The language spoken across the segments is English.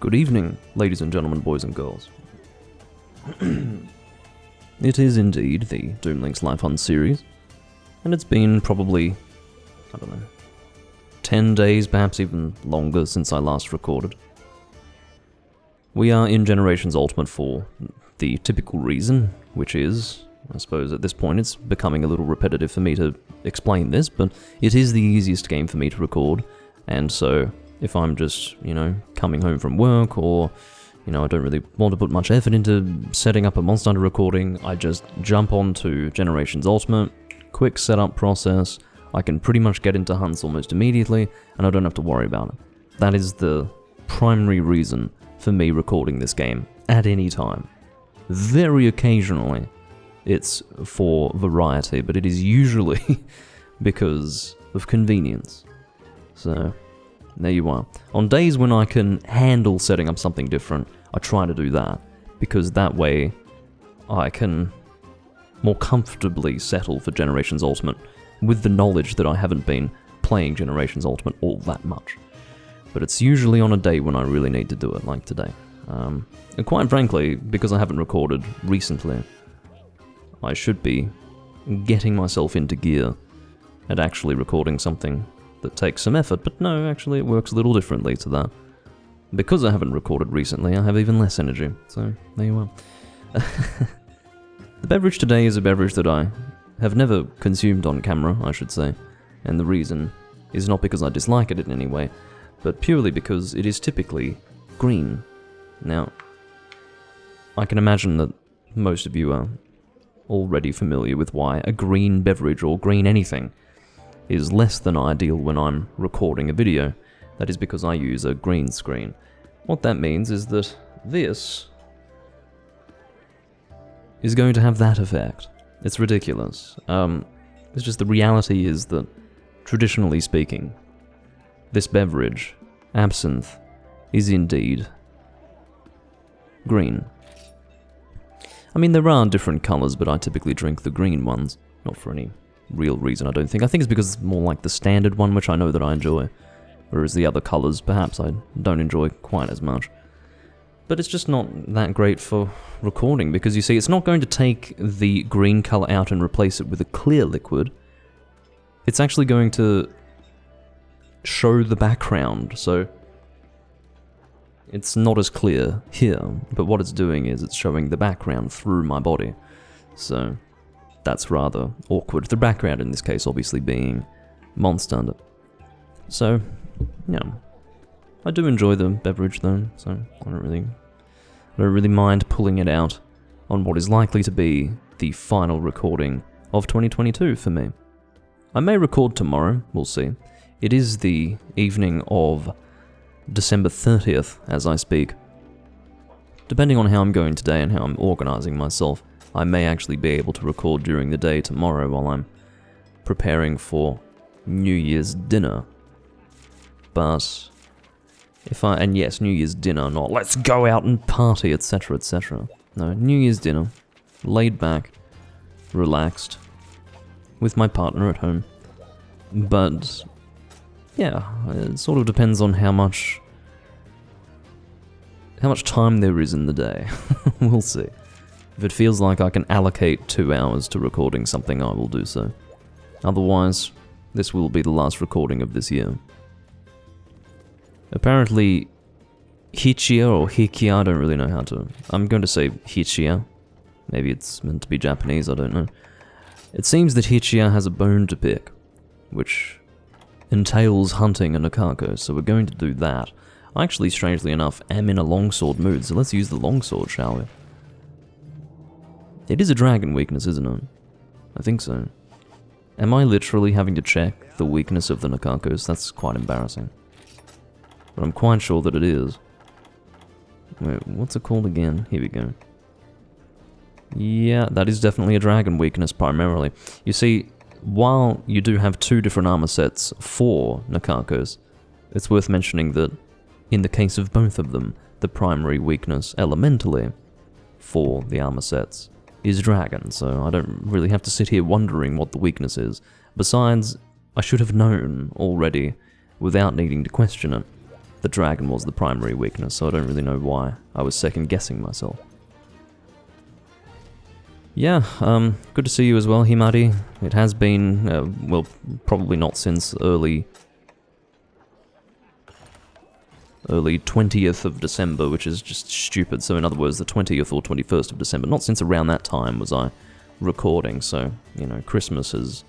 Good evening, ladies and gentlemen, boys and girls. It is indeed the Doomlink's Life Hunt series, and it's been probably, 10 days, perhaps even longer since I last recorded. We are in Generations Ultimate for the typical reason, which is, I suppose at this point it's becoming a little repetitive for me to explain this, but it is the easiest game for me to record, and so if I'm just, coming home from work, or, I don't really want to put much effort into setting up a Monster Hunter recording, I just jump onto Generations Ultimate, quick setup process, I can pretty much get into hunts almost immediately, and I don't have to worry about it. That is the primary reason for me recording this game at any time. Very occasionally, it's for variety, but it is usually because of convenience. So there you are. On days when I can handle setting up something different, I try to do that, because that way I can more comfortably settle for Generations Ultimate with the knowledge that I haven't been playing Generations Ultimate all that much. But it's usually on a day when I really need to do it, like today. And quite frankly, because I haven't recorded recently, I should be getting myself into gear and actually recording something that takes some effort, but no, actually it works a little differently to that. Because I haven't recorded recently, I have even less energy, so there you are. The beverage today is a beverage that I have never consumed on camera, I should say, and the reason is not because I dislike it in any way, but purely because it is typically green. Now, I can imagine that most of you are already familiar with why a green beverage, or green anything, is less than ideal when I'm recording a video. That is because I use a green screen. What that means is that this is going to have that effect. It's ridiculous. It's just the reality is that, traditionally speaking, this beverage, absinthe, is indeed green. I mean, there are different colours, but I typically drink the green ones, not for any real reason, I don't think. I think it's because it's more like the standard one, which I know that I enjoy, whereas the other colours, perhaps I don't enjoy quite as much. But it's just not that great for recording, because you see, it's not going to take the green colour out and replace it with a clear liquid. It's actually going to show the background, so it's not as clear here, but what it's doing is it's showing the background through my body. So that's rather awkward. The background in this case obviously being Monster Hunter. So, yeah. I do enjoy the beverage though, so I don't really mind pulling it out on what is likely to be the final recording of 2022 for me. I may record tomorrow, we'll see. It is the evening of December 30th as I speak. Depending on how I'm going today and how I'm organising myself, I may actually be able to record during the day tomorrow while I'm preparing for New Year's dinner. But and yes, New Year's dinner, not let's go out and party, etc, etc. No, New Year's dinner, laid back, relaxed, with my partner at home. But yeah, it sort of depends on how much time there is in the day. We'll see. If it feels like I can allocate 2 hours to recording something, I will do so. Otherwise, this will be the last recording of this year. Apparently, Hichiya or Hikiya, I don't really know how to. I'm going to say Hichiya. Maybe it's meant to be Japanese, I don't know. It seems that Hichiya has a bone to pick, which entails hunting a Nakako, so we're going to do that. I actually, strangely enough, am in a longsword mood, so let's use the longsword, shall we? It is a dragon weakness, isn't it? I think so. Am I literally having to check the weakness of the Nakakos? That's quite embarrassing. But I'm quite sure that it is. Wait, what's it called again? Here we go. Yeah, that is definitely a dragon weakness primarily. You see, while you do have 2 different armor sets for Nakakos, it's worth mentioning that in the case of both of them, the primary weakness elementally for the armor sets is dragon, so I don't really have to sit here wondering what the weakness is. Besides, I should have known already, without needing to question it, the dragon was the primary weakness, so I don't really know why I was second-guessing myself. Yeah, good to see you as well, Himari. It has been, well, probably not since early 20th of December, which is just stupid. So in other words, the 20th or 21st of December. Not since around that time was I recording, so, you know, Christmas has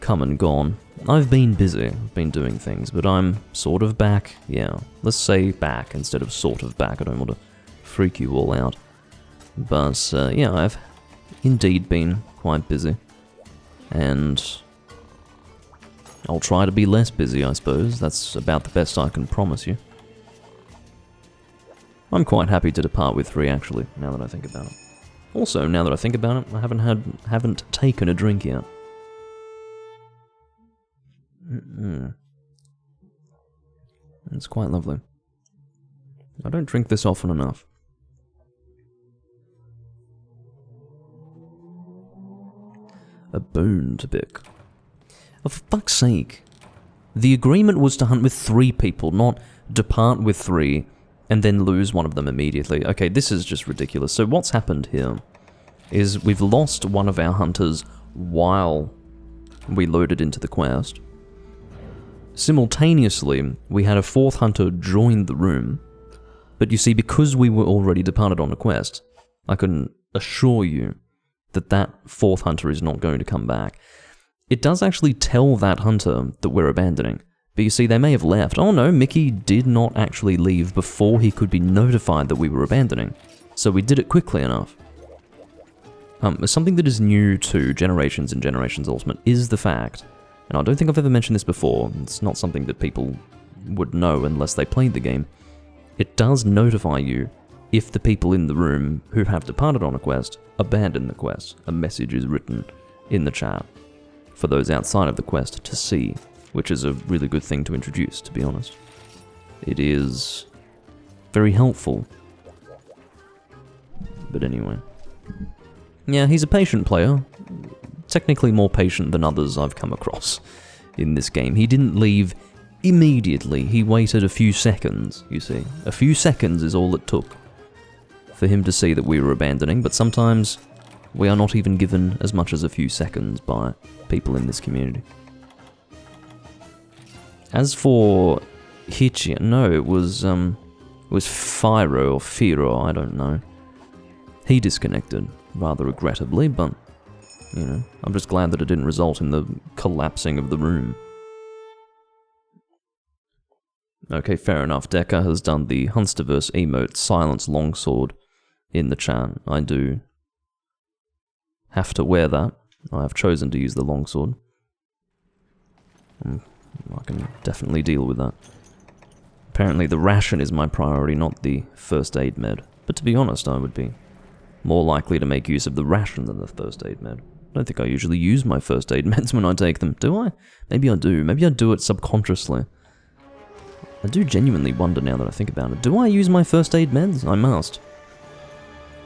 come and gone. I've been busy, I've been doing things, but I'm sort of back. Yeah, let's say back instead of sort of back. I don't want to freak you all out. But, yeah, I've indeed been quite busy. And I'll try to be less busy, I suppose. That's about the best I can promise you. I'm quite happy to depart with 3, actually, now that I think about it. Also, now that I think about it, I haven't taken a drink yet. It's quite lovely. I don't drink this often enough. A boon to pick. Oh, for fuck's sake. The agreement was to hunt with 3 people, not depart with 3 and then lose one of them immediately. Okay, this is just ridiculous. So what's happened here is we've lost one of our hunters while we loaded into the quest. Simultaneously, we had a 4th hunter join the room, but you see, because we were already departed on a quest, I can assure you that that 4th hunter is not going to come back. It does actually tell that hunter that we're abandoning, but you see, they may have left. Oh no, Mickey did not actually leave before he could be notified that we were abandoning, so we did it quickly enough. Something that is new to Generations and Generations Ultimate is the fact, and I don't think I've ever mentioned this before, it's not something that people would know unless they played the game, it does notify you if the people in the room who have departed on a quest abandon the quest. A message is written in the chat for those outside of the quest to see, which is a really good thing to introduce, to be honest. It is very helpful. But anyway. Yeah, he's a patient player. Technically more patient than others I've come across in this game. He didn't leave immediately. He waited a few seconds, you see. A few seconds is all it took for him to see that we were abandoning, but sometimes we are not even given as much as a few seconds by people in this community. As for Hichi, no, it was Fyro or Firo, I don't know. He disconnected rather regrettably, but, you know, I'm just glad that it didn't result in the collapsing of the room. Okay, fair enough. Deca has done the Hunsterverse emote Silence Longsword in the chat. I do have to wear that. I have chosen to use the longsword. I can definitely deal with that. Apparently the ration is my priority, not the first aid med. But to be honest, I would be more likely to make use of the ration than the first aid med. I don't think I usually use my first aid meds when I take them, do I? Maybe I do. Maybe I do it subconsciously. I do genuinely wonder now that I think about it. Do I use my first aid meds? I must.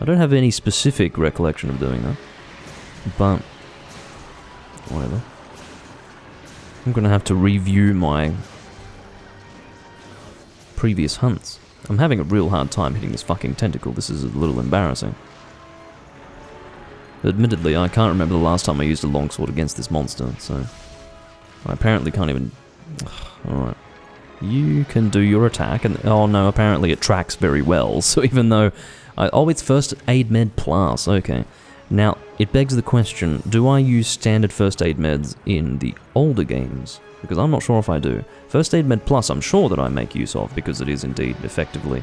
I don't have any specific recollection of doing that. But whatever. I'm gonna have to review my previous hunts. I'm having a real hard time hitting this fucking tentacle. This is a little embarrassing. Admittedly, I can't remember the last time I used a longsword against this monster, so I apparently can't even... Alright. You can do your attack, and... Oh no, apparently it tracks very well, so even though... Oh, it's first aid med plus, okay. Now, it begs the question, do I use standard first aid meds in the older games? Because I'm not sure if I do. First aid med plus I'm sure that I make use of, because it is indeed effectively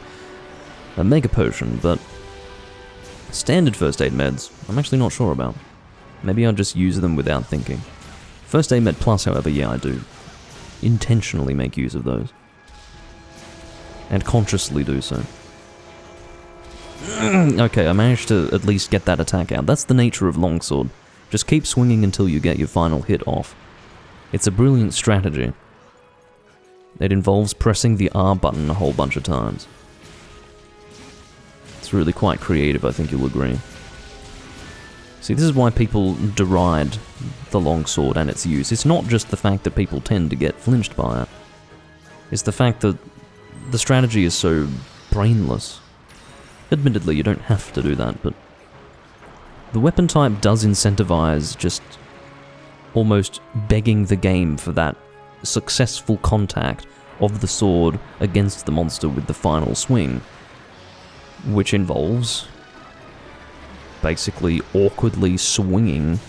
a mega potion, but standard first aid meds, I'm actually not sure about. Maybe I'll just use them without thinking. First aid med plus, however, yeah, I do intentionally make use of those. And consciously do so. Okay, I managed to at least get that attack out. That's the nature of longsword. Just keep swinging until you get your final hit off. It's a brilliant strategy. It involves pressing the R button a whole bunch of times. It's really quite creative, I think you'll agree. See, this is why people deride the longsword and its use. It's not just the fact that people tend to get flinched by it. It's the fact that the strategy is so brainless. Admittedly, you don't have to do that, but the weapon type does incentivize just almost begging the game for that successful contact of the sword against the monster with the final swing, which involves basically awkwardly swinging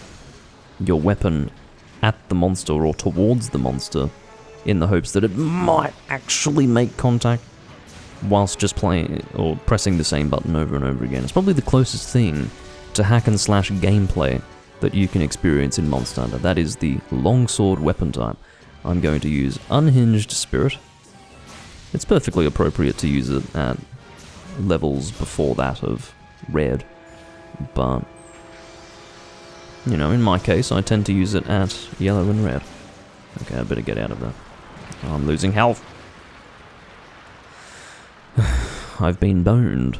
your weapon at the monster or towards the monster in the hopes that it might actually make contact whilst just playing or pressing the same button over and over again. It's probably the closest thing to hack and slash gameplay that you can experience in Monster Hunter. That is the longsword weapon type. I'm going to use Unhinged Spirit. It's perfectly appropriate to use it at levels before that of Red, but, you know, in my case, I tend to use it at Yellow and Red. Okay, I better get out of that. I'm losing health. I've been boned.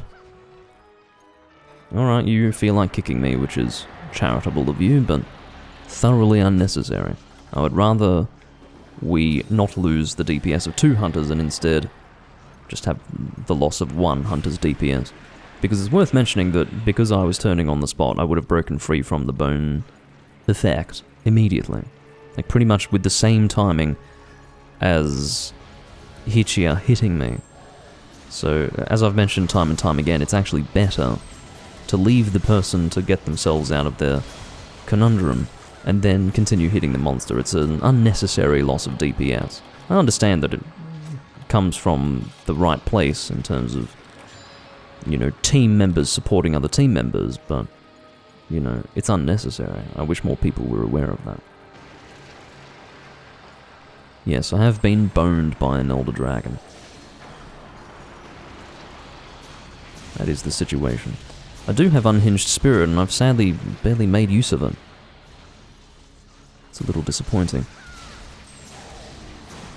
Alright, you feel like kicking me, which is charitable of you, but thoroughly unnecessary. I would rather we not lose the DPS of 2 hunters and instead just have the loss of 1 hunter's DPS. Because it's worth mentioning that because I was turning on the spot, I would have broken free from the bone effect immediately. Like pretty much with the same timing as Hichia hitting me. So, as I've mentioned time and time again, it's actually better to leave the person to get themselves out of their conundrum and then continue hitting the monster. It's an unnecessary loss of DPS. I understand that it comes from the right place in terms of, you know, team members supporting other team members, but, you know, it's unnecessary. I wish more people were aware of that. Yes, I have been boned by an Elder Dragon. That is the situation. I do have Unhinged Spirit, and I've sadly barely made use of it. It's a little disappointing.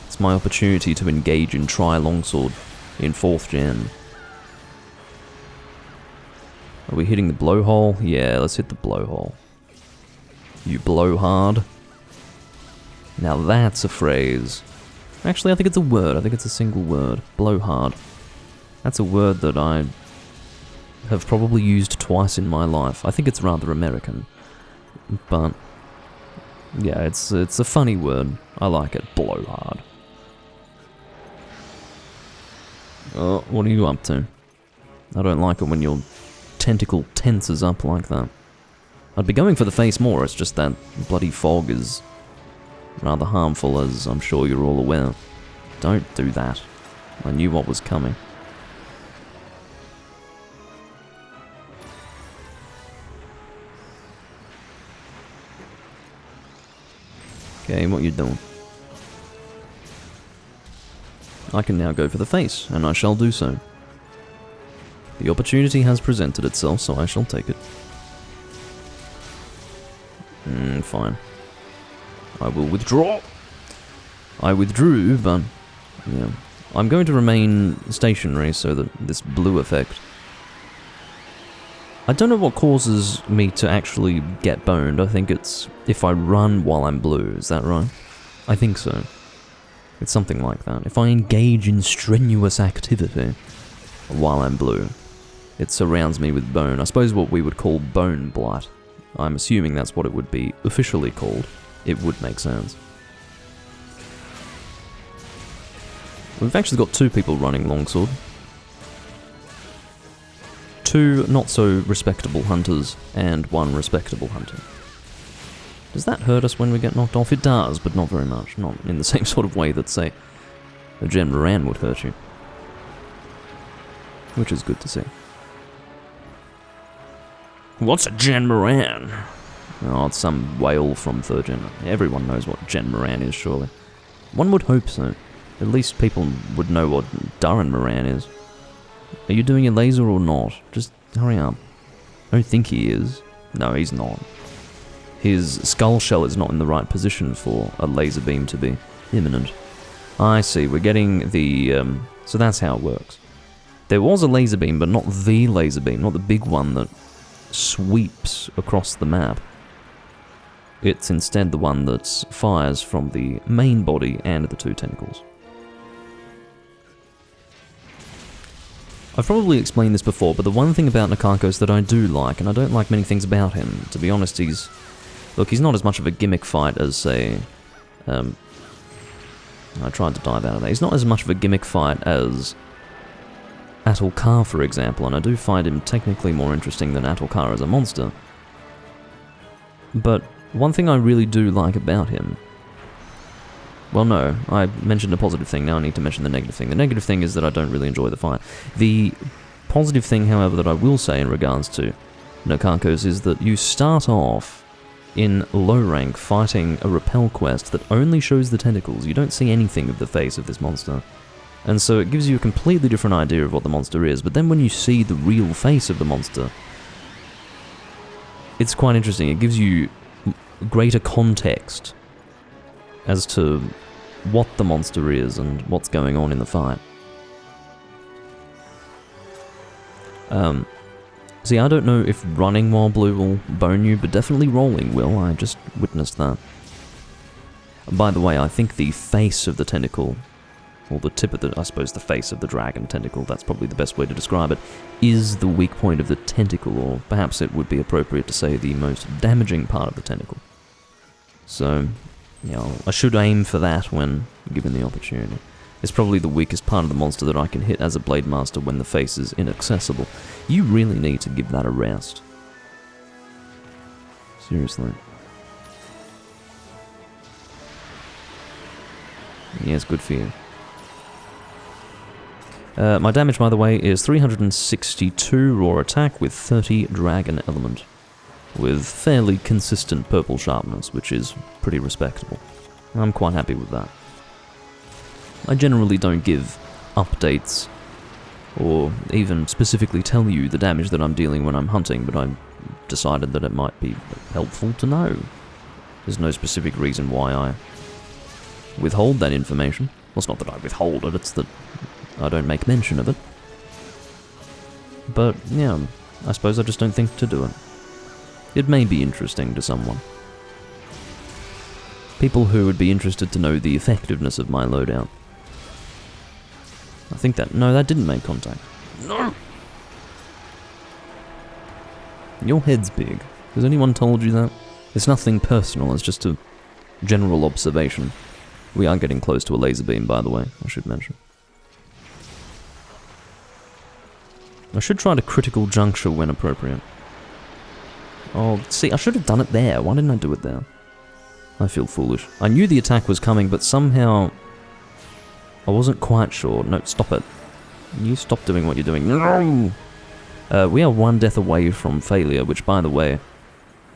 It's my opportunity to engage in Tri-Longsword in 4th gen. Are we hitting the blowhole? Yeah, let's hit the blowhole. You blow hard. Now that's a phrase. Actually, I think it's a word. I think it's a single word. Blow hard. That's a word that I have probably used twice in my life. I think it's rather American. But yeah, it's a funny word. I like it. Blow hard. Oh, what are you up to? I don't like it when your tentacle tenses up like that. I'd be going for the face more, it's just that bloody fog is rather harmful, as I'm sure you're all aware. Don't do that. I knew what was coming. Okay, what you doing? I can now go for the face, and I shall do so. The opportunity has presented itself, so I shall take it. Fine. I will withdraw. I withdrew, but yeah. I'm going to remain stationary so that this blue effect... I don't know what causes me to actually get boned. I think it's if I run while I'm blue, is that right? I think so. It's something like that. If I engage in strenuous activity while I'm blue, it surrounds me with bone. I suppose what we would call bone blight. I'm assuming that's what it would be officially called. It would make sense. We've actually got 2 people running longsword. 2 not so respectable hunters and 1 respectable hunter. Does that hurt us when we get knocked off? It does, but not very much. Not in the same sort of way that, say, a Gen Moran would hurt you. Which is good to see. What's a Gen Moran? Oh, it's some whale from 3rd gen. Everyone knows what Gen Moran is, surely. One would hope so. At least people would know what Durran Moran is. Are you doing a laser or not? Just hurry up. I don't think he is. No, he's not. His skull shell is not in the right position for a laser beam to be imminent. I see, we're getting the... so that's how it works. There was a laser beam, but not the laser beam, not the big one that sweeps across the map. It's instead the one that fires from the main body and the 2 tentacles. I've probably explained this before, but the one thing about Nikakos that I do like, and I don't like many things about him, to be honest, he's not as much of a gimmick fight as, say, I tried to dive out of that. He's not as much of a gimmick fight as Atalkar, for example, and I do find him technically more interesting than Atalkar as a monster. But one thing I really do like about him... Well, no, I mentioned a positive thing, now I need to mention the negative thing. The negative thing is that I don't really enjoy the fight. The positive thing, however, that I will say in regards to Nikakos is that you start off in low rank fighting a repel quest that only shows the tentacles. You don't see anything of the face of this monster. And so it gives you a completely different idea of what the monster is, but then when you see the real face of the monster, it's quite interesting. It gives you greater context as to what the monster is and what's going on in the fight. See, I don't know if running while blue will bone you, but definitely rolling will. I just witnessed that. By the way, I think the face of the tentacle, or the tip of the, I suppose the face of the dragon tentacle, that's probably the best way to describe it, is the weak point of the tentacle, or perhaps it would be appropriate to say the most damaging part of the tentacle. So, yeah, I should aim for that when given the opportunity. It's probably the weakest part of the monster that I can hit as a Blade Master when the face is inaccessible. You really need to give that a rest. Seriously. Yes, good for you. My damage, by the way, is 362 raw attack with 30 dragon element, with fairly consistent purple sharpness, which is pretty respectable. I'm quite happy with that. I generally don't give updates, or even specifically tell you the damage that I'm dealing when I'm hunting, but I've decided that it might be helpful to know. There's no specific reason why I withhold that information. Well, it's not that I withhold it, it's that I don't make mention of it. But, yeah, I suppose I just don't think to do it. It may be interesting to someone. People who would be interested to know the effectiveness of my loadout. I think that... No, that didn't make contact. No! Your head's big. Has anyone told you that? It's nothing personal, it's just a general observation. We are getting close to a laser beam, by the way, I should mention. I should try to critical juncture when appropriate. Oh, see, I should have done it there. Why didn't I do it there? I feel foolish. I knew the attack was coming, but somehow I wasn't quite sure. No, stop it. You stop doing what you're doing. No! We are one death away from failure, which, by the way,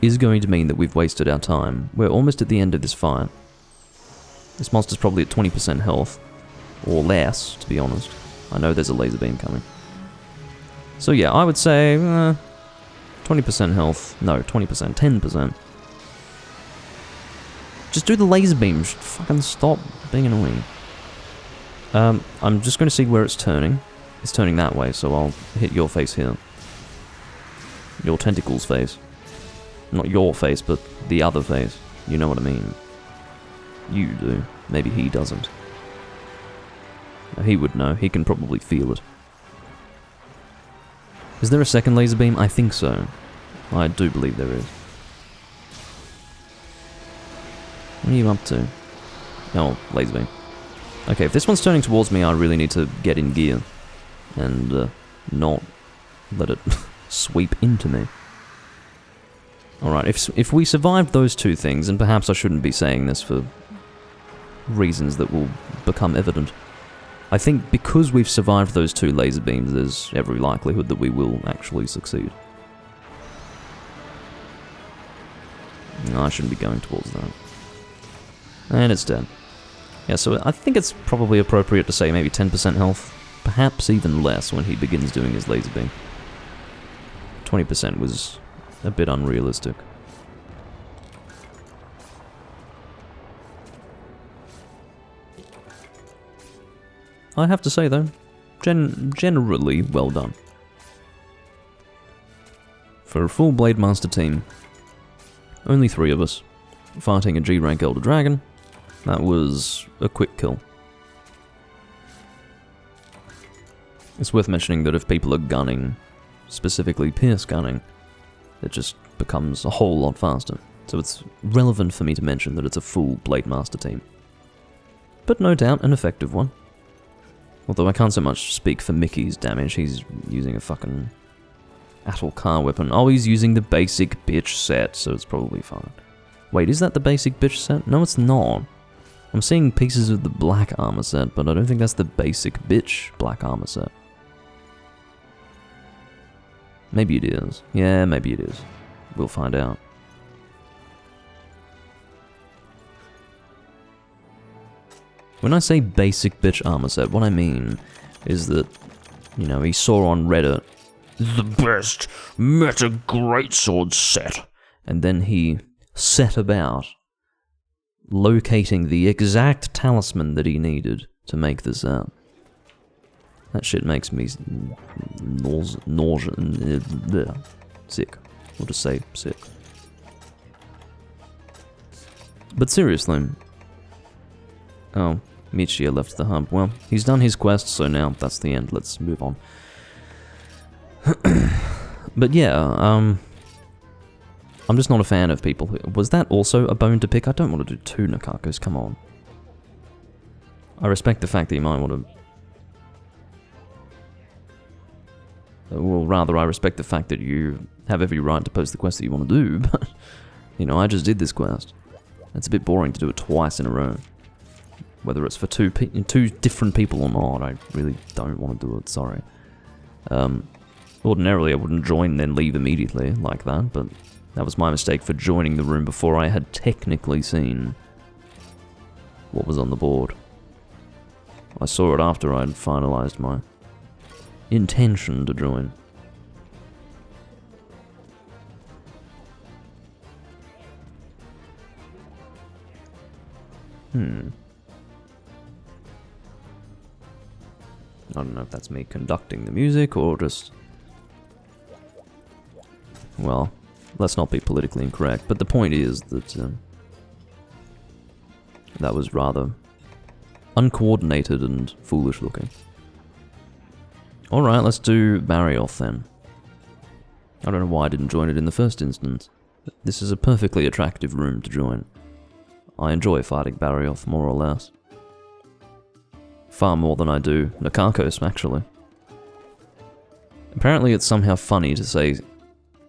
is going to mean that we've wasted our time. We're almost at the end of this fight. This monster's probably at 20% health. Or less, to be honest. I know there's a laser beam coming. So yeah, I would say 20% health. No, 20%. 10%. Just do the laser beam. Fucking stop being annoying. I'm just going to see where it's turning. It's turning that way, so I'll hit your face here. Your tentacle's face. Not your face, but the other face. You know what I mean. You do. Maybe he doesn't. He would know. He can probably feel it. Is there a second laser beam? I think so. I do believe there is. What are you up to? Oh, laser beam. Okay, if this one's turning towards me, I really need to get in gear. And not let it sweep into me. Alright, if we survived those two things, and perhaps I shouldn't be saying this for reasons that will become evident, I think because we've survived those two laser beams, there's every likelihood that we will actually succeed. No, I shouldn't be going towards that. And it's dead. Yeah, so I think it's probably appropriate to say maybe 10% health, perhaps even less when he begins doing his laser beam. 20% was a bit unrealistic. I have to say though, generally well done. For a full Blade Master team, only 3 of us, fighting a G-rank Elder Dragon, that was a quick kill. It's worth mentioning that if people are gunning, specifically pierce gunning, it just becomes a whole lot faster. So it's relevant for me to mention that it's a full Blade Master team. But no doubt an effective one. Although I can't so much speak for Mickey's damage, he's using a fucking Atal weapon. Oh, he's using the basic bitch set, so it's probably fine. Wait, is that the basic bitch set? No, it's not. I'm seeing pieces of the black armor set, but I don't think that's the basic bitch black armor set. Maybe it is. Yeah, maybe it is. We'll find out. When I say basic bitch armor set, what I mean is that, you know, he saw on Reddit, the best meta greatsword set, and then he set about locating the exact talisman that he needed to make this set. That shit makes me sick. We'll just say sick. But seriously. Oh, Michia left the hub. Well, he's done his quest, so now that's the end. Let's move on. But yeah, I'm just not a fan of people who... Was that also a bone to pick? I don't want to do 2 Nakakos, come on. I respect the fact that you might want to... Well, rather, I respect the fact that you have every right to post the quest that you want to do, but... You know, I just did this quest. It's a bit boring to do it twice in a row. Whether it's for two different people or not, I really don't want to do it, sorry. Ordinarily, I wouldn't join and then leave immediately like that, but... That was my mistake for joining the room before I had technically seen what was on the board. I saw it after I'd finalized my intention to join. I don't know if that's me conducting the music or just... Well... Let's not be politically incorrect, but the point is that that was rather uncoordinated and foolish looking. Alright, let's do Barioth then. I don't know why I didn't join it in the first instance. This is a perfectly attractive room to join. I enjoy fighting Barioth, more or less. Far more than I do Nakakos, actually. Apparently it's somehow funny to say...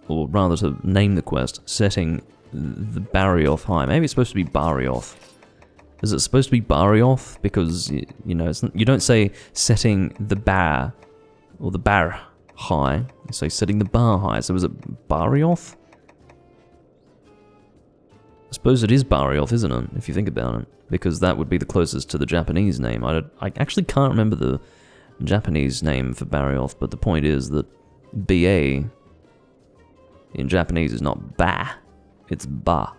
Or rather to name the quest, setting the Barioth high. Maybe it's supposed to be Barioth. Is it supposed to be Barioth? Because, you know, you don't say setting the bar, or the bar high. You say setting the bar high. So is it Barioth? I suppose it is Barioth, isn't it? If you think about it. Because that would be the closest to the Japanese name. I actually can't remember the Japanese name for Barioth, but the point is that BA... in Japanese is not ba, it's ba.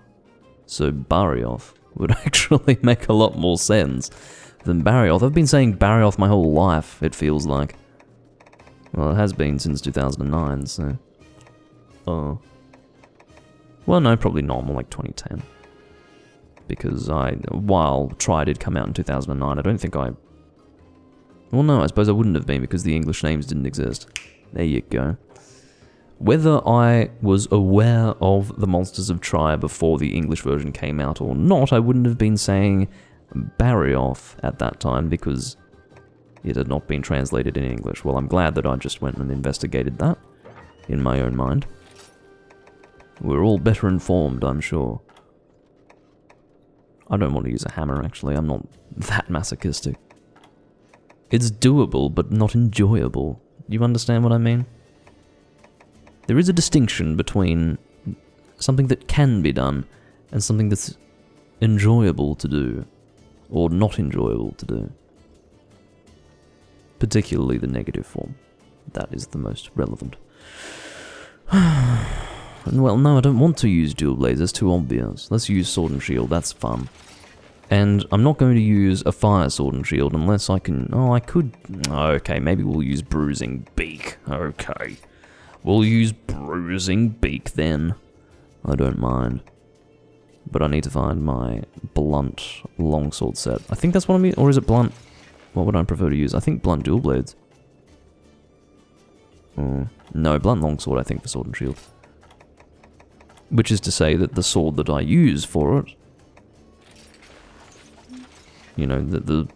So Barioth would actually make a lot more sense than Barioth. I've been saying Barioth my whole life, it feels like. Well, it has been since 2009, so... Oh. Well, no, probably not, more like 2010. Because while Tri did come out in 2009, I don't think I... Well, no, I suppose I wouldn't have been because the English names didn't exist. There you go. Whether I was aware of the Monsters of Tri before the English version came out or not, I wouldn't have been saying Barioth at that time because it had not been translated in English. Well, I'm glad that I just went and investigated that in my own mind. We're all better informed, I'm sure. I don't want to use a hammer, actually. I'm not that masochistic. It's doable, but not enjoyable. You understand what I mean? There is a distinction between something that can be done and something that's enjoyable to do, or not enjoyable to do. Particularly the negative form. That is the most relevant. Well, no, I don't want to use dual blades, that's too obvious. Let's use sword and shield, that's fun. And I'm not going to use a fire sword and shield unless I can... Oh, I could... Okay, maybe we'll use bruising beak. Okay. We'll use bruising beak then. I don't mind. But I need to find my blunt longsword set. I think that's what I mean, or is it blunt? What would I prefer to use? I think blunt dual blades. No, blunt longsword, I think, for sword and shield. Which is to say that the sword that I use for it, you know, the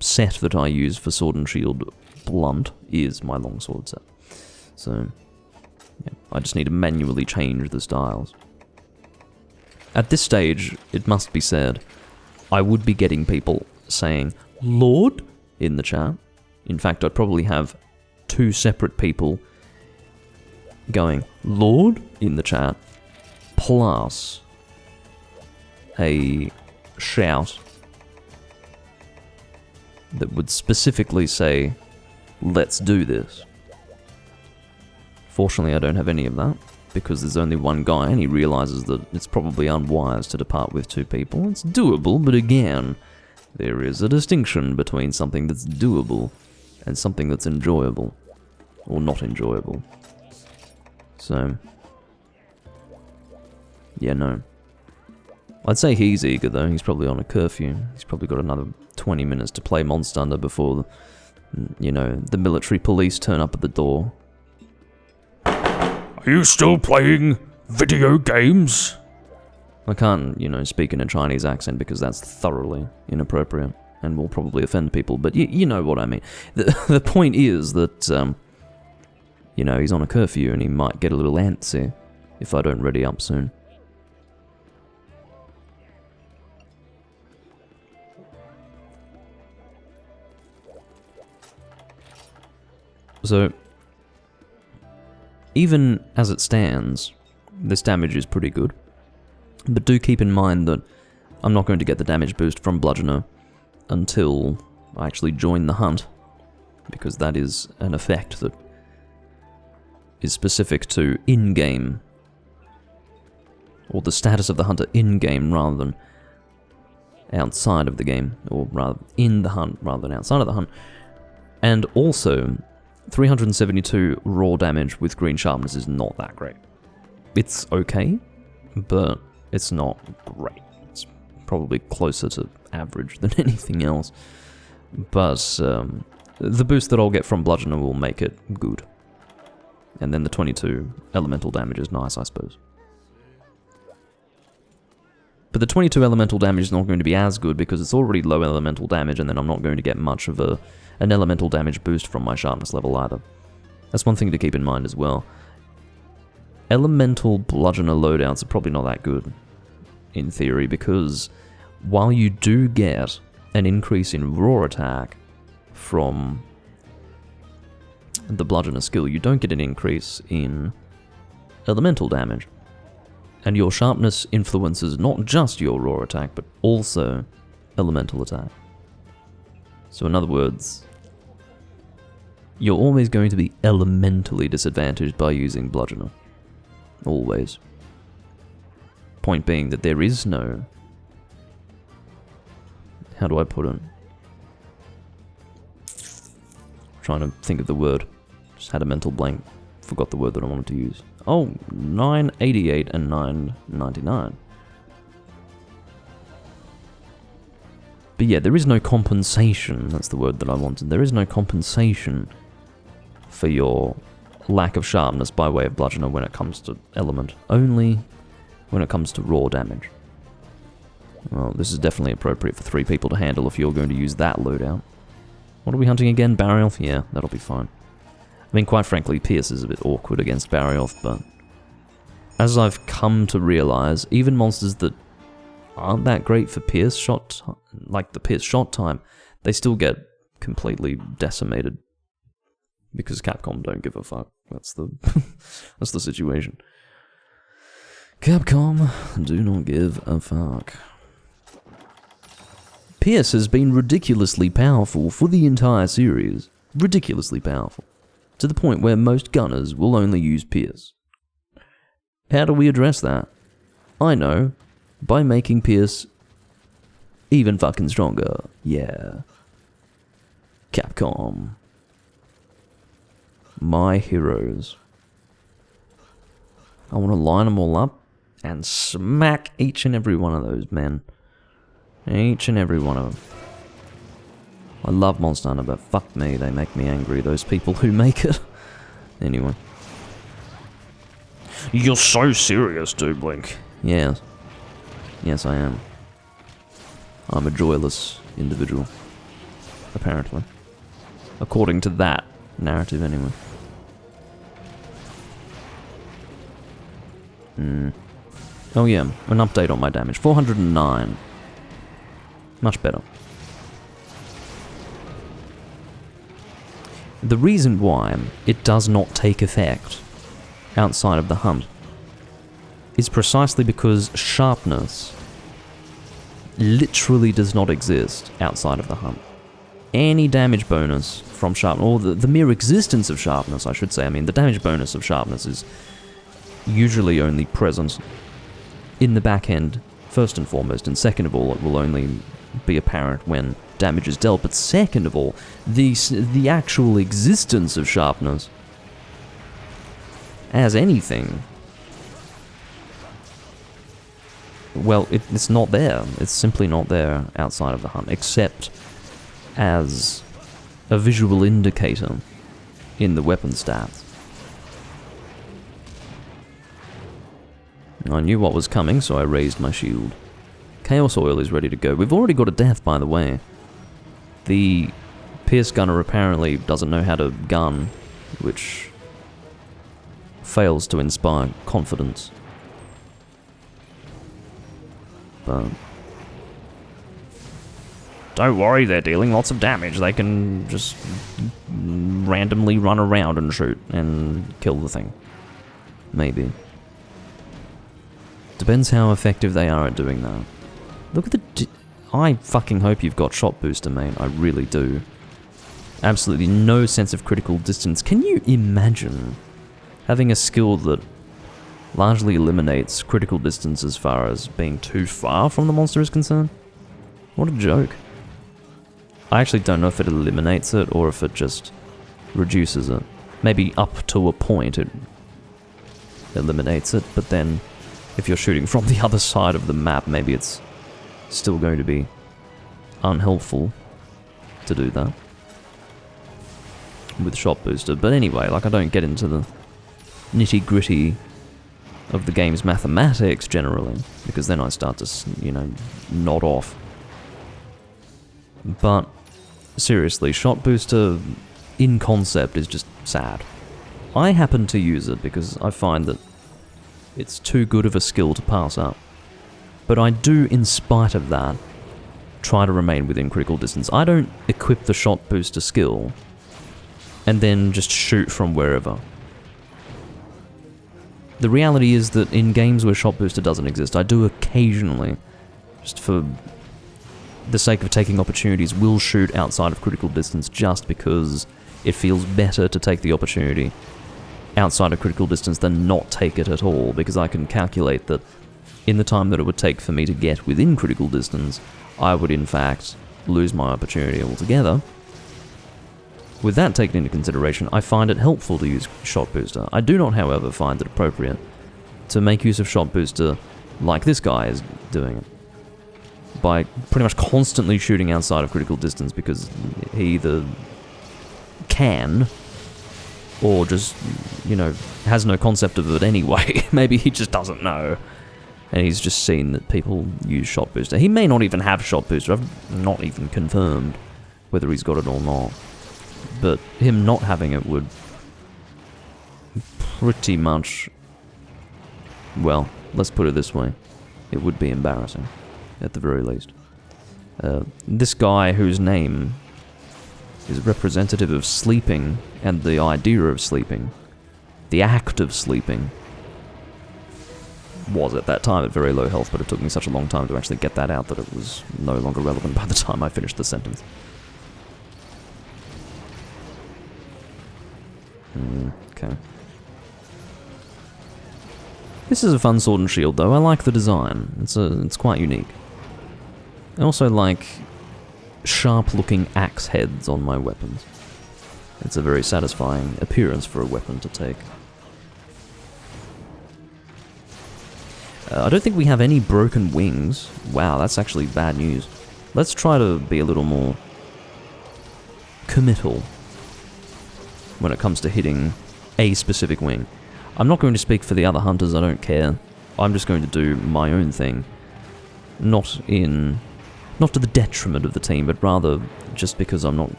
set that I use for sword and shield blunt is my longsword set. So, yeah, I just need to manually change the styles. At this stage, it must be said, I would be getting people saying, Lord, in the chat. In fact, I'd probably have 2 separate people going, Lord, in the chat, plus a shout that would specifically say, let's do this. Fortunately, I don't have any of that, because there's only one guy and he realizes that it's probably unwise to depart with 2 people. It's doable, but again, there is a distinction between something that's doable and something that's enjoyable, or not enjoyable. So, yeah, no. I'd say he's eager though, he's probably on a curfew. He's probably got another 20 minutes to play Monster Hunter before, you know, the military police turn up at the door. Are you still playing video games? I can't, you know, speak in a Chinese accent because that's thoroughly inappropriate and will probably offend people, but you know what I mean. The point is that, you know, he's on a curfew and he might get a little antsy if I don't ready up soon. So, even as it stands, this damage is pretty good. But do keep in mind that I'm not going to get the damage boost from Bludgeoner until I actually join the hunt, because that is an effect that is specific to in-game, or the status of the hunter in-game rather than outside of the game, or rather in the hunt rather than outside of the hunt. And also, 372 raw damage with green sharpness is not that great. It's okay, but it's not great. It's probably closer to average than anything else. But the boost that I'll get from Bludgeoner will make it good. And then the 22 elemental damage is nice, I suppose. But the 22 elemental damage is not going to be as good because it's already low elemental damage, and then I'm not going to get much of an elemental damage boost from my sharpness level either. That's one thing to keep in mind as well. Elemental Bludgeoner loadouts are probably not that good, in theory, because while you do get an increase in raw attack from the Bludgeoner skill, you don't get an increase in elemental damage. And your sharpness influences not just your raw attack, but also elemental attack. So in other words, you're always going to be elementally disadvantaged by using Bludgeoner. Always. Point being that there is no... How do I put it? Trying to think of the word. Just had a mental blank. Forgot the word that I wanted to use. Oh, 988 and 999. But yeah, there is no compensation. That's the word that I wanted. There is no compensation for your lack of sharpness by way of Bludgeoner when it comes to element. Only when it comes to raw damage. Well, this is definitely appropriate for 3 people to handle if you're going to use that loadout. What are we hunting again? Barioth? Yeah, that'll be fine. I mean, quite frankly, Pierce is a bit awkward against Barioth, but as I've come to realize, even monsters that aren't that great for Pierce shot, like the Pierce shot time, they still get completely decimated. Because Capcom don't give a fuck. That's the that's the situation. Capcom do not give a fuck. Pierce has been ridiculously powerful for the entire series. Ridiculously powerful. To the point where most gunners will only use Pierce. How do we address that? I know. By making Pierce even fucking stronger. Yeah. Capcom. My heroes. I want to line them all up and smack each and every one of those men. Each and every one of them. I love Monster Hunter, but fuck me, they make me angry, those people who make it. Anyway. You're so serious, Doomlink. Yes. Yes, I am. I'm a joyless individual. Apparently. According to that narrative, anyway. Oh yeah, an update on my damage. 409. Much better. The reason why it does not take effect outside of the hunt is precisely because sharpness literally does not exist outside of the hunt. Any damage bonus from sharpness, or the mere existence of sharpness, I should say, I mean, the damage bonus of sharpness is usually only present in the back end, first and foremost, and second of all, it will only be apparent when damage is dealt, but second of all, the actual existence of sharpness as anything, well, it's not there. It's simply not there outside of the hunt, except as a visual indicator in the weapon stats. I knew what was coming, so I raised my shield. Chaos Oil is ready to go. We've already got a death, by the way. The Pierce Gunner apparently doesn't know how to gun, which fails to inspire confidence. But don't worry, they're dealing lots of damage. They can just randomly run around and shoot and kill the thing. Maybe. Depends how effective they are at doing that. Look at the... I fucking hope you've got shot booster, mate. I really do. Absolutely no sense of critical distance. Can you imagine having a skill that largely eliminates critical distance as far as being too far from the monster is concerned? What a joke. I actually don't know if it eliminates it or if it just reduces it. Maybe up to a point it eliminates it, but then if you're shooting from the other side of the map, maybe it's still going to be unhelpful to do that with shot booster. But anyway, like, I don't get into the nitty-gritty of the game's mathematics generally, because then I start to, you know, nod off. But seriously, shot booster in concept is just sad. I happen to use it because I find that it's too good of a skill to pass up. But I do, in spite of that, try to remain within critical distance. I don't equip the shot booster skill and then just shoot from wherever. The reality is that in games where shot booster doesn't exist, I do occasionally, just for the sake of taking opportunities, will shoot outside of critical distance just because it feels better to take the opportunity outside of critical distance than not take it at all, because I can calculate that in the time that it would take for me to get within critical distance, I would in fact lose my opportunity altogether. With that taken into consideration, I find it helpful to use shot booster. I do not, however, find it appropriate to make use of shot booster like this guy is doing it, by pretty much constantly shooting outside of critical distance, because he either can or just, you know, has no concept of it anyway. Maybe he just doesn't know. And he's just seen that people use shot booster. He may not even have shot booster. I've not even confirmed whether he's got it or not. But him not having it would pretty much... well, let's put it this way. It would be embarrassing, at the very least. This guy whose name is representative of sleeping and the idea of sleeping, the act of sleeping, was at that time at very low health, but it took me such a long time to actually get that out that it was no longer relevant by the time I finished the sentence. Okay. This is a fun sword and shield, though. I like the design. It's quite unique. I also like sharp-looking axe heads on my weapons. It's a very satisfying appearance for a weapon to take. I don't think we have any broken wings. Wow, that's actually bad news. Let's try to be a little more committal when it comes to hitting a specific wing. I'm not going to speak for the other hunters, I don't care. I'm just going to do my own thing. Not to the detriment of the team, but rather just because I'm not...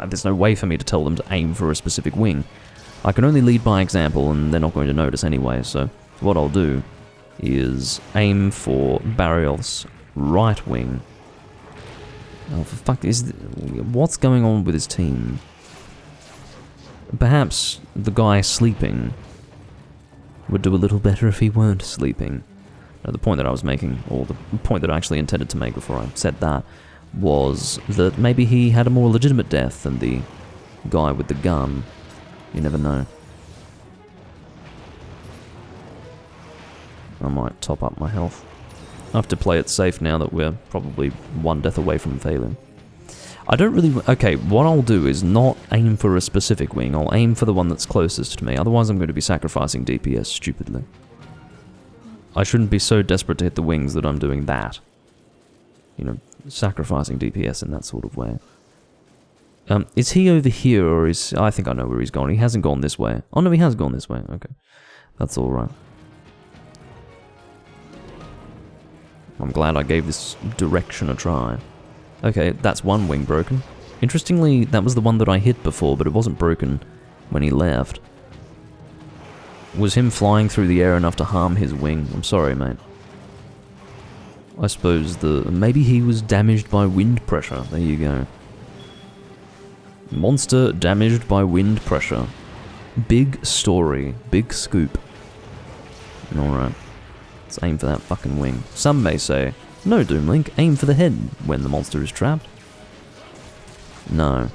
there's no way for me to tell them to aim for a specific wing. I can only lead by example, and they're not going to notice anyway, so what I'll do is aim for Barrioth's right wing. Oh, for fuck, what's going on with his team? Perhaps the guy sleeping would do a little better if he weren't sleeping. The point that I was making, or the point that I actually intended to make before I said that, was that maybe he had a more legitimate death than the guy with the gun. You never know. I might top up my health. I have to play it safe now that we're probably one death away from failing. I don't really... Okay, what I'll do is not aim for a specific wing, I'll aim for the one that's closest to me, otherwise I'm going to be sacrificing DPS stupidly. I shouldn't be so desperate to hit the wings that I'm doing that. You know, sacrificing DPS in that sort of way. Is he over here, or is... I think I know where he's gone. He hasn't gone this way. Oh no, he has gone this way. Okay. That's alright. I'm glad I gave this direction a try. Okay, that's one wing broken. Interestingly, that was the one that I hit before, but it wasn't broken when he left. Was him flying through the air enough to harm his wing? I'm sorry, mate. I suppose maybe he was damaged by wind pressure. There you go. Monster damaged by wind pressure. Big story. Big scoop. Alright. Let's aim for that fucking wing. Some may say, no, Doomlink, aim for the head when the monster is trapped. No.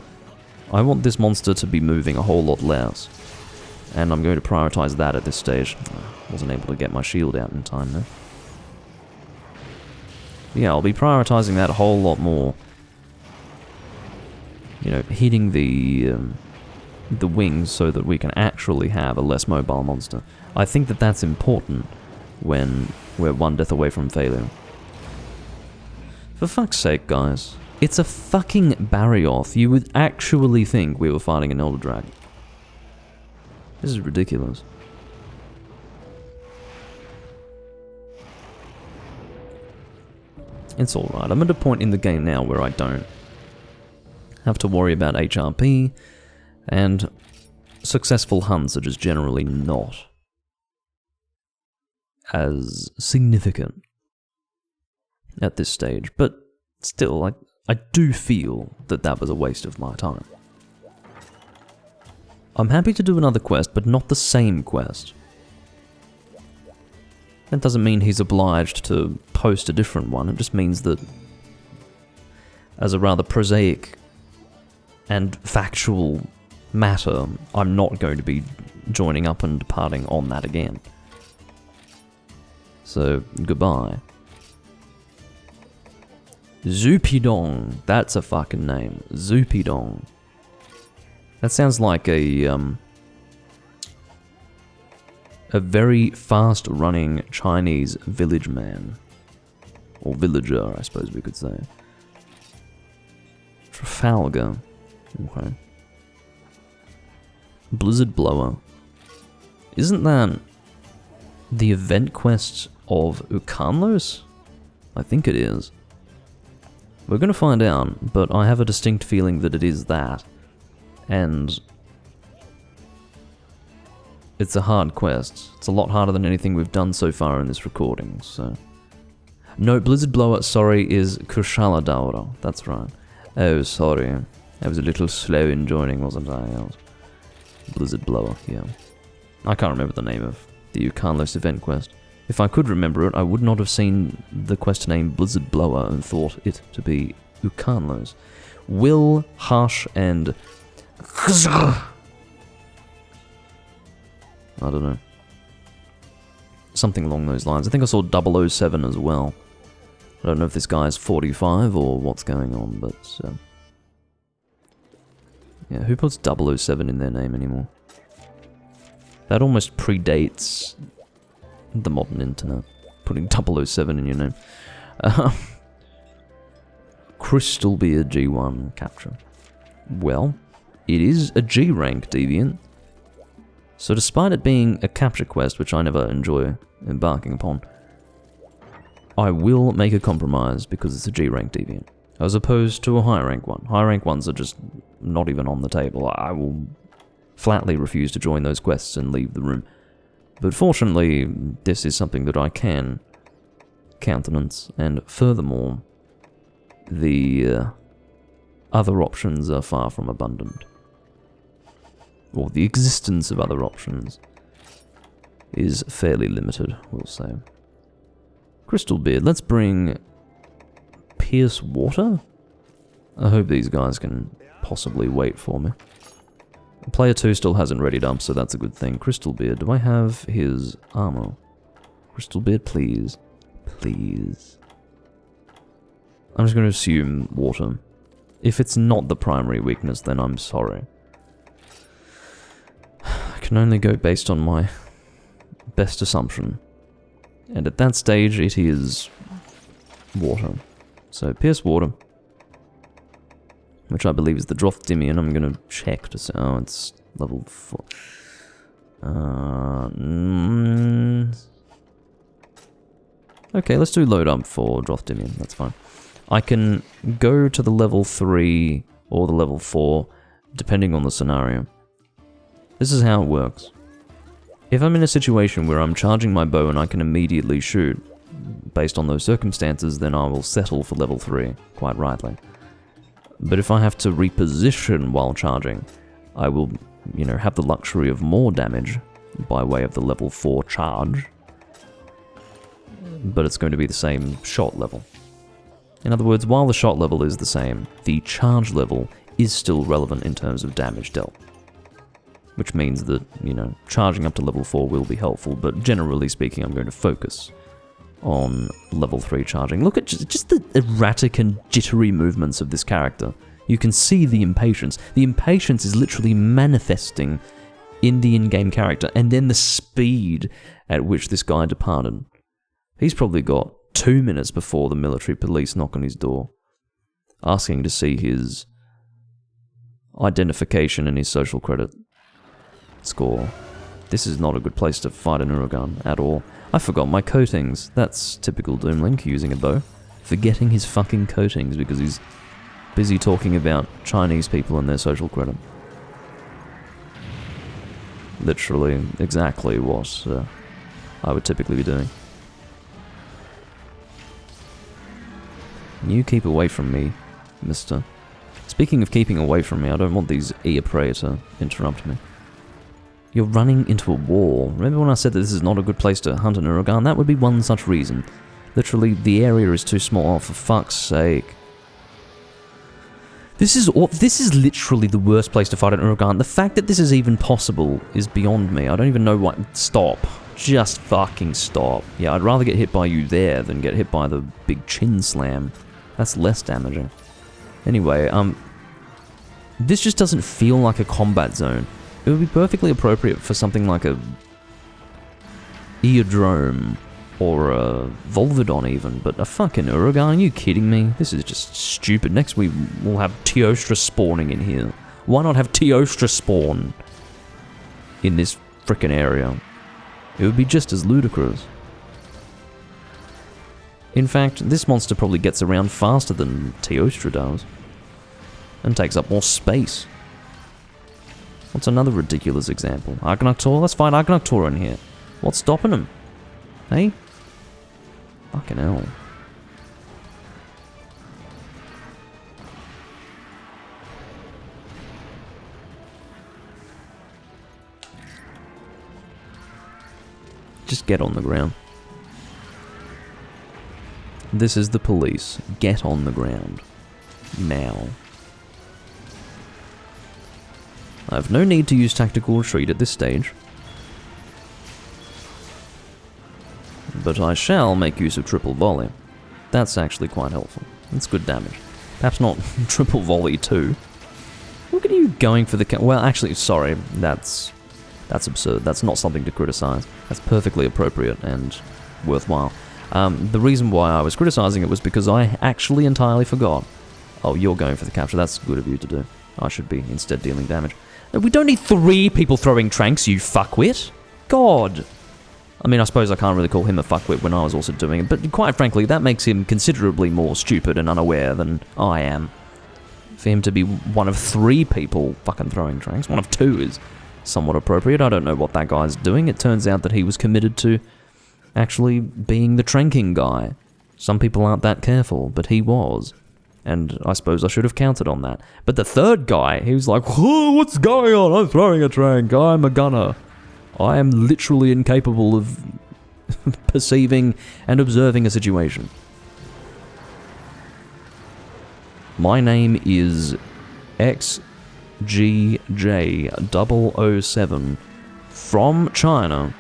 I want this monster to be moving a whole lot less. And I'm going to prioritize that at this stage. I wasn't able to get my shield out in time, though. Yeah, I'll be prioritizing that a whole lot more. You know, hitting the wings so that we can actually have a less mobile monster. I think that that's important when we're one death away from failure. For fuck's sake, guys. It's a fucking Barrioth. You would actually think we were fighting an Elder Dragon. This is ridiculous. It's alright. I'm at a point in the game now where I don't have to worry about HRP, and successful hunts are just generally not as significant at this stage. But still, I do feel that that was a waste of my time. I'm happy to do another quest, but not the same quest. That doesn't mean he's obliged to post a different one, it just means that as a rather prosaic and factual matter, I'm not going to be joining up and departing on that again. So, goodbye. Zupidong, that's a fucking name. Zupidong. That sounds like a very fast-running Chinese village man. Or villager, I suppose we could say. Trafalgar. Okay. Blizzard Blower. Isn't that the event quest of Ukanlos? I think it is. We're going to find out, but I have a distinct feeling that it is that. And it's a hard quest. It's a lot harder than anything we've done so far in this recording, so... No, Blizzard Blower, sorry, is Kushala Daura. That's right. Oh, sorry. I was a little slow in joining, wasn't I? Blizzard Blower, yeah. I can't remember the name of the Ukanlos event quest. If I could remember it, I would not have seen the quest name Blizzard Blower and thought it to be Ukanlos. Will, Hush, and... I don't know. Something along those lines. I think I saw 007 as well. I don't know if this guy's 45 or what's going on, but... yeah, who puts 007 in their name anymore? That almost predates the modern internet, putting 007 in your name. Crystalbeard G1 capture. Well, it is a G rank deviant, So despite it being a capture quest, which I never enjoy embarking upon, I will make a compromise because it's a G rank deviant, as opposed to a high rank one. High rank ones are just not even on the table. I will flatly refuse to join those quests and leave the room. But fortunately, this is something that I can countenance, and furthermore, the other options are far from abundant. Or the existence of other options is fairly limited, we'll say. Crystal Beard, let's bring Pierce Water? I hope these guys can possibly wait for me. Player 2 still hasn't readied up, so that's a good thing. Crystal Beard, do I have his armor? Crystal Beard, please. Please. I'm just going to assume water. If it's not the primary weakness, then I'm sorry. I can only go based on my best assumption. And at that stage, it is water. So, Pierce Water, which I believe is the Drothdymian. I'm going to check to say, oh, it's level 4. Okay, let's do load up for Drothdymian, that's fine. I can go to the level 3 or the level 4, depending on the scenario. This is how it works. If I'm in a situation where I'm charging my bow and I can immediately shoot, based on those circumstances, then I will settle for level 3, quite rightly. But if I have to reposition while charging, I will, you know, have the luxury of more damage by way of the level 4 charge. But it's going to be the same shot level. In other words, while the shot level is the same, the charge level is still relevant in terms of damage dealt. Which means that, you know, charging up to level 4 will be helpful, but generally speaking, I'm going to focus on level 3 charging. Look at just the erratic and jittery movements of this character. You can see the impatience. The impatience is literally manifesting in the in-game character, and then the speed at which this guy departed. He's probably got 2 minutes before the military police knock on his door, asking to see his identification and his social credit score. This is not a good place to fight an Uragan at all. I forgot my coatings. That's typical Doomlink using a bow. Forgetting his fucking coatings because he's busy talking about Chinese people and their social credit. Literally exactly what I would typically be doing. You keep away from me, mister. Speaking of keeping away from me, I don't want these ear prey to interrupt me. You're running into a wall. Remember when I said that this is not a good place to hunt an Uragan? That would be one such reason. Literally, the area is too small. Oh, for fuck's sake. This is literally the worst place to fight an Uragan. The fact that this is even possible is beyond me. I don't even know what... Stop. Just fucking stop. Yeah, I'd rather get hit by you there than get hit by the big chin slam. That's less damaging. Anyway, this just doesn't feel like a combat zone. It would be perfectly appropriate for something like a Eardrome or a Volvidon even, but a fucking Uragan, are you kidding me? This is just stupid. Next we will have Teostra spawning in here. Why not have Teostra spawn in this frickin' area? It would be just as ludicrous. In fact, this monster probably gets around faster than Teostra does, and takes up more space. What's another ridiculous example? Argonautor? Let's fight Argonautor in here. What's stopping him? Hey? Fucking hell. Just get on the ground. This is the police. Get on the ground. Now. I have no need to use tactical retreat at this stage. But I shall make use of triple volley. That's actually quite helpful. It's good damage. Perhaps not triple volley too. Look at you going for the... Well, actually, sorry. That's absurd. That's not something to criticize. That's perfectly appropriate and worthwhile. The reason why I was criticizing it was because I actually entirely forgot. Oh, you're going for the capture. That's good of you to do. I should be instead dealing damage. We don't need 3 people throwing tranks, you fuckwit. God. I mean, I suppose I can't really call him a fuckwit when I was also doing it, but quite frankly, that makes him considerably more stupid and unaware than I am. For him to be one of 3 people fucking throwing tranks, one of 2 is somewhat appropriate. I don't know what that guy's doing. It turns out that he was committed to actually being the tranking guy. Some people aren't that careful, but he was. And I suppose I should have counted on that. But the 3rd guy, he was like, "Whoa, what's going on? I'm throwing a trank. I'm a gunner. I am literally incapable of perceiving and observing a situation. My name is XGJ007 from China.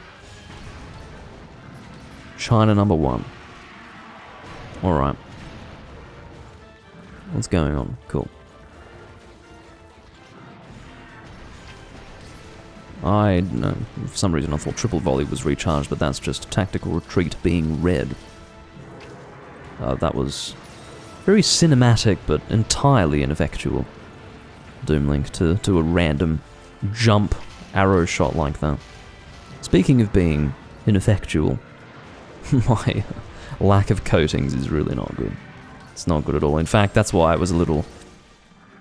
China number 1. Alright. What's going on? Cool. For some reason I thought triple volley was recharged, but that's just tactical retreat being read. That was very cinematic, but entirely ineffectual. Doomlink to a random jump arrow shot like that. Speaking of being ineffectual, my lack of coatings is really not good. It's not good at all. In fact, that's why I was a little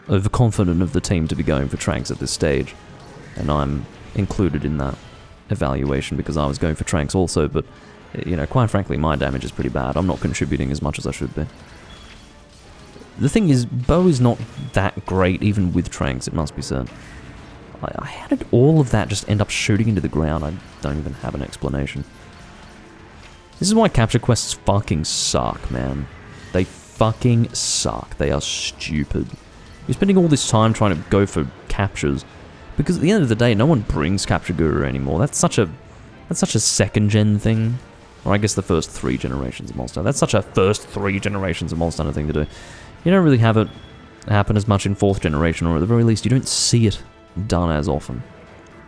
overconfident of the team to be going for tranks at this stage. And I'm included in that evaluation because I was going for tranks also, but, you know, quite frankly, my damage is pretty bad. I'm not contributing as much as I should be. The thing is, bow is not that great, even with tranks, it must be said. How did all of that just end up shooting into the ground? I don't even have an explanation. This is why capture quests fucking suck, man. They fucking suck. They are stupid. You're spending all this time trying to go for captures, because at the end of the day, no one brings Capture Guru anymore. That's such a 2nd gen thing. Or I guess the first 3 generations of Monster. That's such a first 3 generations of Monster Hunter thing to do. You don't really have it happen as much in 4th generation, or at the very least, you don't see it done as often.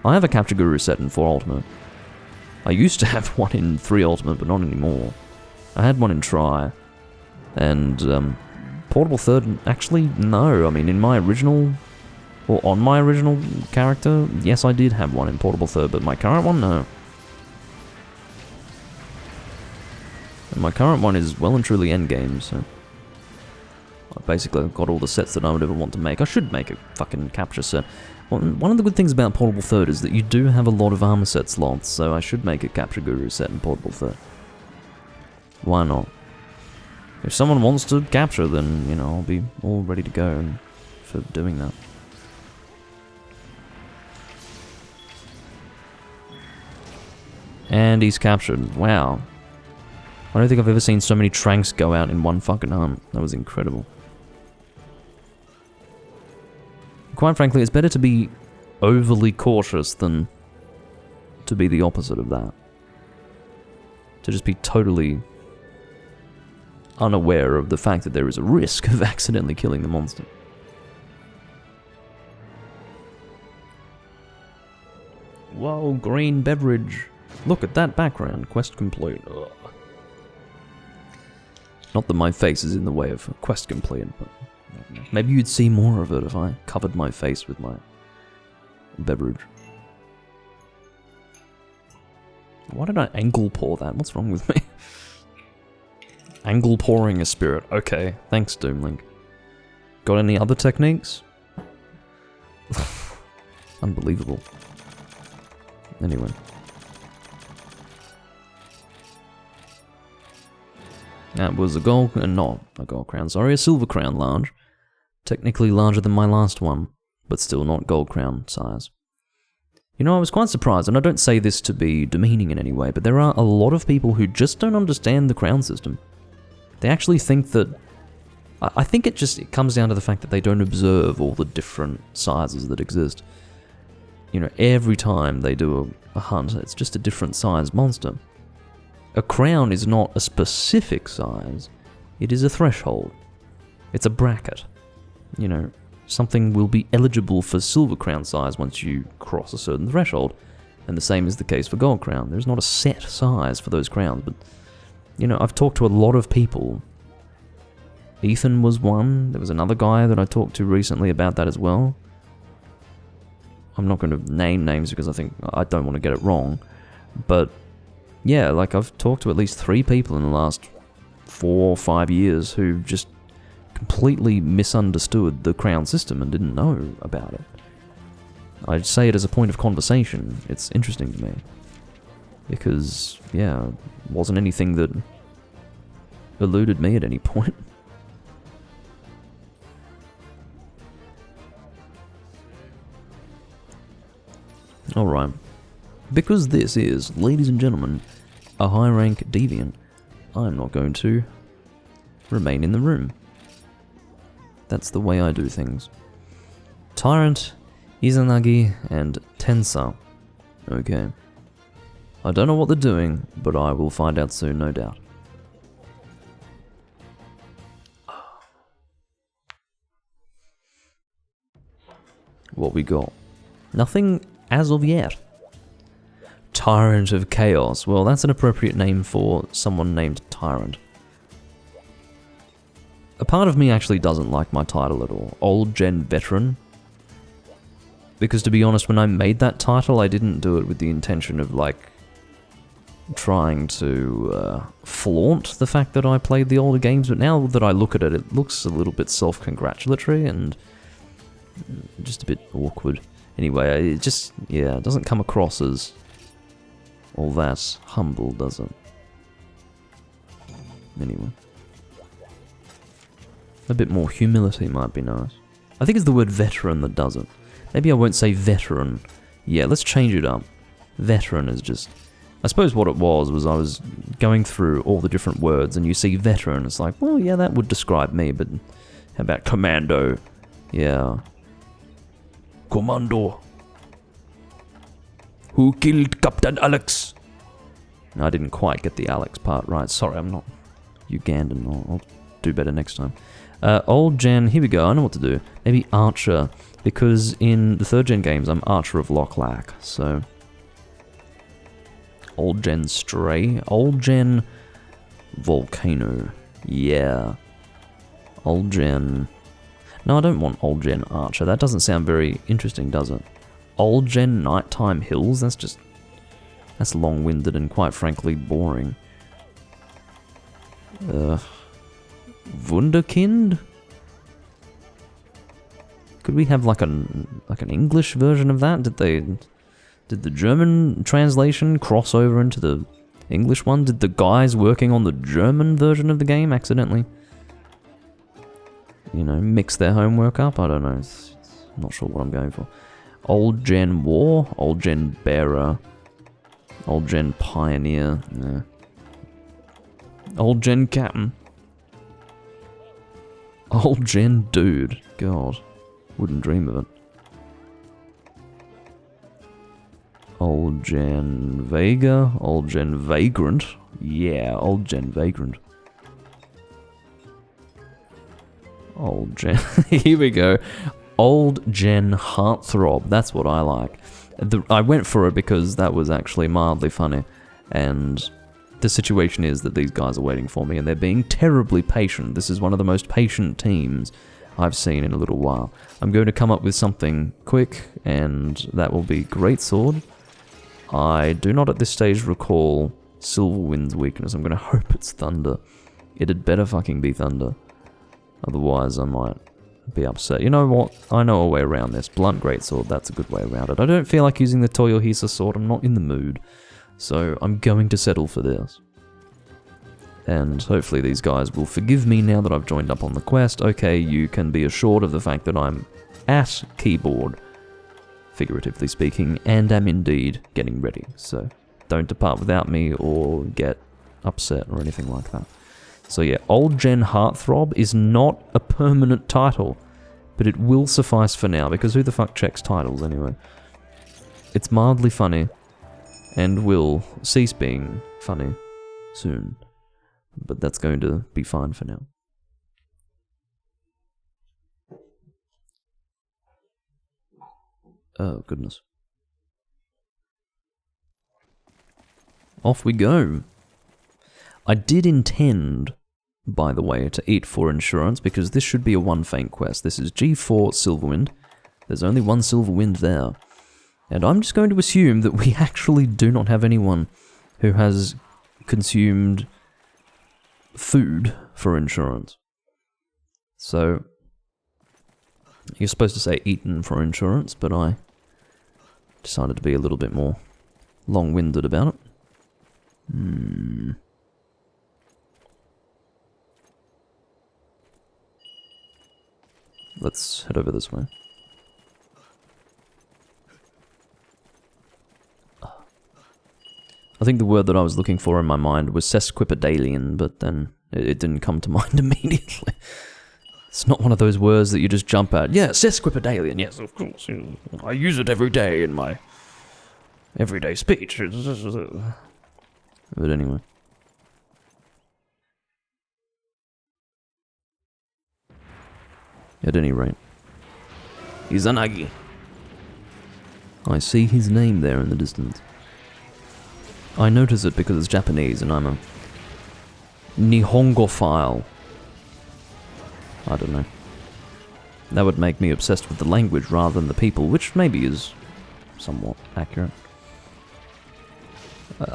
I have a Capture Guru set in 4 Ultimate. I used to have one in 3 Ultimate, but not anymore. I had one in Tri. And, Portable 3rd, actually, no. I mean, in my original... Or on my original character, yes, I did have one in Portable 3rd, but my current one, no. And my current one is well and truly endgame, so... I basically got all the sets that I would ever want to make. I should make a fucking capture set. One of the good things about Portable 3rd is that you do have a lot of armor set slots, so I should make a Capture Guru set in Portable 3rd. Why not? If someone wants to capture, then, you know, I'll be all ready to go for doing that. And he's captured. Wow. I don't think I've ever seen so many tranks go out in one fucking hunt. That was incredible. Quite frankly, it's better to be overly cautious than to be the opposite of that. To just be totally unaware of the fact that there is a risk of accidentally killing the monster. Whoa, green beverage. Look at that background. Quest complete. Ugh. Not that my face is in the way of a quest complete, but maybe you'd see more of it if I covered my face with my beverage. Why did I angle pour that? What's wrong with me? Angle pouring a spirit. Okay, thanks, Doomlink. Got any other techniques? Unbelievable. Anyway. That was a gold, not a gold crown, sorry, a silver crown large. Technically larger than my last one, but still not gold crown size. You know, I was quite surprised, and I don't say this to be demeaning in any way, but there are a lot of people who just don't understand the crown system. They actually think that... I think it comes down to the fact that they don't observe all the different sizes that exist. You know, every time they do a hunt, it's just a different size monster. A crown is not a specific size, it is a threshold. It's a bracket. You know, something will be eligible for silver crown size once you cross a certain threshold, and the same is the case for gold crown. There's not a set size for those crowns, but, you know, I've talked to a lot of people. Ethan was one, there was another guy that I talked to recently about that as well. I'm not going to name names because I don't want to get it wrong. But yeah, like I've talked to at least 3 people in the last 4 or 5 years who just completely misunderstood the Crown system and didn't know about it. I'd say it as a point of conversation. It's interesting to me. Because, yeah, it wasn't anything that eluded me at any point. Alright. Because this is, ladies and gentlemen, a high-rank deviant, I'm not going to remain in the room. That's the way I do things. Tyrant, Izanagi, and Tensa. Okay. I don't know what they're doing, but I will find out soon, no doubt. What we got? Nothing as of yet. Tyrant of Chaos. Well, that's an appropriate name for someone named Tyrant. A part of me actually doesn't like my title at all. Old Gen Veteran. Because to be honest, when I made that title, I didn't do it with the intention of, like, trying to flaunt the fact that I played the older games, but now that I look at it, it looks a little bit self-congratulatory and just a bit awkward. Anyway, it just, yeah, it doesn't come across as all that humble, does it? Anyway. A bit more humility might be nice. I think it's the word veteran that does it. Maybe I won't say veteran. Yeah, let's change it up. Veteran is just... I suppose what it was I was going through all the different words and you see veteran, it's like, well, yeah, that would describe me, but how about commando? Yeah. Commando. Who killed Captain Alex? No, I didn't quite get the Alex part right. Sorry, I'm not Ugandan. I'll do better next time. Old Gen, here we go. I know what to do. Maybe Archer, because in the 3rd Gen games, I'm Archer of Loch Lac, so... Old Gen Stray. Old Gen Volcano. Yeah. Old Gen... No, I don't want Old Gen Archer. That doesn't sound very interesting, does it? Old Gen Nighttime Hills? That's just... That's long-winded and quite frankly boring. Wunderkind? Could we have like an English version of that? Did the German translation cross over into the English one? Did the guys working on the German version of the game accidentally, you know, mix their homework up? I don't know. I'm not sure what I'm going for. Old Gen War, Old Gen Bearer, Old Gen Pioneer, yeah. Old Gen Captain. Old Gen Dude. God, wouldn't dream of it. Old Gen Vega, Old Gen Vagrant. Yeah, Old Gen Vagrant. Old Gen... Here we go. Old Gen Heartthrob. That's what I like. I went for it because that was actually mildly funny. And the situation is that these guys are waiting for me and they're being terribly patient. This is one of the most patient teams I've seen in a little while. I'm going to come up with something quick and that will be Greatsword. I do not at this stage recall Silverwind's weakness. I'm going to hope it's Thunder. It had better fucking be Thunder. Otherwise I might be upset. You know what? I know a way around this. Blunt Greatsword, that's a good way around it. I don't feel like using the Toyohisa sword. I'm not in the mood. So I'm going to settle for this. And hopefully these guys will forgive me now that I've joined up on the quest. Okay, you can be assured of the fact that I'm at keyboard, figuratively speaking, and am indeed getting ready. So don't depart without me or get upset or anything like that. So yeah, Old Gen Heartthrob is not a permanent title, but it will suffice for now, because who the fuck checks titles anyway? It's mildly funny, and will cease being funny soon. But that's going to be fine for now. Oh, goodness. Off we go. I did intend, by the way, to eat for insurance, because this should be a one faint quest. This is G4 Silverwind. There's only one Silverwind there. And I'm just going to assume that we actually do not have anyone who has consumed food for insurance. So, you're supposed to say eaten for insurance, but I decided to be a little bit more long-winded about it. Let's head over this way. I think the word that I was looking for in my mind was sesquipedalian, but then it didn't come to mind immediately. It's not one of those words that you just jump at. Yeah, sesquipedalian, yes, of course. I use it every day in my everyday speech. But anyway. At any rate. Izanagi. I see his name there in the distance. I notice it because it's Japanese and I'm a Nihongophile. I don't know. That would make me obsessed with the language rather than the people, which maybe is somewhat accurate.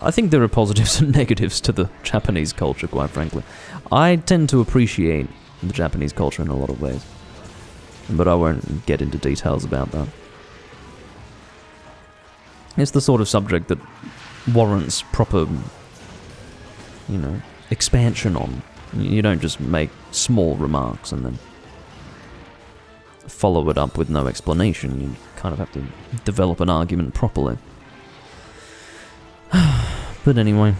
I think there are positives and negatives to the Japanese culture, quite frankly. I tend to appreciate the Japanese culture in a lot of ways, but I won't get into details about that. It's the sort of subject that warrants proper, expansion on. You don't just make small remarks and then follow it up with no explanation. You kind of have to develop an argument properly. But anyway,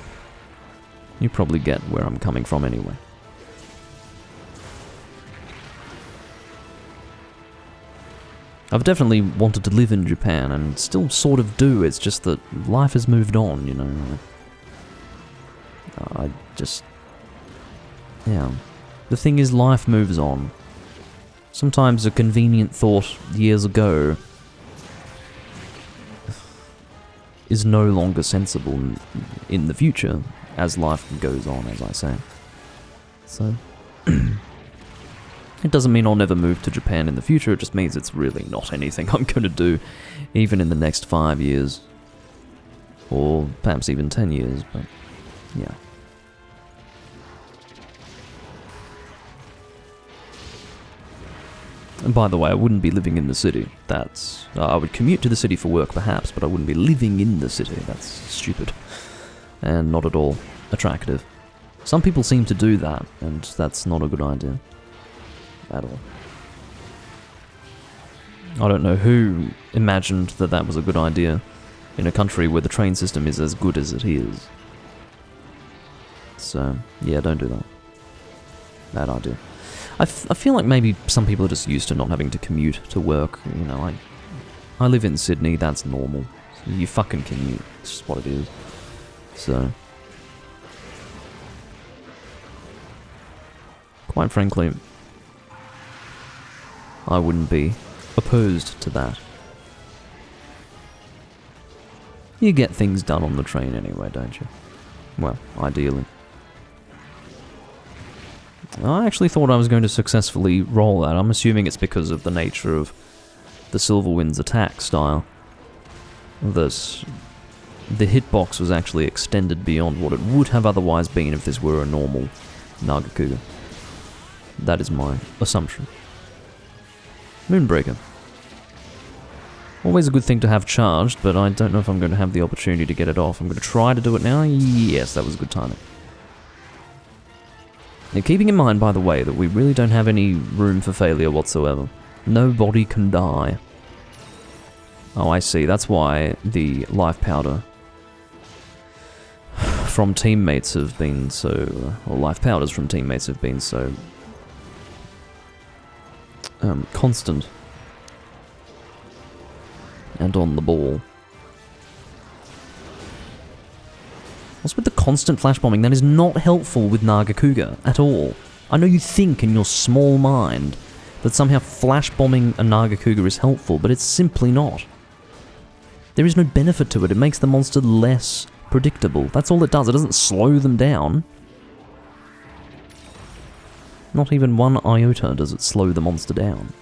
you probably get where I'm coming from anyway. I've definitely wanted to live in Japan, and still sort of do. It's just that life has moved on, I just... Yeah. The thing is, life moves on. Sometimes a convenient thought years ago is no longer sensible in the future, as life goes on, as I say. So... It doesn't mean I'll never move to Japan in the future, it just means it's really not anything I'm going to do, even in the next 5 years. Or perhaps even 10 years, but yeah. And by the way, I wouldn't be living in the city. I would commute to the city for work perhaps, but I wouldn't be living in the city. That's stupid. And not at all attractive. Some people seem to do that, and that's not a good idea. At all. I don't know who imagined that that was a good idea in a country where the train system is as good as it is. So, yeah, don't do that. Bad idea. I feel like maybe some people are just used to not having to commute to work. I live in Sydney, that's normal. You fucking commute, it's just what it is. So... Quite frankly... I wouldn't be opposed to that. You get things done on the train anyway, don't you? Well, ideally. I actually thought I was going to successfully roll that. I'm assuming it's because of the nature of the Silverwind's attack style. The hitbox was actually extended beyond what it would have otherwise been if this were a normal Nagakuga. That is my assumption. Moonbreaker. Always a good thing to have charged, but I don't know if I'm going to have the opportunity to get it off. I'm going to try to do it now. Yes, that was good timing. Now, keeping in mind, by the way, that we really don't have any room for failure whatsoever. Nobody can die. Oh, I see. That's why the life powder from teammates have been so... or life powders from teammates have been so... constant and on the ball. What's with the constant flash bombing? That is not helpful with Nagakuga at all. I know you think in your small mind that somehow flash bombing a Nagakuga is helpful, but it's simply not. There is no benefit to it. It makes the monster less predictable. That's all it does. It doesn't slow them down. Not even one iota does it slow the monster down.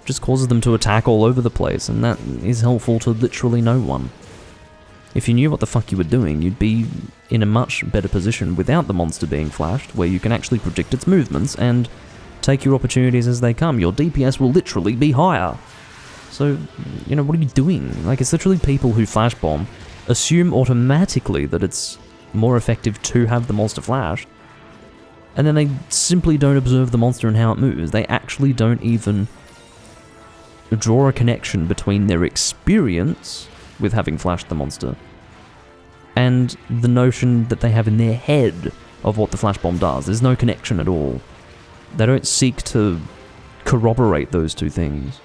just causes them to attack all over the place, and that is helpful to literally no one. If you knew what the fuck you were doing, you'd be in a much better position without the monster being flashed, where you can actually predict its movements and take your opportunities as they come. Your DPS will literally be higher. So, you know, what are you doing? Like, it's literally people who flash bomb assume automatically that it's more effective to have the monster flashed, and then they simply don't observe the monster and how it moves. They actually don't even draw a connection between their experience with having flashed the monster and the notion that they have in their head of what the flash bomb does. There's no connection at all. They don't seek to corroborate those two things.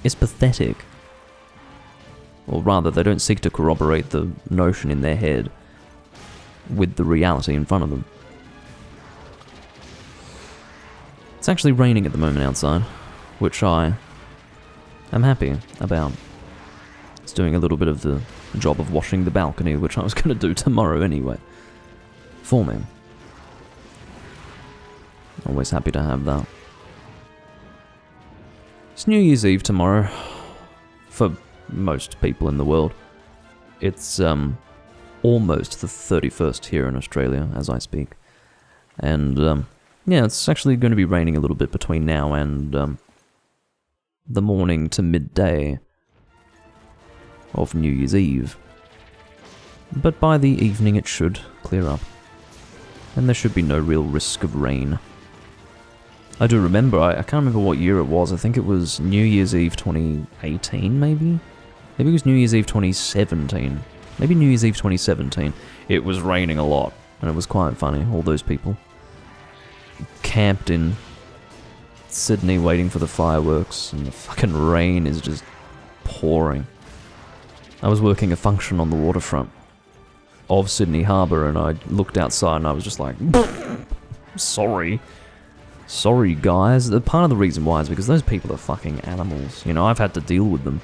It's pathetic. Or rather, they don't seek to corroborate the notion in their head with the reality in front of them. It's actually raining at the moment outside, which I am happy about. It's doing a little bit of the job of washing the balcony, which I was going to do tomorrow anyway, for me. Always happy to have that. It's New Year's Eve tomorrow, for most people in the world. It's almost the 31st here in Australia as I speak. And yeah, it's actually going to be raining a little bit between now and the morning to midday of New Year's Eve. But by the evening it should clear up, and there should be no real risk of rain. I do remember, I can't remember what year it was, I think it was New Year's Eve 2018 maybe? Maybe it was New Year's Eve 2017. Maybe New Year's Eve 2017. It was raining a lot, and it was quite funny. All those people camped in Sydney waiting for the fireworks, and the fucking rain is just pouring. I was working a function on the waterfront of Sydney Harbour, and I looked outside and I was just like, sorry. Sorry, guys. Part of the reason why is because those people are fucking animals. You know, I've had to deal with them.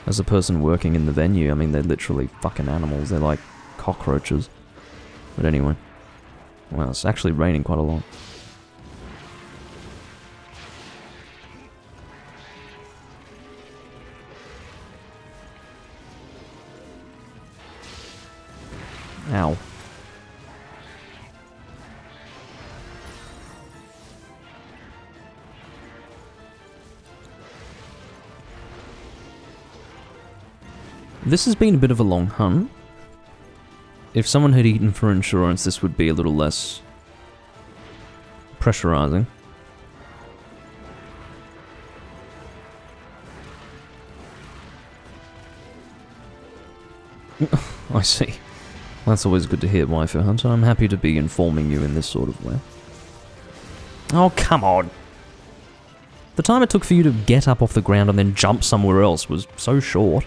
As a person working in the venue, I mean, they're literally fucking animals. They're like cockroaches. But anyway. Well, it's actually raining quite a lot. Ow. This has been a bit of a long hunt. If someone had eaten for insurance, this would be a little less pressurizing. I see. That's always good to hear, Waifu Hunter. I'm happy to be informing you in this sort of way. Oh, come on! The time it took for you to get up off the ground and then jump somewhere else was so short.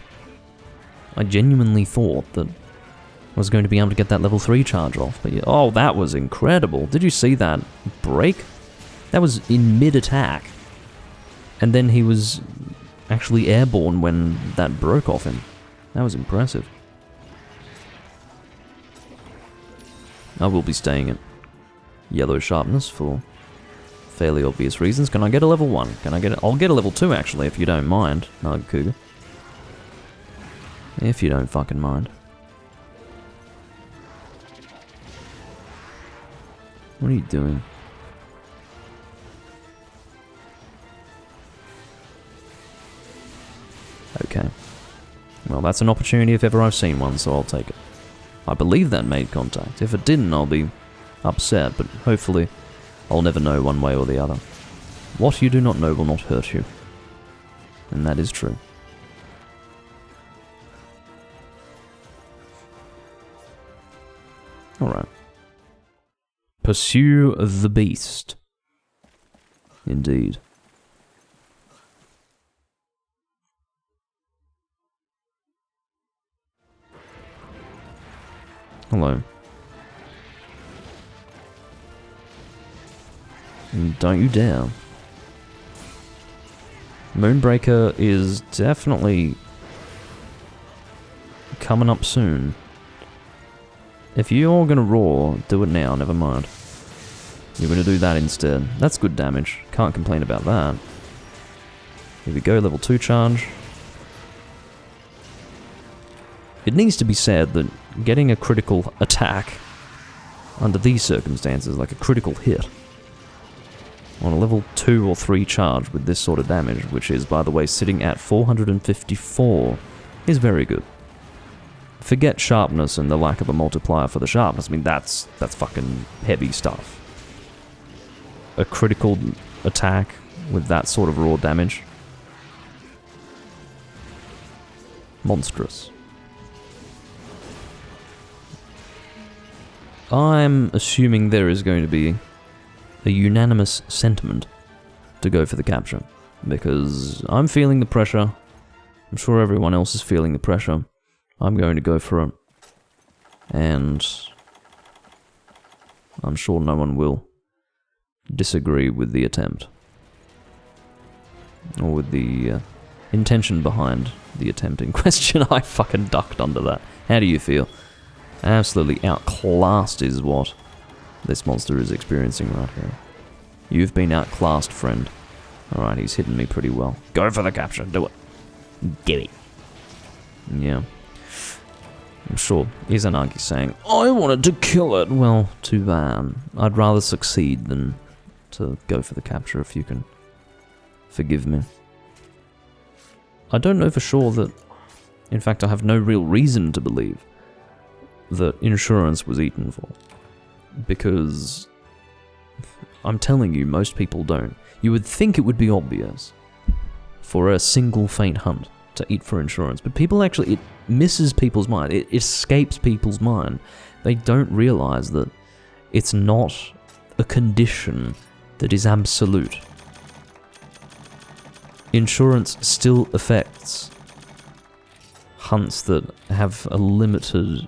I genuinely thought that I was going to be able to get that level 3 charge off, but yeah, oh, that was incredible. Did you see that break? That was in mid-attack. And then he was actually airborne when that broke off him. That was impressive. I will be staying at yellow sharpness for fairly obvious reasons. Can I get a level 1? Can I get it? I'll get a level 2 actually, if you don't mind, Nug Cougar. If you don't fucking mind. What are you doing? Okay. Well, that's an opportunity if ever I've seen one, so I'll take it. I believe that made contact. If it didn't, I'll be upset, but hopefully I'll never know one way or the other. What you do not know will not hurt you. And that is true. Alright. Pursue the beast. Indeed. Hello. Don't you dare. Moonbreaker is definitely coming up soon. If you're gonna roar, do it now, never mind. You're going to do that instead. That's good damage. Can't complain about that. Here we go, level 2 charge. It needs to be said that getting a critical attack under these circumstances, like a critical hit, on a level 2 or 3 charge with this sort of damage, which is, by the way, sitting at 454, is very good. Forget sharpness and the lack of a multiplier for the sharpness. I mean, that's fucking heavy stuff. A critical attack with that sort of raw damage. Monstrous. I'm assuming there is going to be a unanimous sentiment to go for the capture, because I'm feeling the pressure. I'm sure everyone else is feeling the pressure. I'm going to go for it, and I'm sure no one will disagree with the attempt, or with the intention behind the attempt in question. I fucking ducked under that. How do you feel? Absolutely outclassed is what this monster is experiencing right here. You've been outclassed, friend. Alright, he's hitting me pretty well. Go for the capture, do it. Get it. Yeah. I'm sure Izanagi's saying, I wanted to kill it. Well, too bad. I'd rather succeed than to go for the capture, if you can forgive me. I don't know for sure that... In fact, I have no real reason to believe that insurance was eaten for. Because... I'm telling you, most people don't. You would think it would be obvious for a single faint hunt to eat for insurance, but people actually, it misses people's mind. It escapes people's mind. They don't realize that it's not a condition that is absolute. Insurance still affects hunts that have a limited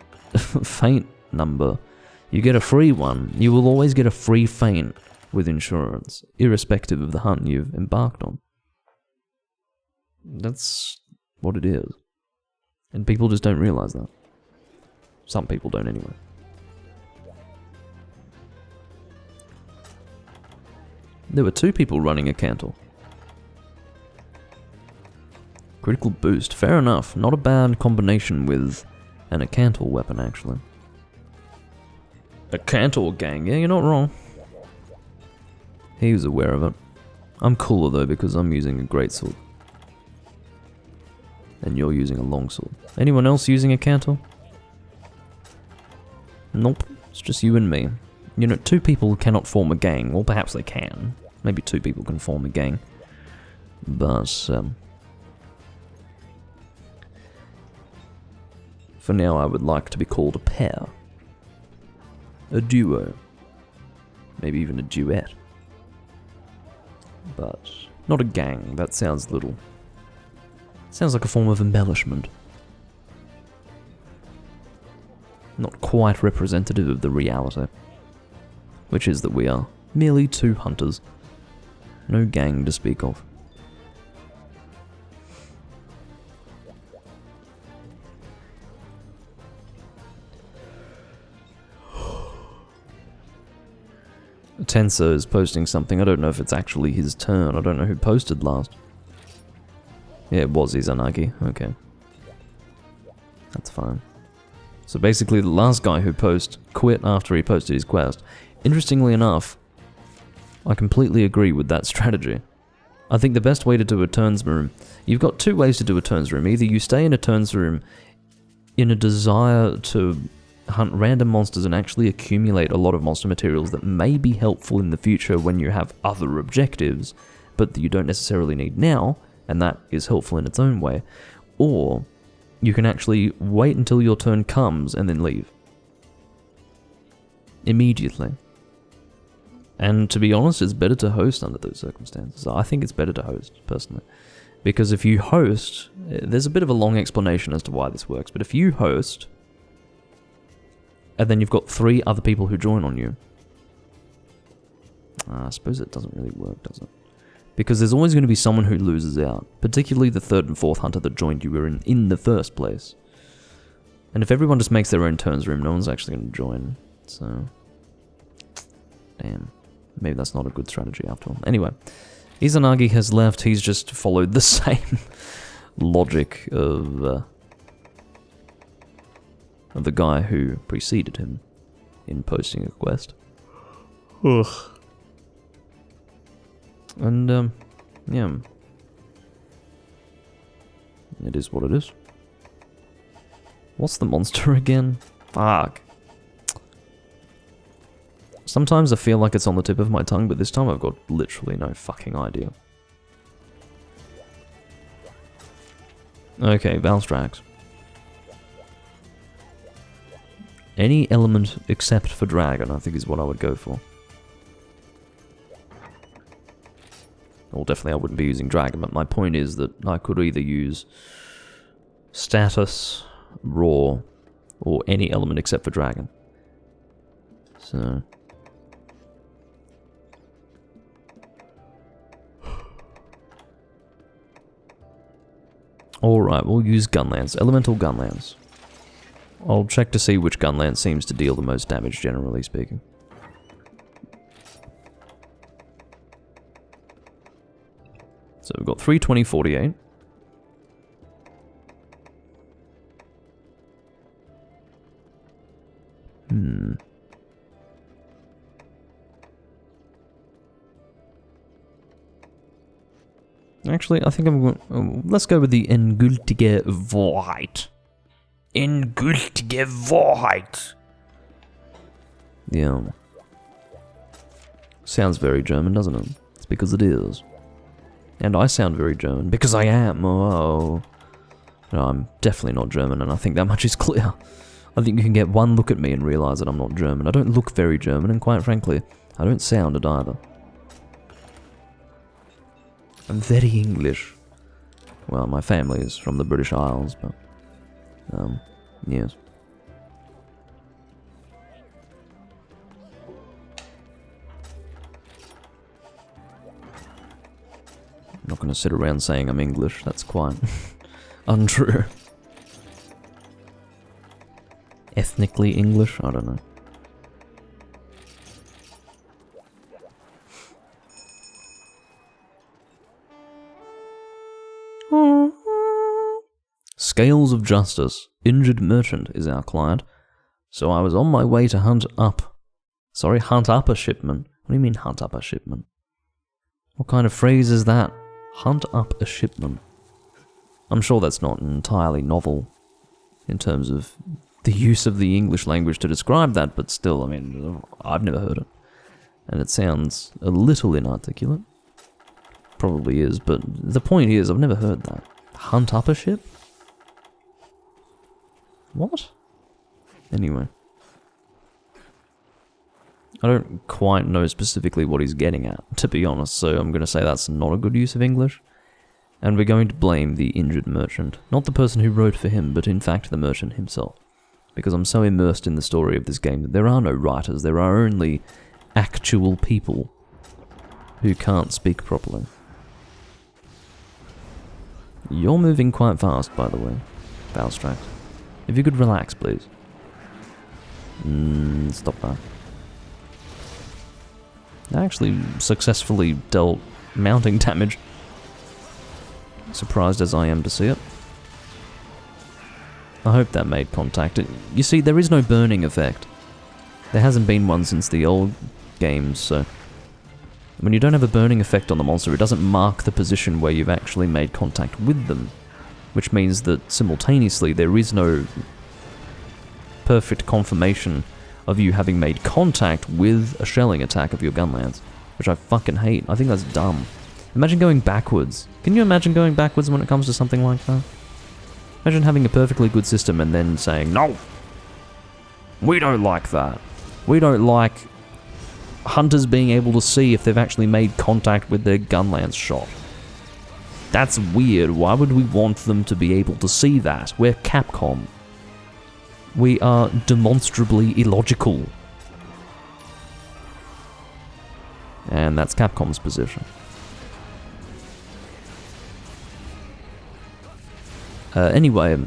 faint number. You get a free one. You will always get a free faint with insurance, irrespective of the hunt you've embarked on. That's what it is. And people just don't realize that. Some people don't anyway. There were 2 people running a cantle. Critical boost, fair enough. Not a bad combination with an Acantor weapon, actually. Acantor gang, yeah, you're not wrong. He was aware of it. I'm cooler though because I'm using a greatsword. And you're using a longsword. Anyone else using a Acantor? Nope, it's just you and me. You know, 2 people cannot form a gang. Well, perhaps they can. Maybe 2 people can form a gang. But, for now I would like to be called a pair. A duo. Maybe even a duet. But not a gang, that sounds little. Sounds like a form of embellishment. Not quite representative of the reality. Which is that we are merely 2 hunters. No gang to speak of. Tenso is posting something. I don't know if it's actually his turn. I don't know who posted last. Yeah, it was Izanagi. Okay. That's fine. So basically the last guy who quit after he posted his quest. Interestingly enough, I completely agree with that strategy. I think the best way to do a turns room... You've got 2 ways to do a turns room. Either you stay in a turns room in a desire to hunt random monsters and actually accumulate a lot of monster materials that may be helpful in the future when you have other objectives, but that you don't necessarily need now, and that is helpful in its own way. Or you can actually wait until your turn comes and then leave. Immediately. And to be honest, it's better to host under those circumstances. I think it's better to host, personally. Because if you host, there's a bit of a long explanation as to why this works, but if you host, and then you've got 3 other people who join on you, I suppose it doesn't really work, does it? Because there's always going to be someone who loses out, particularly the 3rd and 4th hunter that joined you in the first place. And if everyone just makes their own turns room, no one's actually going to join, so... Damn. maybe that's not a good strategy after all. Anyway, Izanagi has left. He's just followed the same logic of the guy who preceded him in posting a quest. Ugh. And, yeah. It is what it is. What's the monster again? Fuck. Sometimes I feel like it's on the tip of my tongue, but this time I've got literally no fucking idea. Okay, Valstrax. Any element except for dragon, I think, is what I would go for. Well, definitely I wouldn't be using dragon, but my point is that I could either use status, raw, or any element except for dragon. So... Alright, we'll use Gunlance. Elemental Gunlance. I'll check to see which Gunlance seems to deal the most damage, generally speaking. So we've got 320, 48. Actually, I think I'm going... let's go with the Endgültige Wahrheit. Endgültige Wahrheit. Yeah. Sounds very German, doesn't it? It's because it is. And I sound very German, because I am. Oh. No, I'm definitely not German, and I think that much is clear. I think you can get one look at me and realise that I'm not German. I don't look very German, and quite frankly, I don't sound it either. I'm very English. Well, my family is from the British Isles, but... yes. I'm not going to sit around saying I'm English, that's quite untrue. Ethnically English? I don't know. Scales of Justice. Injured Merchant is our client. So I was on my way to hunt up a shipment. What do you mean hunt up a shipment? What kind of phrase is that? Hunt up a shipment. I'm sure that's not entirely novel in terms of the use of the English language to describe that, but still, I mean, I've never heard it. And it sounds a little inarticulate. Probably is, but the point is, I've never heard that. Hunt up a ship? What? Anyway. I don't quite know specifically what he's getting at, to be honest, so I'm going to say that's not a good use of English. And we're going to blame the injured merchant. Not the person who wrote for him, but in fact the merchant himself. Because I'm so immersed in the story of this game that there are no writers, there are only actual people who can't speak properly. You're moving quite fast, by the way, Valstrax. If you could relax, please. Stop that. I actually successfully dealt mounting damage. Surprised as I am to see it. I hope that made contact. You see, there is no burning effect. There hasn't been one since the old games, so... When you don't have a burning effect on the monster, it doesn't mark the position where you've actually made contact with them. Which means that, simultaneously, there is no perfect confirmation of you having made contact with a shelling attack of your gunlance. Which I fucking hate. I think that's dumb. Imagine going backwards. Can you imagine going backwards when it comes to something like that? Imagine having a perfectly good system and then saying, no! We don't like that. We don't like hunters being able to see if they've actually made contact with their gunlance shot. That's weird. Why would we want them to be able to see that? We're Capcom. We are demonstrably illogical. And that's Capcom's position. Anyway,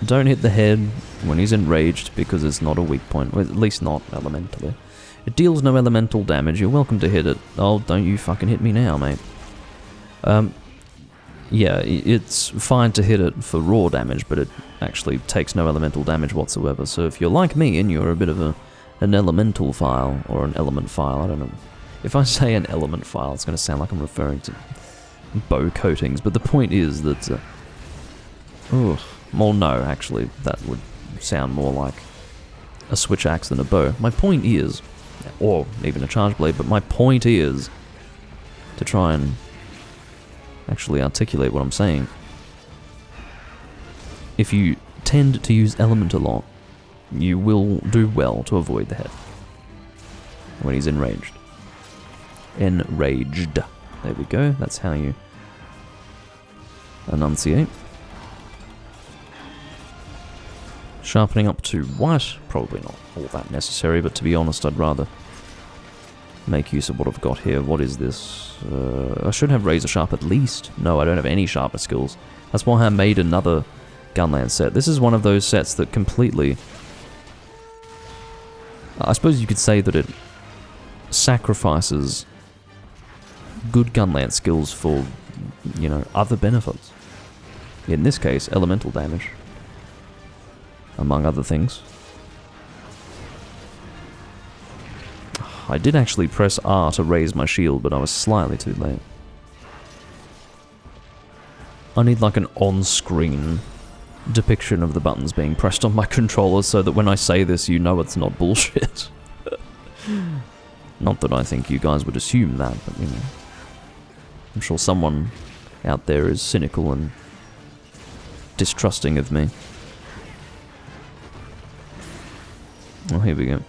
don't hit the head when he's enraged because it's not a weak point, well, at least not elementally. It deals no elemental damage. You're welcome to hit it. Oh, don't you fucking hit me now, mate. Yeah, it's fine to hit it for raw damage, but it actually takes no elemental damage whatsoever. So if you're like me and you're a bit of an elemental file, or an element file, I don't know. If I say an element file, it's going to sound like I'm referring to bow coatings, but the point is that... well, no, actually, that would sound more like a switch axe than a bow. My point is, or even a charge blade, but my point is to try and actually articulate what I'm saying. If you tend to use element a lot, you will do well to avoid the head when he's enraged. Enraged. There we go, that's how you enunciate. Sharpening up to white, probably not all that necessary, but to be honest, I'd rather make use of what I've got here. What is this? I should have razor sharp at least. No, I don't have any sharper skills. That's why I made another Gunland set. This is one of those sets that completely... I suppose you could say that it sacrifices good Gunland skills for, you know, other benefits. In this case, elemental damage, among other things. I did actually press R to raise my shield, but I was slightly too late. I need like an on-screen depiction of the buttons being pressed on my controller so that when I say this, you know it's not bullshit. Not that I think you guys would assume that, but you know. I'm sure someone out there is cynical and distrusting of me. Oh, here we go.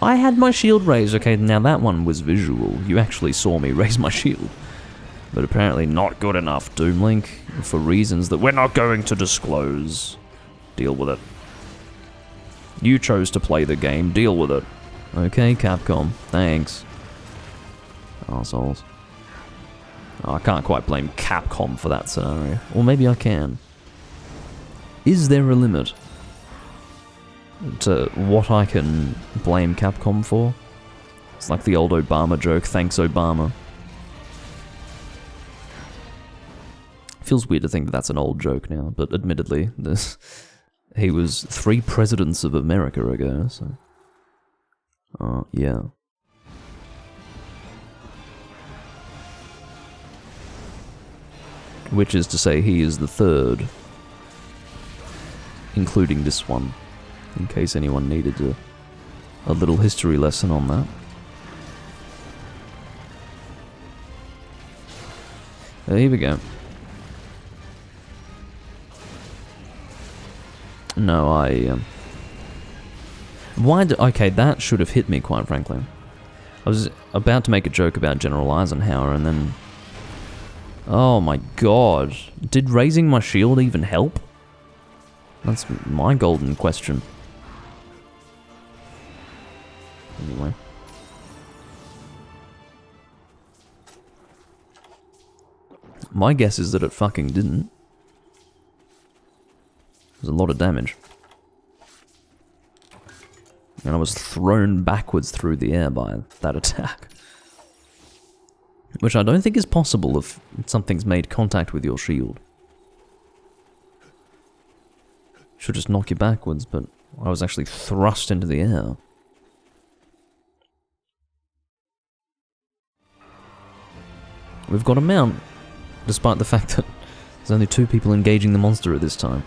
I had my shield raised. Okay, now that one was visual. You actually saw me raise my shield. But apparently not good enough, Doomlink, for reasons that we're not going to disclose. Deal with it. You chose to play the game, deal with it. Okay, Capcom, thanks. Arseholes. Oh, I can't quite blame Capcom for that scenario. Or maybe I can. Is there a limit to what I can blame Capcom for? It's like the old Obama joke, thanks Obama. Feels weird to think that that's an old joke now, but admittedly, he was 3 presidents of America ago, so... yeah. Which is to say he is the 3rd, including this one, in case anyone needed a little history lesson on that. Here we go. No, okay, that should have hit me, quite frankly. I was about to make a joke about General Eisenhower, and then... Oh my god. Did raising my shield even help? That's my golden question. Anyway. My guess is that it fucking didn't. There's a lot of damage. And I was thrown backwards through the air by that attack. Which I don't think is possible if something's made contact with your shield. Should just knock you backwards, but I was actually thrust into the air. We've got a mount, despite the fact that there's only 2 people engaging the monster at this time.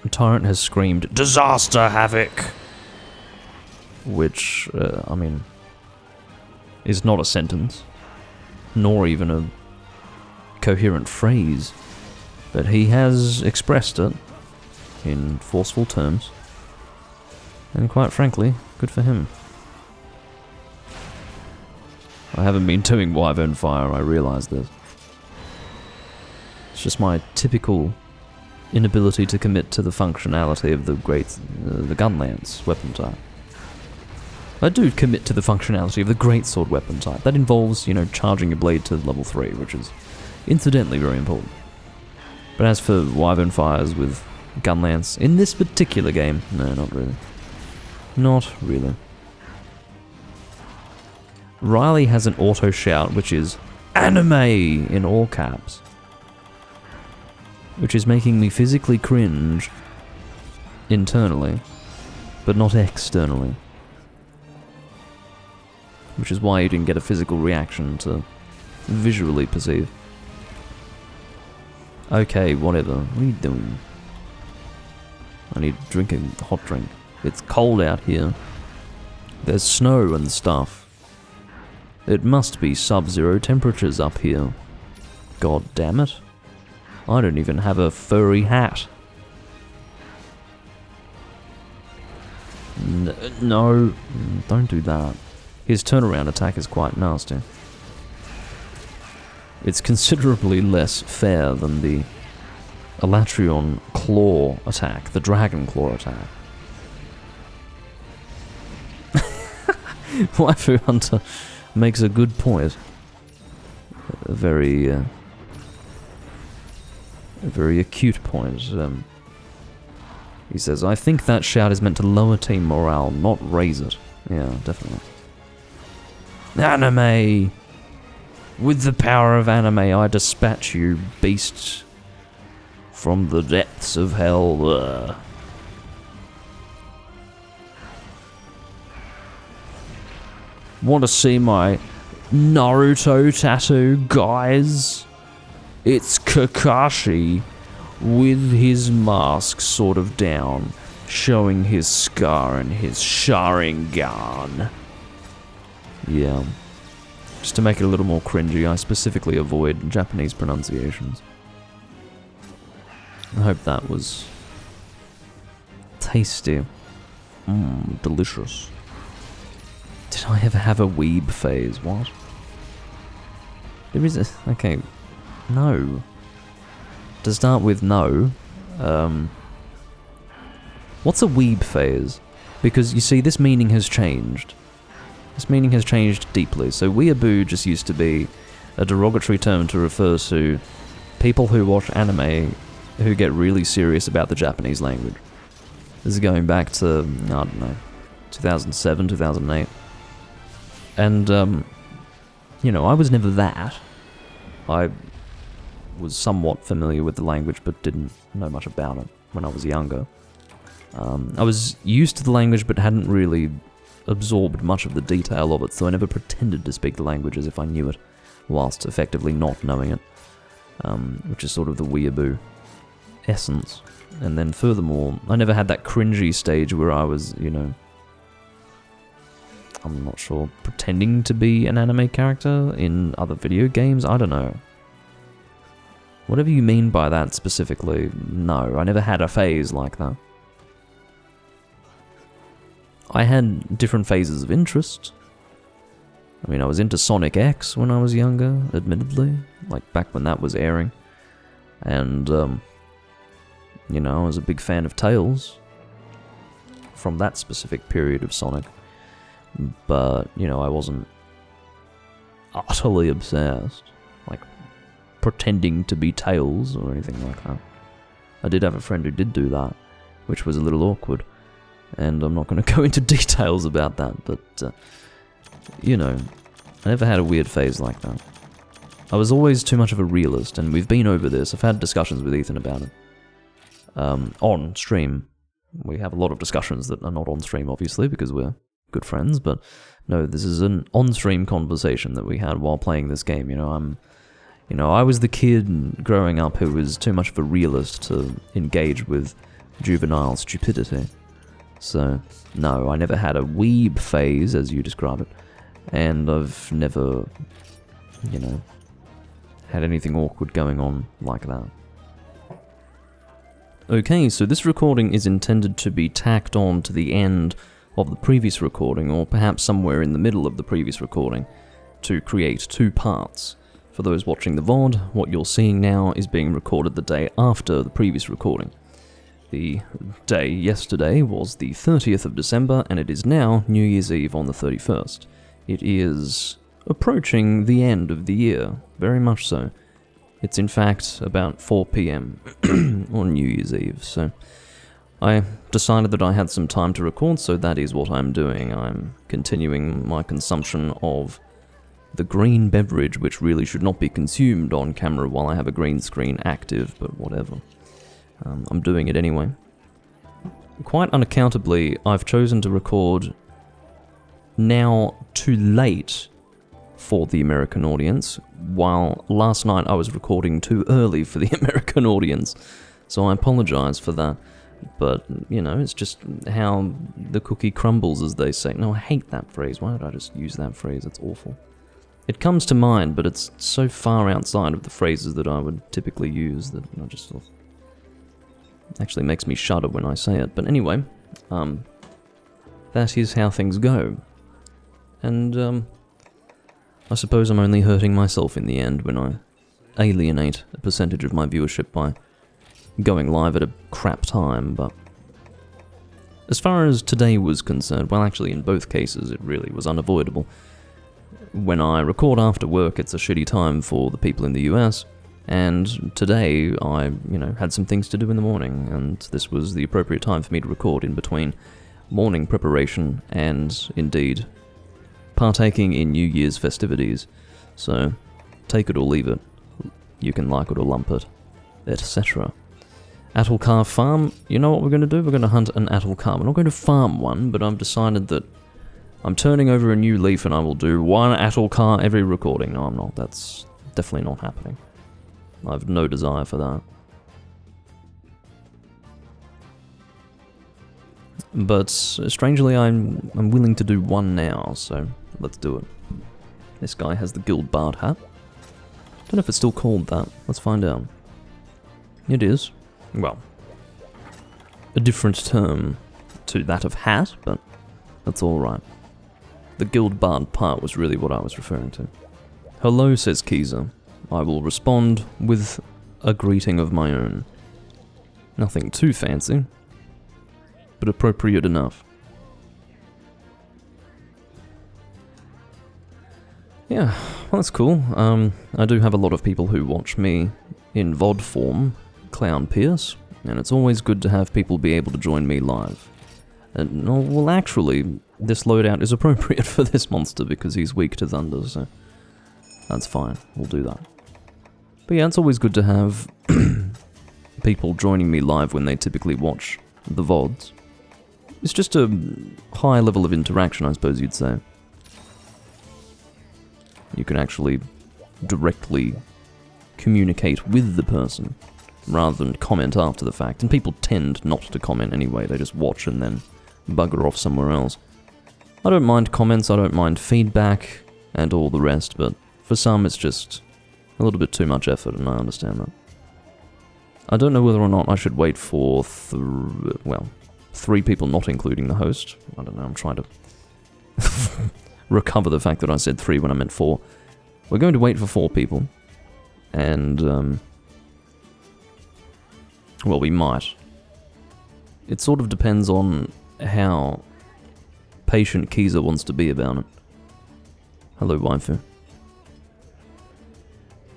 The tyrant has screamed, "Disaster Havoc!" Which, I mean, is not a sentence, nor even a coherent phrase, but he has expressed it in forceful terms, and quite frankly, good for him. I haven't been doing Wyvern Fire, I realise this. It's just my typical inability to commit to the functionality of the the Gunlance weapon type. I do commit to the functionality of the greatsword weapon type. That involves, you know, charging your blade to level 3, which is incidentally very important. But as for Wyvern Fires with gun lance. In this particular game, no, not really. Not really. Riley has an auto shout, which is anime in all caps, which is making me physically cringe internally, but not externally. Which is why you didn't get a physical reaction to visually perceive. Okay, whatever. What are you doing? I need to drink a hot drink. It's cold out here. There's snow and stuff. It must be sub-zero temperatures up here. God damn it. I don't even have a furry hat. No, don't do that. His turnaround attack is quite nasty. It's considerably less fair than the Elatrion Claw attack, the Dragon Claw attack. Waifu Hunter makes a good point. A very acute point. He says, I think that shout is meant to lower team morale, not raise it. Yeah, definitely. Anime! With the power of anime, I dispatch you, beasts, from the depths of hell. Want to see my Naruto tattoo, guys? It's Kakashi with his mask sort of down, showing his scar and his Sharingan. Yeah. Just to make it a little more cringy, I specifically avoid Japanese pronunciations. I hope that was tasty. Delicious. Did I ever have a weeb phase? What? There is a... Okay. No. To start with, no. What's a weeb phase? Because, you see, this meaning has changed. This meaning has changed deeply. So weeaboo just used to be a derogatory term to refer to people who watch anime who get really serious about the Japanese language. This is going back to, I don't know, 2007, 2008. And, you know, I was never that. I was somewhat familiar with the language, but didn't know much about it when I was younger. I was used to the language, but hadn't really absorbed much of the detail of it, so I never pretended to speak the language as if I knew it, whilst effectively not knowing it, which is sort of the weeaboo essence. And then furthermore, I never had that cringy stage where I was, you know, I'm not sure, pretending to be an anime character in other video games? I don't know. Whatever you mean by that specifically, no, I never had a phase like that. I had different phases of interest. I mean, I was into Sonic X when I was younger, admittedly, like back when that was airing. And, you know, I was a big fan of Tails from that specific period of Sonic. But, you know, I wasn't utterly obsessed, like pretending to be Tails or anything like that. I did have a friend who did do that, which was a little awkward. And I'm not going to go into details about that, but, you know, I never had a weird phase like that. I was always too much of a realist, and we've been over this. I've had discussions with Ethan about it. On stream. We have a lot of discussions that are not on stream, obviously, because we're good friends, but no, this is an on-stream conversation that we had while playing this game. You know, I was the kid growing up who was too much of a realist to engage with juvenile stupidity. So, no, I never had a weeb phase, as you describe it, and I've never, you know, had anything awkward going on like that. Okay, so this recording is intended to be tacked on to the end of the previous recording, or perhaps somewhere in the middle of the previous recording, to create two parts. For those watching the VOD, what you're seeing now is being recorded the day after the previous recording. The day yesterday was the 30th of December, and it is now New Year's Eve on the 31st. It is approaching the end of the year, very much so. It's in fact about 4 p.m. on New Year's Eve, so I decided that I had some time to record, so that is what I'm doing. I'm continuing my consumption of the green beverage, which really should not be consumed on camera while I have a green screen active, but whatever. I'm doing it anyway. Quite unaccountably, I've chosen to record now too late for the American audience, while last night I was recording too early for the American audience. So I apologize for that. But, you know, it's just how the cookie crumbles, as they say. No, I hate that phrase. Why did I just use that phrase? It's awful. It comes to mind, but it's so far outside of the phrases that I would typically use that I just sort of actually makes me shudder when I say it. But anyway, that is how things go. And I suppose I'm only hurting myself in the end when I alienate a percentage of my viewership by going live at a crap time, but as far as today was concerned, well, actually in both cases it really was unavoidable. When I record after work, it's a shitty time for the people in the US, and today I, had some things to do in the morning, and this was the appropriate time for me to record in between morning preparation and, indeed, partaking in New Year's festivities. So, take it or leave it. You can like it or lump it, etc. Atulkar farm, you know what we're going to do? We're going to hunt an Atulkar. We're not going to farm one, but I've decided that I'm turning over a new leaf and I will do one Atulkar every recording. No, I'm not. That's definitely not happening. I have no desire for that. But strangely, I'm willing to do one now, so let's do it. This guy has the Guild Bard hat. Don't know if it's still called that. Let's find out. It is. Well, a different term to that of hat, but that's alright. The Guild Bard part was really what I was referring to. Hello, says Keezer. I will respond with a greeting of my own. Nothing too fancy, but appropriate enough. Yeah, well, that's cool. I do have a lot of people who watch me in VOD form, Clown Pierce, and it's always good to have people be able to join me live. And, well, actually, this loadout is appropriate for this monster because he's weak to thunder, so that's fine. We'll do that. But yeah, it's always good to have people joining me live when they typically watch the VODs. It's just a high level of interaction, I suppose you'd say. You can actually directly communicate with the person rather than comment after the fact. And people tend not to comment anyway, they just watch and then bugger off somewhere else. I don't mind comments, I don't mind feedback and all the rest, but for some it's just a little bit too much effort, and I understand that. I don't know whether or not I should wait for 3 people, not including the host. I don't know, I'm trying to recover the fact that I said 3 when I meant 4. We're going to wait for 4 people. And, well, we might. It sort of depends on how patient Keezer wants to be about it. Hello, waifu.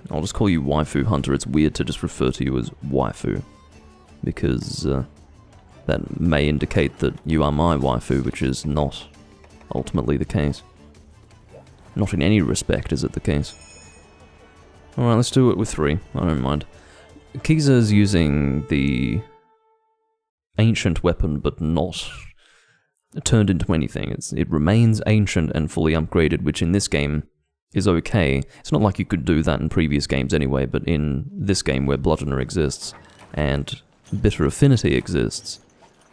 I'll just call you Waifu Hunter. It's weird to just refer to you as waifu, because that may indicate that you are my waifu, which is not ultimately the case. Not in any respect is it the case. Alright, let's do it with 3. I don't mind. Keezer's using the ancient weapon, but not turned into anything. It remains ancient and fully upgraded, which in this game is okay. It's not like you could do that in previous games anyway, but in this game where Bludgeoner exists and Bitter Affinity exists,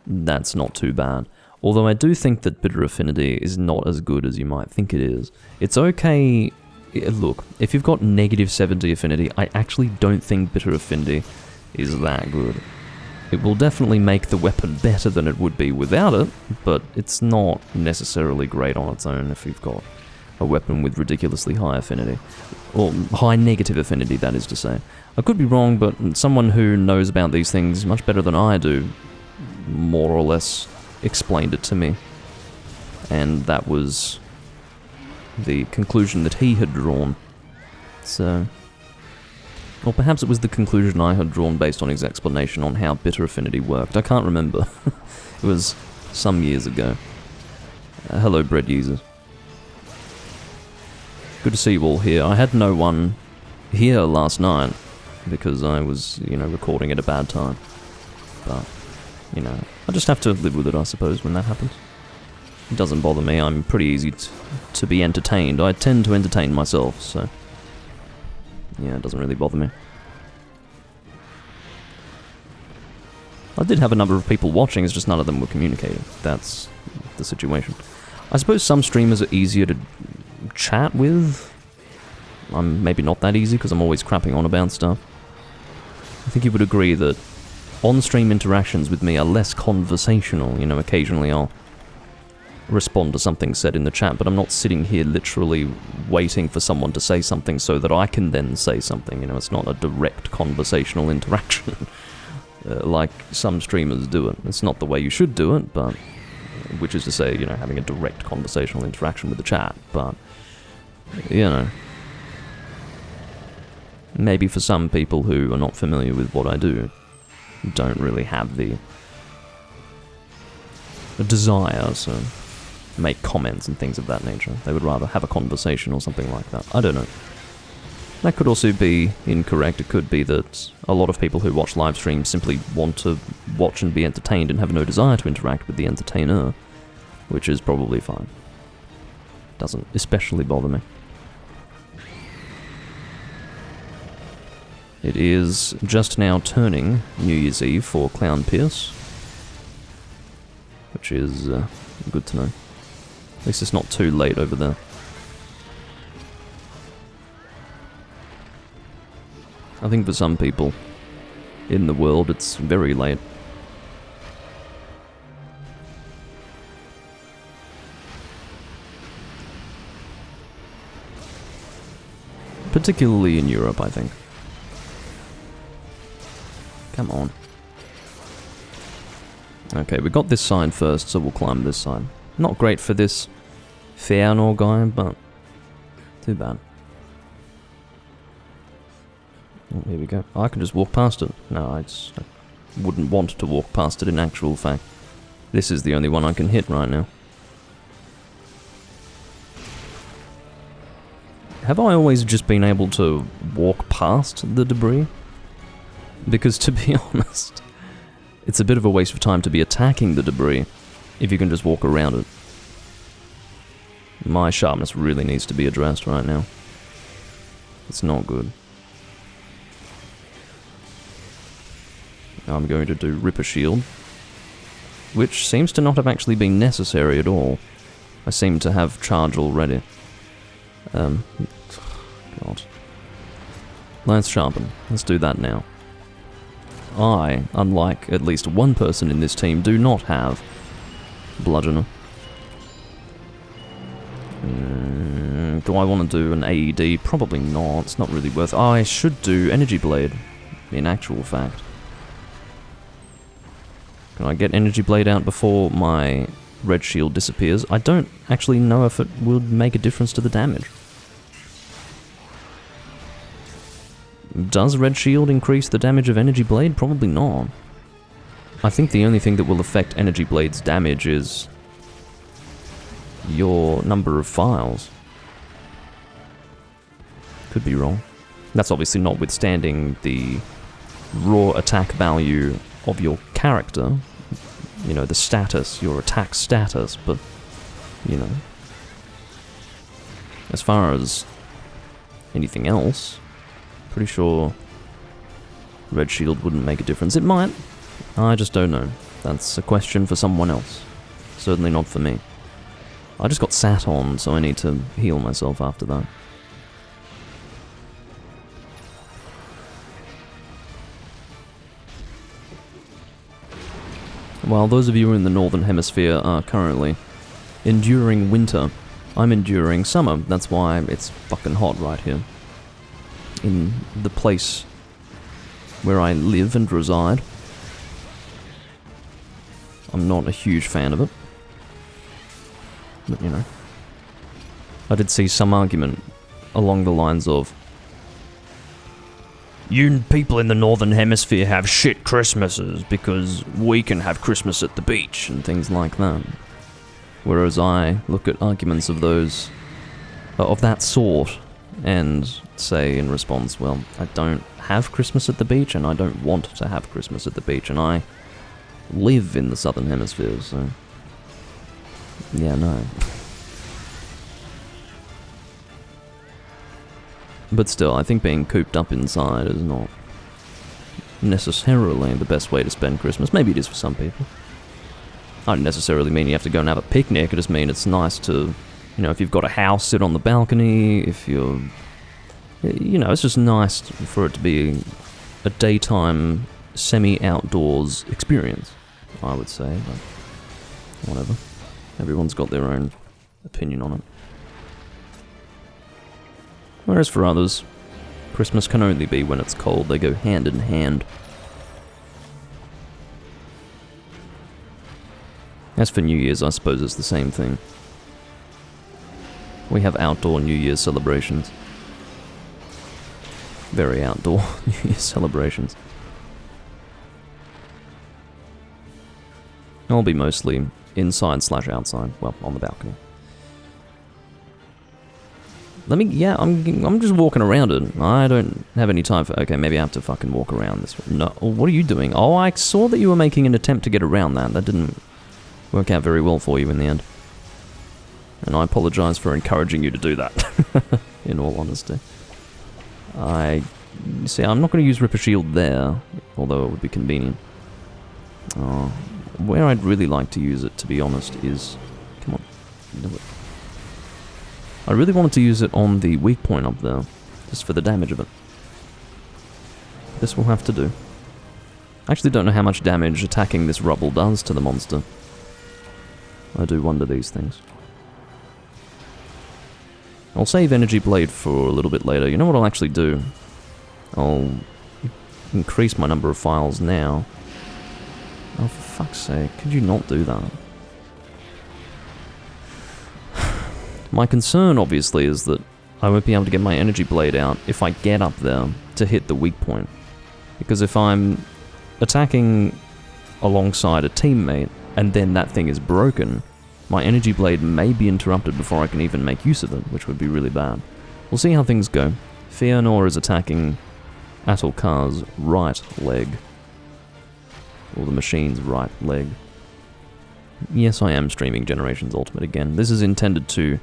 that's not too bad. Although I do think that Bitter Affinity is not as good as you might think it is. It's okay. Look, if you've got -70 affinity, I actually don't think Bitter Affinity is that good. It will definitely make the weapon better than it would be without it, but it's not necessarily great on its own if you've got a weapon with ridiculously high affinity. Or high negative affinity, that is to say. I could be wrong, but someone who knows about these things much better than I do, more or less, explained it to me. And that was the conclusion that he had drawn. So, Or perhaps it was the conclusion I had drawn based on his explanation on how bitter affinity worked. I can't remember. It was some years ago. Hello, bread users. Good to see you all here. I had no one here last night because I was, recording at a bad time. But, I just have to live with it, I suppose, when that happens. It doesn't bother me. I'm pretty easy to be entertained. I tend to entertain myself, so... yeah, it doesn't really bother me. I did have a number of people watching, it's just none of them were communicating. That's the situation. I suppose some streamers are easier to chat with. I'm maybe not that easy, because I'm always crapping on about stuff. I think you would agree that on-stream interactions with me are less conversational. Occasionally I'll respond to something said in the chat, but I'm not sitting here literally waiting for someone to say something so that I can then say something. It's not a direct conversational interaction like some streamers do it. It's not the way you should do it, but which is to say, having a direct conversational interaction with the chat, but maybe for some people who are not familiar with what I do, don't really have the desire to make comments and things of that nature. They would rather have a conversation or something like that. I don't know. That could also be incorrect. It could be that a lot of people who watch live streams simply want to watch and be entertained and have no desire to interact with the entertainer, which is probably fine. Doesn't especially bother me. It is just now turning New Year's Eve for Clown Pierce, which is good to know. At least it's not too late over there. I think for some people in the world it's very late. Particularly in Europe, I think. Come on. Okay, we got this sign first, so we'll climb this side. Not great for this Feanor guy, but too bad. Oh, here we go. Oh, I can just walk past it. No, I wouldn't want to walk past it in actual fact. This is the only one I can hit right now. Have I always just been able to walk past the debris? Because to be honest, it's a bit of a waste of time to be attacking the debris if you can just walk around it. My sharpness really needs to be addressed right now. It's not good. I'm going to do Ripper Shield, which seems to not have actually been necessary at all. I seem to have charge already. God. Lance Sharpen. Let's do that now. I, unlike at least one person in this team, do not have Bludgeoner. Do I want to do an AED? Probably not. It's not really worth... Oh, I should do Energy Blade, in actual fact. Can I get Energy Blade out before my red shield disappears? I don't actually know if it would make a difference to the damage. Does red shield increase the damage of Energy Blade? Probably not. I think the only thing that will affect Energy Blade's damage is your number of files. Could be wrong. That's obviously notwithstanding the raw attack value of your character, the status, your attack status, but, as far as anything else, pretty sure red shield wouldn't make a difference. It might, I just don't know. That's a question for someone else. Certainly not for me. I just got sat on, so I need to heal myself after that. While those of you in the Northern Hemisphere are currently enduring winter, I'm enduring summer. That's why it's fucking hot right here. In the place where I live and reside. I'm not a huge fan of it. But, I did see some argument along the lines of, you people in the Northern Hemisphere have shit Christmases because we can have Christmas at the beach and things like that. Whereas I look at arguments of that sort and say in response, well, I don't have Christmas at the beach and I don't want to have Christmas at the beach, and I live in the Southern Hemisphere, so yeah, no. But still, I think being cooped up inside is not necessarily the best way to spend Christmas. Maybe it is for some people. I don't necessarily mean you have to go and have a picnic, I just mean it's nice to, if you've got a house, sit on the balcony, if you're, it's just nice for it to be a daytime, semi-outdoors experience, I would say, but whatever. Everyone's got their own opinion on it. Whereas for others, Christmas can only be when it's cold. They go hand in hand. As for New Year's, I suppose it's the same thing. We have outdoor New Year's celebrations. Very outdoor New Year's celebrations. I'll be mostly inside/outside, well, on the balcony. I'm just walking around it. I don't have any time for, okay, maybe I have to fucking walk around this way. No, what are you doing? Oh, I saw that you were making an attempt to get around that. That didn't work out very well for you in the end. And I apologize for encouraging you to do that, in all honesty. I'm not going to use Ripper Shield there, although it would be convenient. Where I'd really like to use it, to be honest, is... Come on, do it. I really wanted to use it on the weak point up there, just for the damage of it. This will have to do. I actually don't know how much damage attacking this rubble does to the monster. I do wonder these things. I'll save Energy Blade for a little bit later. You know what I'll actually do? I'll increase my number of files now. Oh, for fuck's sake, could you not do that? My concern, obviously, is that I won't be able to get my Energy Blade out if I get up there to hit the weak point. Because if I'm attacking alongside a teammate, and then that thing is broken, my Energy Blade may be interrupted before I can even make use of it, which would be really bad. We'll see how things go. Fëanor is attacking Atulkar's right leg. Or the machine's right leg. Yes, I am streaming Generations Ultimate again. This is intended to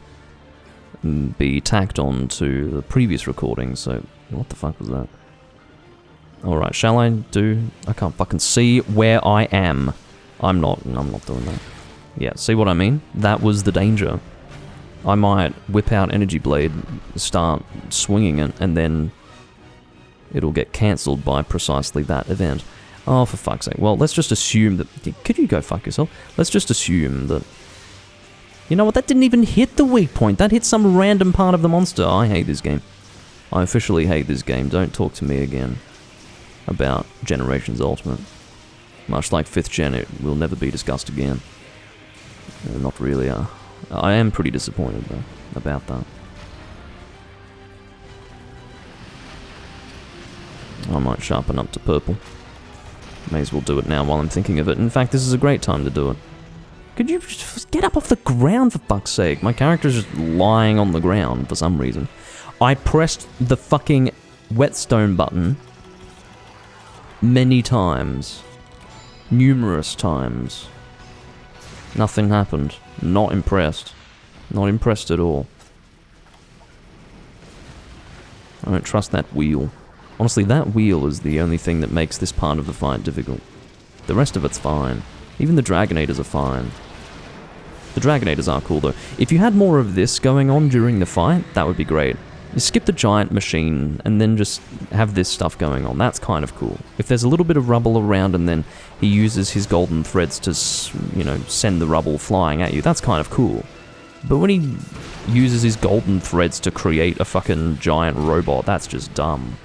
be tacked on to the previous recording, so... What the fuck was that? Alright, shall I do... I can't fucking see where I am. I'm not doing that. Yeah, see what I mean? That was the danger. I might whip out Energy Blade, start swinging it, and then it'll get cancelled by precisely that event. Oh, for fuck's sake. Well, let's just assume that... Could you go fuck yourself? Let's just assume that... You know what? That didn't even hit the weak point. That hit some random part of the monster. I hate this game. I officially hate this game. Don't talk to me again about Generations Ultimate. Much like 5th Gen, it will never be discussed again. Not really. I am pretty disappointed, though, about that. I might sharpen up to purple. May as well do it now while I'm thinking of it. In fact, this is a great time to do it. Could you just get up off the ground, for fuck's sake? My character's just lying on the ground for some reason. I pressed the fucking whetstone button many times. Numerous times. Nothing happened. Not impressed. Not impressed at all. I don't trust that wheel. Honestly, that wheel is the only thing that makes this part of the fight difficult. The rest of it's fine. Even the Dragonators are fine. The Dragonators are cool, though. If you had more of this going on during the fight, that would be great. You skip the giant machine, and then just have this stuff going on. That's kind of cool. If there's a little bit of rubble around, and then he uses his golden threads to, send the rubble flying at you, that's kind of cool. But when he uses his golden threads to create a fucking giant robot, that's just dumb.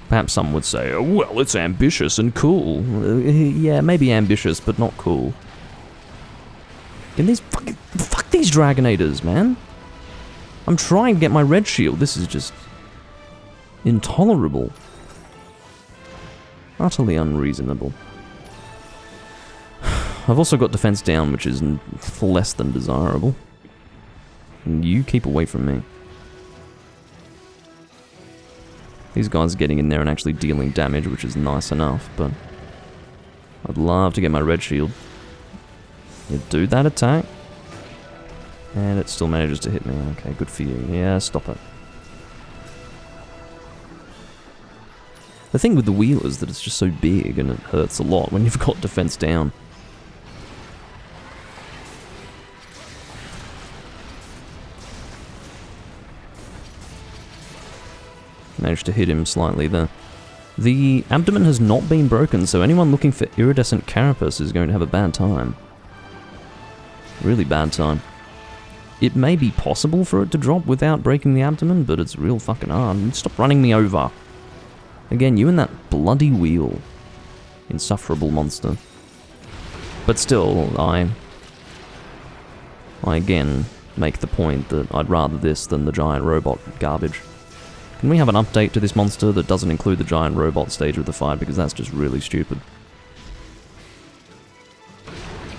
Perhaps some would say, oh, well, it's ambitious and cool. Yeah, maybe ambitious, but not cool. And these fuck these Dragonators, man. I'm trying to get my red shield. This is just intolerable. Utterly unreasonable. I've also got defense down, which is less than desirable. And you keep away from me. These guys are getting in there and actually dealing damage, which is nice enough, but I'd love to get my red shield. You do that attack, and it still manages to hit me. Okay, good for you. Yeah, stop it. The thing with the wheel is that it's just so big and it hurts a lot when you've got defense down. Managed to hit him slightly there. The abdomen has not been broken, so anyone looking for iridescent carapace is going to have a bad time. Really bad time. It may be possible for it to drop without breaking the abdomen, but it's real fucking hard. Stop running me over. Again, you and that bloody wheel. Insufferable monster. But still, I again make the point that I'd rather this than the giant robot garbage. Can we have an update to this monster that doesn't include the giant robot stage of the fight, because that's just really stupid.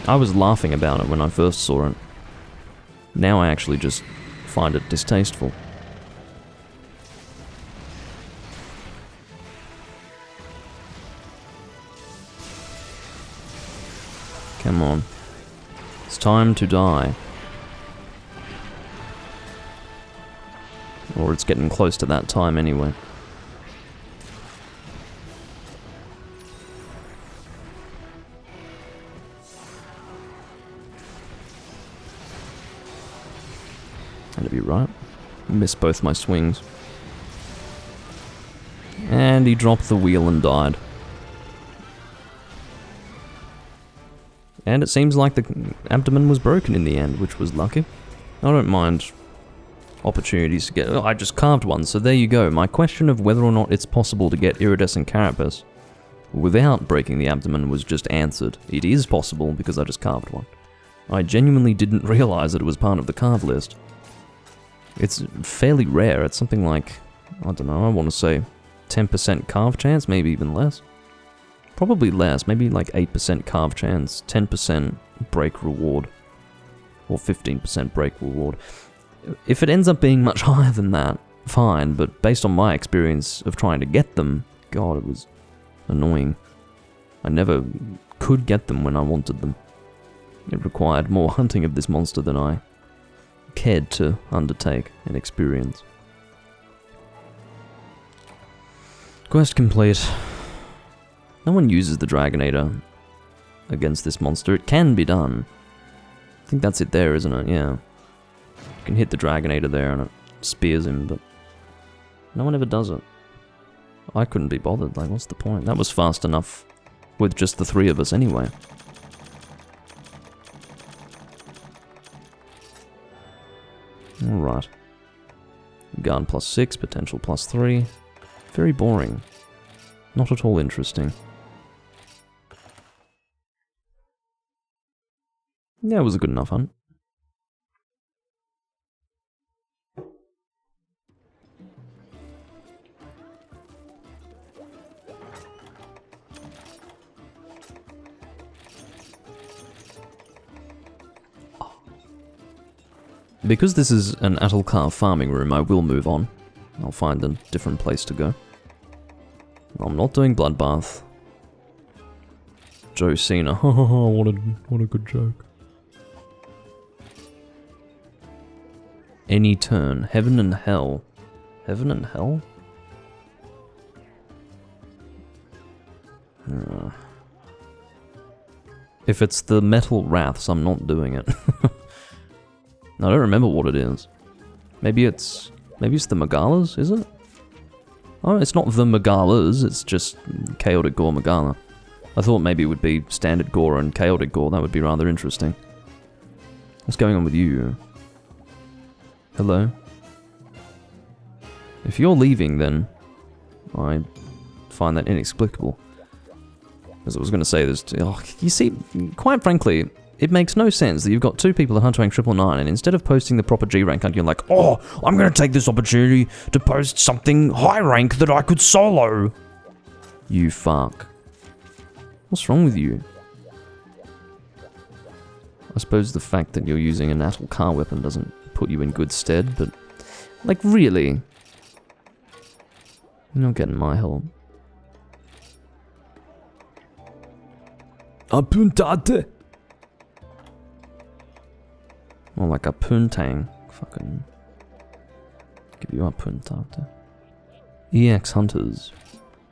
I was laughing about it when I first saw it. Now I actually just find it distasteful. Come on. It's time to die. Or it's getting close to that time anyway. That'd be right. Missed both my swings. And he dropped the wheel and died. And it seems like the abdomen was broken in the end, which was lucky. I don't mind opportunities to get... Oh, I just carved one, so there you go. My question of whether or not it's possible to get iridescent carapace without breaking the abdomen was just answered. It is possible because I just carved one. I genuinely didn't realize that it was part of the carve list. It's fairly rare. It's something like, I don't know, I want to say 10% carve chance, maybe even less. Probably less, maybe like 8% carve chance, 10% break reward, or 15% break reward. If it ends up being much higher than that, fine, but based on my experience of trying to get them, God, it was annoying. I never could get them when I wanted them. It required more hunting of this monster than I cared to undertake and experience. Quest complete. No one uses the Dragonator against this monster. It can be done. I think that's it there, isn't it? Yeah. You can hit the Dragonator there and it spears him, but no one ever does it. I couldn't be bothered. Like, what's the point? That was fast enough with just the three of us anyway. Alright. Guard +6, potential +3. Very boring. Not at all interesting. Yeah, it was a good enough hunt. Because this is an Atalkar farming room, I will move on. I'll find a different place to go. I'm not doing Bloodbath. Joe Cena. what a good joke. Any turn. Heaven and Hell. Heaven and Hell? If it's the Metal Wraths, I'm not doing it. I don't remember what it is. Maybe it's the Magalas, is it? Oh, it's not the Magalas, it's just Chaotic Gore Magala. I thought maybe it would be Standard Gore and Chaotic Gore, that would be rather interesting. What's going on with you? Hello? If you're leaving, then I find that inexplicable. As I was going to say, you see, quite frankly, it makes no sense that you've got two people at Hunter Rank 999, and instead of posting the proper G rank hunt, you're like, oh, I'm going to take this opportunity to post something high rank that I could solo. You fuck. What's wrong with you? I suppose the fact that you're using an Atl car weapon doesn't put you in good stead, but... Like, really? You're not getting my help. Apuntate! More like a puntang. Fucking... Give you a puntate. EX Hunters.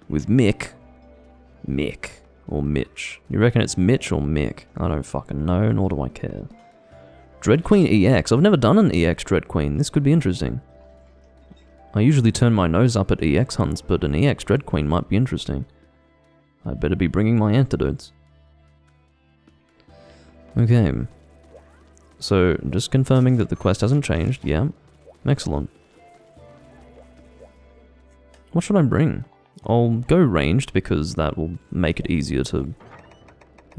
With Mick. Mick. Or Mitch. You reckon it's Mitch or Mick? I don't fucking know, nor do I care. Dread Queen EX. I've never done an EX Dread Queen. This could be interesting. I usually turn my nose up at EX hunts, but an EX Dread Queen might be interesting. I'd better be bringing my antidotes. Okay. So, just confirming that the quest hasn't changed. Yeah. Excellent. What should I bring? I'll go ranged because that will make it easier to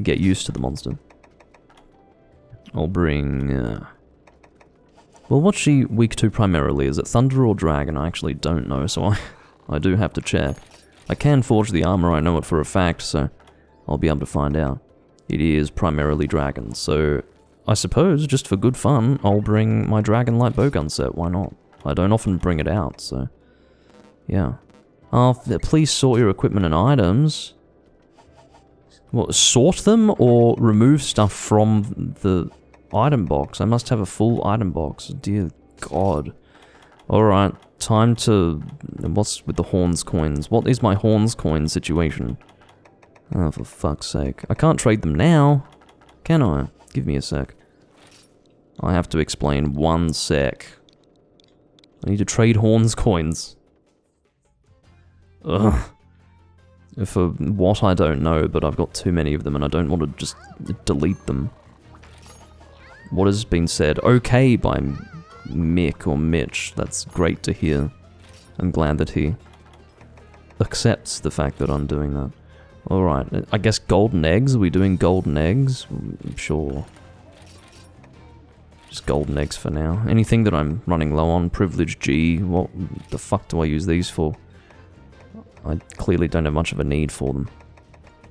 get used to the monster. I'll bring... Well, what's she weak to primarily? Is it Thunder or Dragon? I actually don't know, so I do have to check. I can forge the armor, I know it for a fact, so I'll be able to find out. It is primarily Dragon, so I suppose, just for good fun, I'll bring my Dragon Light Bowgun set, why not? I don't often bring it out, so... Yeah. Please sort your equipment and items. What, sort them or remove stuff from the item box? I must have a full item box. Dear God. Alright, time to... What's with the Horns coins? What is my Horns coin situation? Oh, for fuck's sake. I can't trade them now. Can I? Give me a sec. I have to explain 1 sec. I need to trade Horns coins. Ugh. For what, I don't know, but I've got too many of them and I don't want to just delete them. What has been said? Okay by Mick or Mitch. That's great to hear. I'm glad that he accepts the fact that I'm doing that. Alright, I guess golden eggs? Are we doing golden eggs? Sure. Just golden eggs for now. Anything that I'm running low on, privilege G, what the fuck do I use these for? I clearly don't have much of a need for them.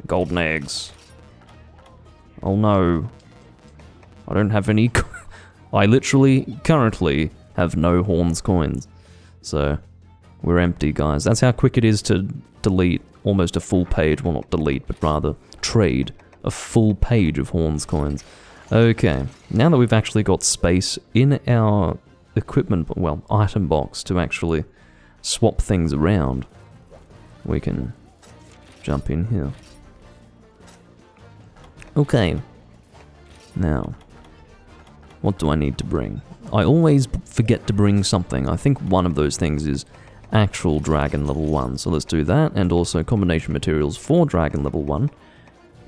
Golden eggs. Oh no. I don't have any... I literally, currently, have no Horns coins. So, we're empty, guys. That's how quick it is to delete almost a full page. Well, not delete, but rather trade a full page of Horns coins. Okay, now that we've actually got space in our equipment, well, item box to actually swap things around, we can jump in here. Okay. Now, what do I need to bring? I always forget to bring something. I think one of those things is actual Dragon level 1. So let's do that, and also combination materials for Dragon level 1.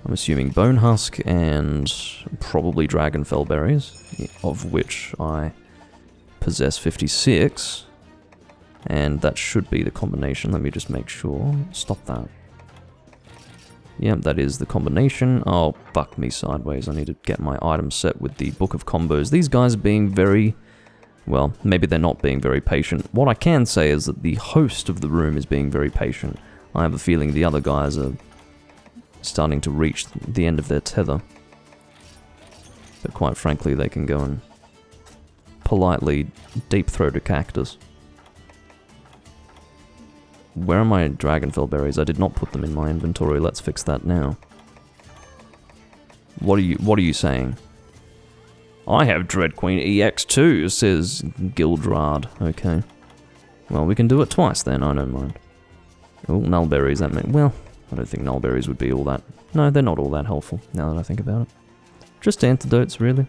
I'm assuming Bone Husk and probably Dragon Fell Berries, of which I possess 56. And that should be the combination. Let me just make sure. Stop that. Yep, that is the combination. Oh, fuck me sideways. I need to get my item set with the Book of Combos. These guys are being very... Well, maybe they're not being very patient. What I can say is that the host of the room is being very patient. I have a feeling the other guys are starting to reach the end of their tether. But quite frankly, they can go and politely deep-throat a cactus. Where are my Dragonfell berries? I did not put them in my inventory. Let's fix that now. What are you saying? I have Dread Queen EX2, says Gildrad. Okay. Well, we can do it twice then, I don't mind. Oh, nullberries, that meant... Well, I don't think nullberries would be all that... No, they're not all that helpful, now that I think about it. Just antidotes, really.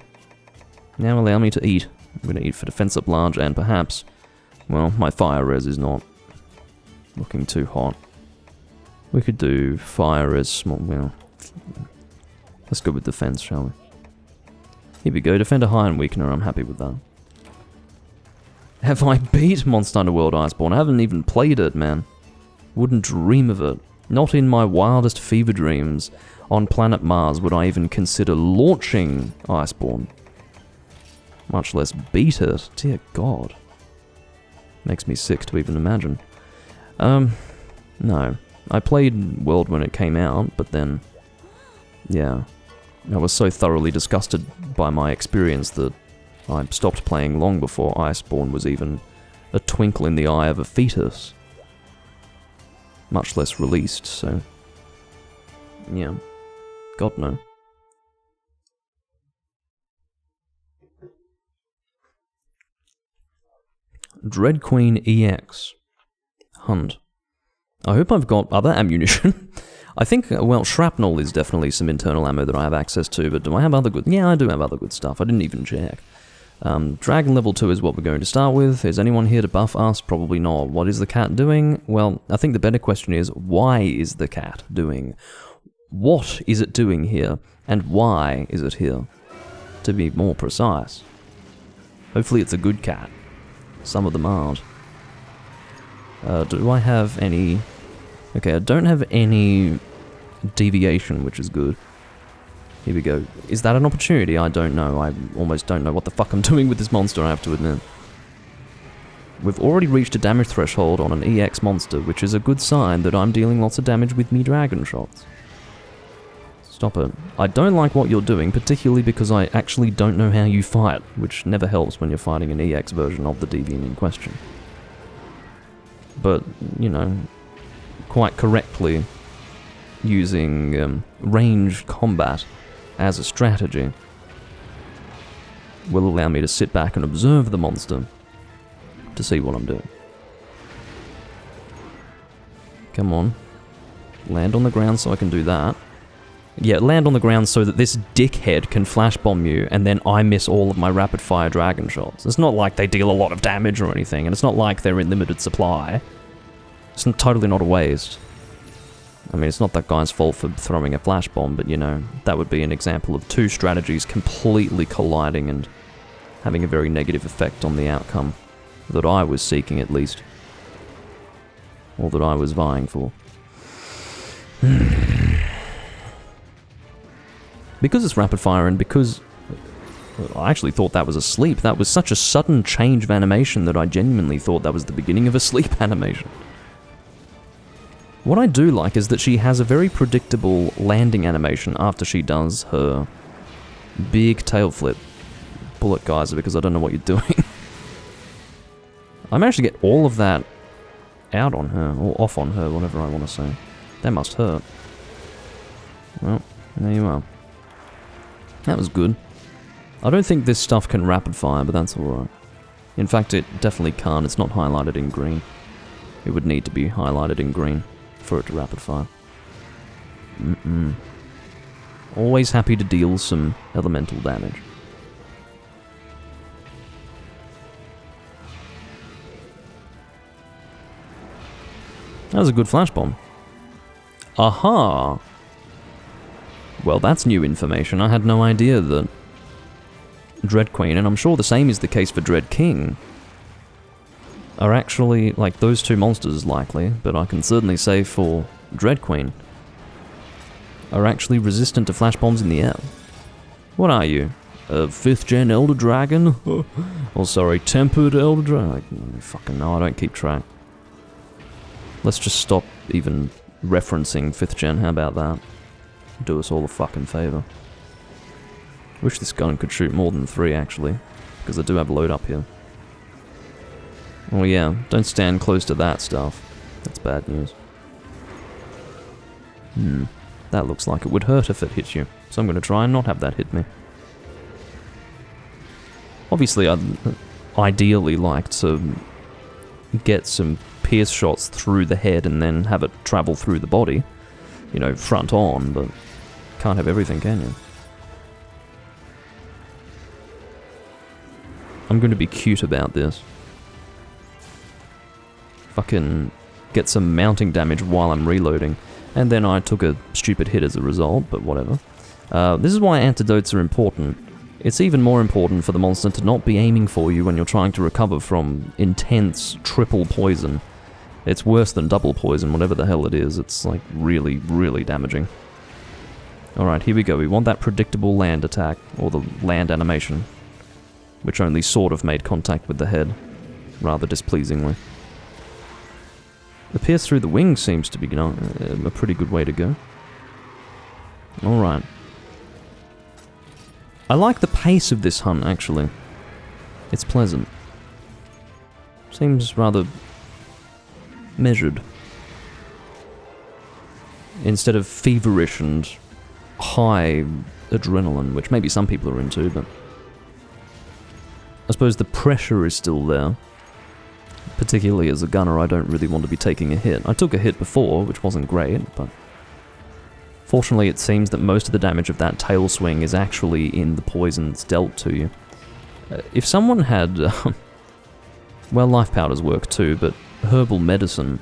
Now allow me to eat. I'm going to eat for defense up large, and perhaps... Well, my fire res is not looking too hot. We could do fire res small... Well... Let's go with defense, shall we? Here we go, Defender High and Weakener, I'm happy with that. Have I beat Monster Hunter World Iceborne? I haven't even played it, man. Wouldn't dream of it. Not in my wildest fever dreams on planet Mars would I even consider launching Iceborne. Much less beat it. Dear God. Makes me sick to even imagine. No. I played World when it came out, but then, yeah, I was so thoroughly disgusted by my experience that I stopped playing long before Iceborne was even a twinkle in the eye of a fetus. Much less released, so... yeah. God no. Dread Queen EX. Hunt. I hope I've got other ammunition. I think, well, shrapnel is definitely some internal ammo that I have access to, but do I have other good... yeah, I do have other good stuff. I didn't even check. Dragon level 2 is what we're going to start with. Is anyone here to buff us? Probably not. What is the cat doing? Well, I think the better question is, why is the cat doing? What is it doing here? And why is it here? To be more precise. Hopefully it's a good cat. Some of them aren't. Do I have any... okay, I don't have any deviation, which is good. Here we go. Is that an opportunity? I don't know. I almost don't know what the fuck I'm doing with this monster, I have to admit. We've already reached a damage threshold on an EX monster, which is a good sign that I'm dealing lots of damage with me dragon shots. Stop it. I don't like what you're doing, particularly because I actually don't know how you fight, which never helps when you're fighting an EX version of the deviant in question. But, you know, quite correctly using range combat as a strategy will allow me to sit back and observe the monster to see what I'm doing. Come on. Land on the ground so I can do that. Yeah, land on the ground so that this dickhead can flash bomb you and then I miss all of my rapid fire dragon shots. It's not like they deal a lot of damage or anything, and it's not like they're in limited supply. It's totally not a waste. I mean, it's not that guy's fault for throwing a flash bomb, but you know, that would be an example of two strategies completely colliding and having a very negative effect on the outcome that I was seeking, at least. Or that I was vying for. Because it's rapid fire and because I actually thought that was a sleep, that was such a sudden change of animation that I genuinely thought that was the beginning of a sleep animation. What I do like is that she has a very predictable landing animation after she does her big tail flip. Bullet geyser, because I don't know what you're doing. I managed to get all of that out on her, or off on her, whatever I want to say. That must hurt. Well, there you are. That was good. I don't think this stuff can rapid fire, but that's alright. In fact, it definitely can't. It's not highlighted in green. It would need to be highlighted in green for it to rapid fire. Always happy to deal some elemental damage. That was a good flash bomb. Aha! Well, that's new information. I had no idea that Dread Queen, and I'm sure the same is the case for Dread King, are actually, like, those two monsters likely, but I can certainly say for Dread Queen, are actually resistant to flash bombs in the air. What are you? A 5th gen Elder Dragon? Or sorry, Tempered Elder Dragon? Fucking no, I don't keep track. Let's just stop even referencing 5th gen, how about that? Do us all a fucking favour. Wish this gun could shoot more than 3 actually, because I do have a load up here. Oh yeah, don't stand close to that stuff. That's bad news. That looks like it would hurt if it hit you, so I'm going to try and not have that hit me. Obviously I'd ideally like to get some pierce shots through the head and then have it travel through the body. You know, front on, but can't have everything, can you? I'm going to be cute about this. Fucking get some mounting damage while I'm reloading. And then I took a stupid hit as a result, but whatever. This is why antidotes are important. It's even more important for the monster to not be aiming for you when you're trying to recover from intense triple poison. It's worse than double poison, whatever the hell it is. It's like really, really damaging. Alright, here we go. We want that predictable land attack, or the land animation, which only sort of made contact with the head, rather displeasingly. The pierce through the wing seems to be, you know, a pretty good way to go. Alright. I like the pace of this hunt, actually. It's pleasant. Seems rather measured. Instead of feverish and high adrenaline, which maybe some people are into, but I suppose the pressure is still there. Particularly as a gunner, I don't really want to be taking a hit. I took a hit before, which wasn't great, but fortunately it seems that most of the damage of that tail swing is actually in the poisons dealt to you. If someone had... well, life powders work too, but herbal medicine,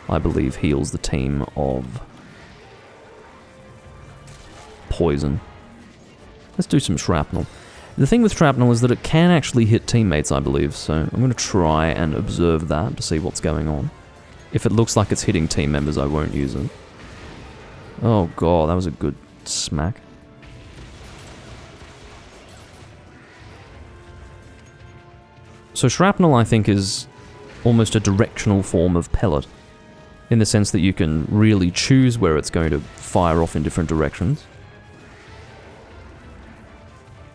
I believe, heals the team of poison. Let's do some shrapnel. The thing with shrapnel is that it can actually hit teammates, I believe, so I'm going to try and observe that to see what's going on. If it looks like it's hitting team members, I won't use it. Oh god, that was a good smack. So shrapnel, I think, is almost a directional form of pellet, in the sense that you can really choose where it's going to fire off in different directions.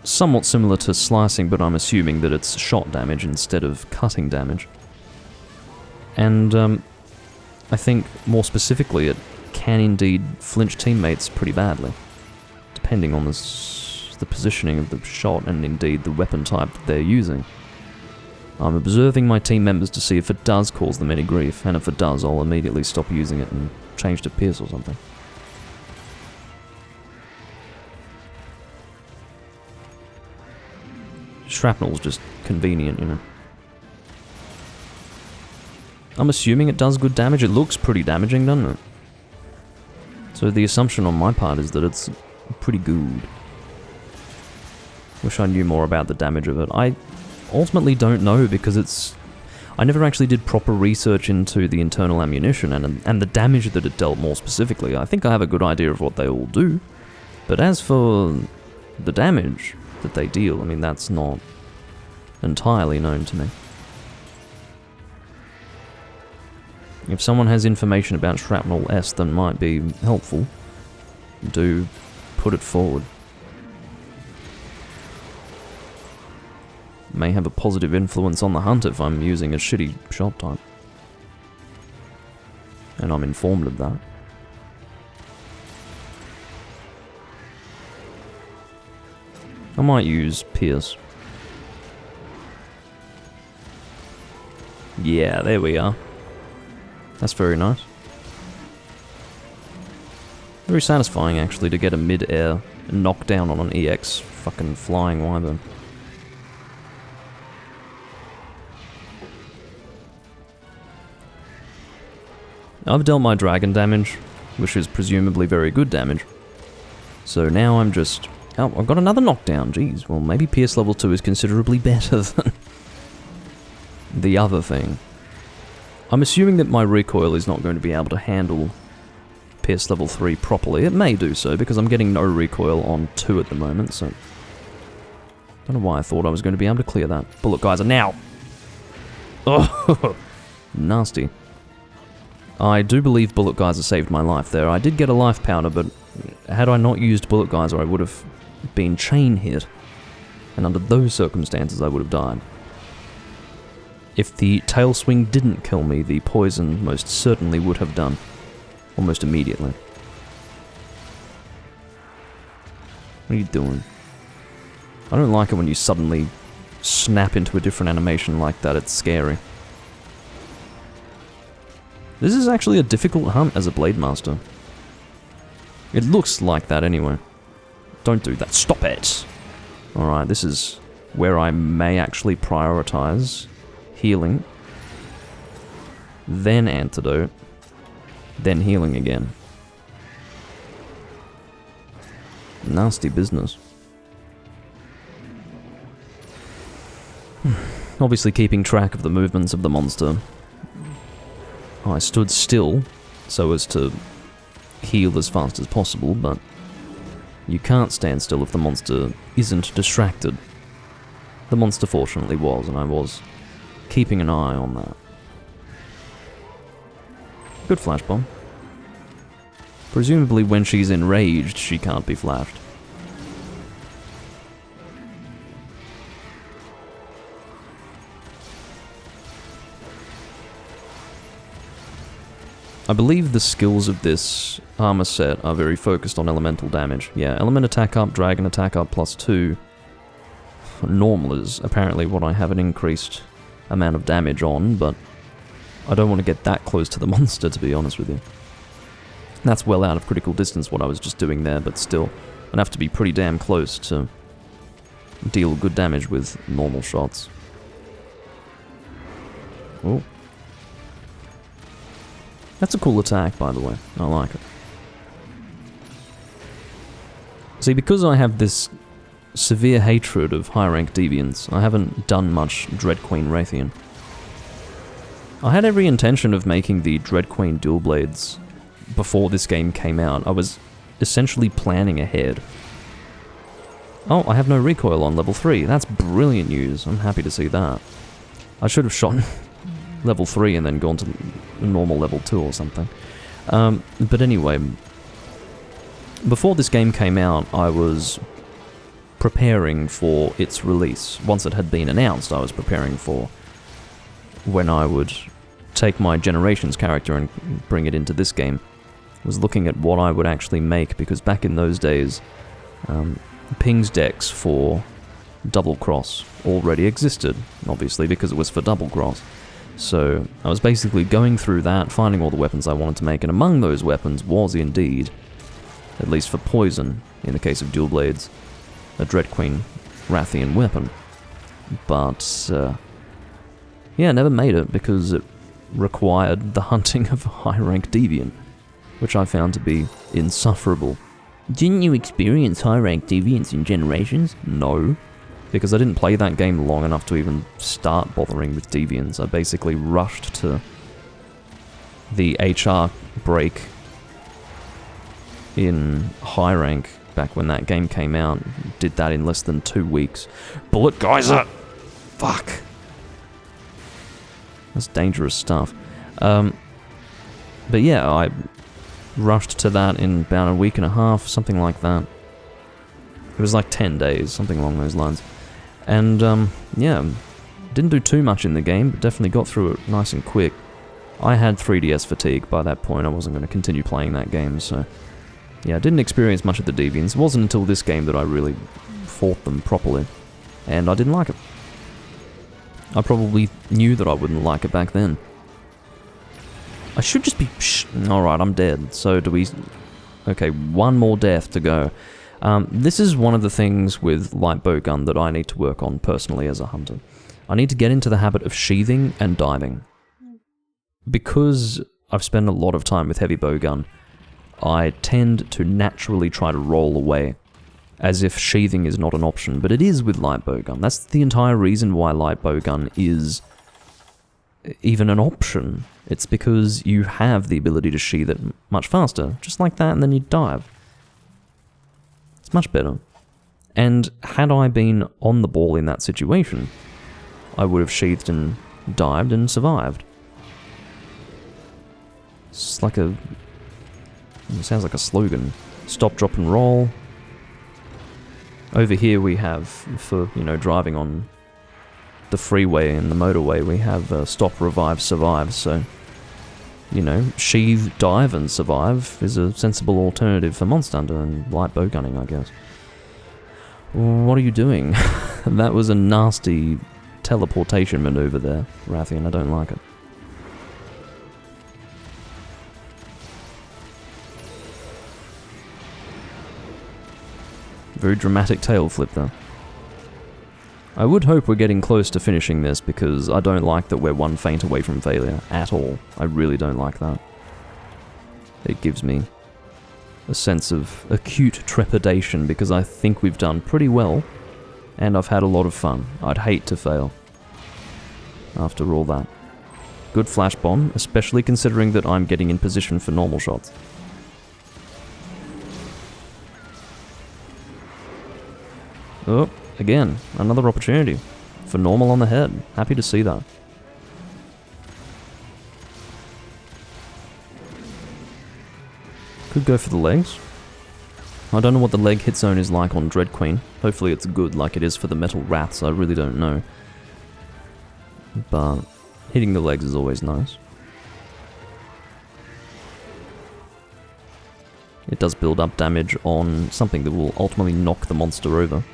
Somewhat similar to slicing, but I'm assuming that it's shot damage instead of cutting damage. And I think, more specifically, it can indeed flinch teammates pretty badly, depending on the positioning of the shot and indeed the weapon type that they're using. I'm observing my team members to see if it does cause them any grief, and if it does, I'll immediately stop using it and change to pierce or something. Shrapnel's just convenient, you know. I'm assuming it does good damage. It looks pretty damaging, doesn't it? So the assumption on my part is that it's pretty good. Wish I knew more about the damage of it. I ultimately don't know because it's... I never actually did proper research into the internal ammunition and the damage that it dealt more specifically. I think I have a good idea of what they all do. But as for the damage that they deal, I mean, that's not entirely known to me. If someone has information about Shrapnel S that might be helpful, do put it forward. May have a positive influence on the hunt if I'm using a shitty shot type. And I'm informed of that. I might use Pierce. Yeah, there we are. That's very nice. Very satisfying, actually, to get a mid-air knockdown on an EX fucking flying wyvern. I've dealt my dragon damage, which is presumably very good damage. So now I'm just... Oh, I've got another knockdown, jeez. Well, maybe Pierce level 2 is considerably better than the other thing. I'm assuming that my recoil is not going to be able to handle Pierce level 3 properly. It may do so, because I'm getting no recoil on 2 at the moment, so... I don't know why I thought I was going to be able to clear that. Bullet geyser now! Oh, nasty. I do believe Bullet Geyser saved my life there. I did get a life powder, but had I not used Bullet Geyser, I would have been chain hit. And under those circumstances, I would have died. If the tail swing didn't kill me, the poison most certainly would have done. Almost immediately. What are you doing? I don't like it when you suddenly snap into a different animation like that. It's scary. This is actually a difficult hunt as a Blade Master. It looks like that anyway. Don't do that. Stop it! Alright, this is where I may actually prioritize healing, then antidote, then healing again. Nasty business. Obviously keeping track of the movements of the monster. I stood still so as to heal as fast as possible, but you can't stand still if the monster isn't distracted. The monster fortunately was, and I was keeping an eye on that. Good flash bomb. Presumably when she's enraged, she can't be flashed. I believe the skills of this armor set are very focused on elemental damage. Yeah, element attack up, dragon attack up +2. Normal is apparently what I have an increased amount of damage on, but I don't want to get that close to the monster, to be honest with you. That's well out of critical distance what I was just doing there, but still, I'd have to be pretty damn close to deal good damage with normal shots. Oh. That's a cool attack, by the way. I like it. See, because I have this severe hatred of high-rank deviants, I haven't done much Dread Queen Rathian. I had every intention of making the Dread Queen dual blades before this game came out. I was essentially planning ahead. Oh, I have no recoil on level 3. That's brilliant news. I'm happy to see that. I should have shot level 3 and then gone to normal level 2 or something. But anyway, before this game came out, I was preparing for its release. Once it had been announced, I was preparing for when I would take my Generations character and bring it into this game. I was looking at what I would actually make, because back in those days, Ping's decks for Double Cross already existed, obviously, because it was for Double Cross. So I was basically going through that, finding all the weapons I wanted to make, and among those weapons was indeed, at least for poison, in the case of dual blades, a Dread Queen Rathian weapon. But, yeah, never made it because it required the hunting of a high-rank deviant, which I found to be insufferable. Didn't you experience high-rank deviants in Generations? No, because I didn't play that game long enough to even start bothering with deviants. I basically rushed to the HR break in high rank back when that game came out. Did that in less than 2 weeks. Bullet Geyser! Fuck! That's dangerous stuff. But yeah, I rushed to that in about a week and a half, something like that. It was like 10 days, something along those lines. And, yeah, didn't do too much in the game, but definitely got through it nice and quick. I had 3DS fatigue by that point. I wasn't going to continue playing that game, so yeah, I didn't experience much of the deviants. It wasn't until this game that I really fought them properly, and I didn't like it. I probably knew that I wouldn't like it back then. I should just be... Alright, I'm dead. So do we... Okay, one more death to go. This is one of the things with light bowgun that I need to work on personally as a hunter. I need to get into the habit of sheathing and diving. Because I've spent a lot of time with heavy bowgun, I tend to naturally try to roll away, as if sheathing is not an option, but it is with light bowgun. That's the entire reason why light bowgun is even an option. It's because you have the ability to sheath it much faster, just like that, and then you dive. It's much better. And had I been on the ball in that situation, I would have sheathed and dived and survived. It's like a... It sounds like a slogan. Stop, drop, and roll. Over here we have, for, you know, driving on the freeway and the motorway, we have stop, revive, survive, so... You know, sheathe, dive, and survive is a sensible alternative for Monster Hunter and light bowgunning, I guess. What are you doing? That was a nasty teleportation maneuver there, Rathian. I don't like it. Very dramatic tail flip there. I would hope we're getting close to finishing this, because I don't like that we're one feint away from failure at all. I really don't like that. It gives me a sense of acute trepidation, because I think we've done pretty well, and I've had a lot of fun. I'd hate to fail after all that. Good flash bomb, especially considering that I'm getting in position for normal shots. Oh, again, another opportunity for normal on the head. Happy to see that. Could go for the legs. I don't know what the leg hit zone is like on Dread Queen. Hopefully it's good like it is for the Metal Wraths, I really don't know. But hitting the legs is always nice. It does build up damage on something that will ultimately knock the monster over.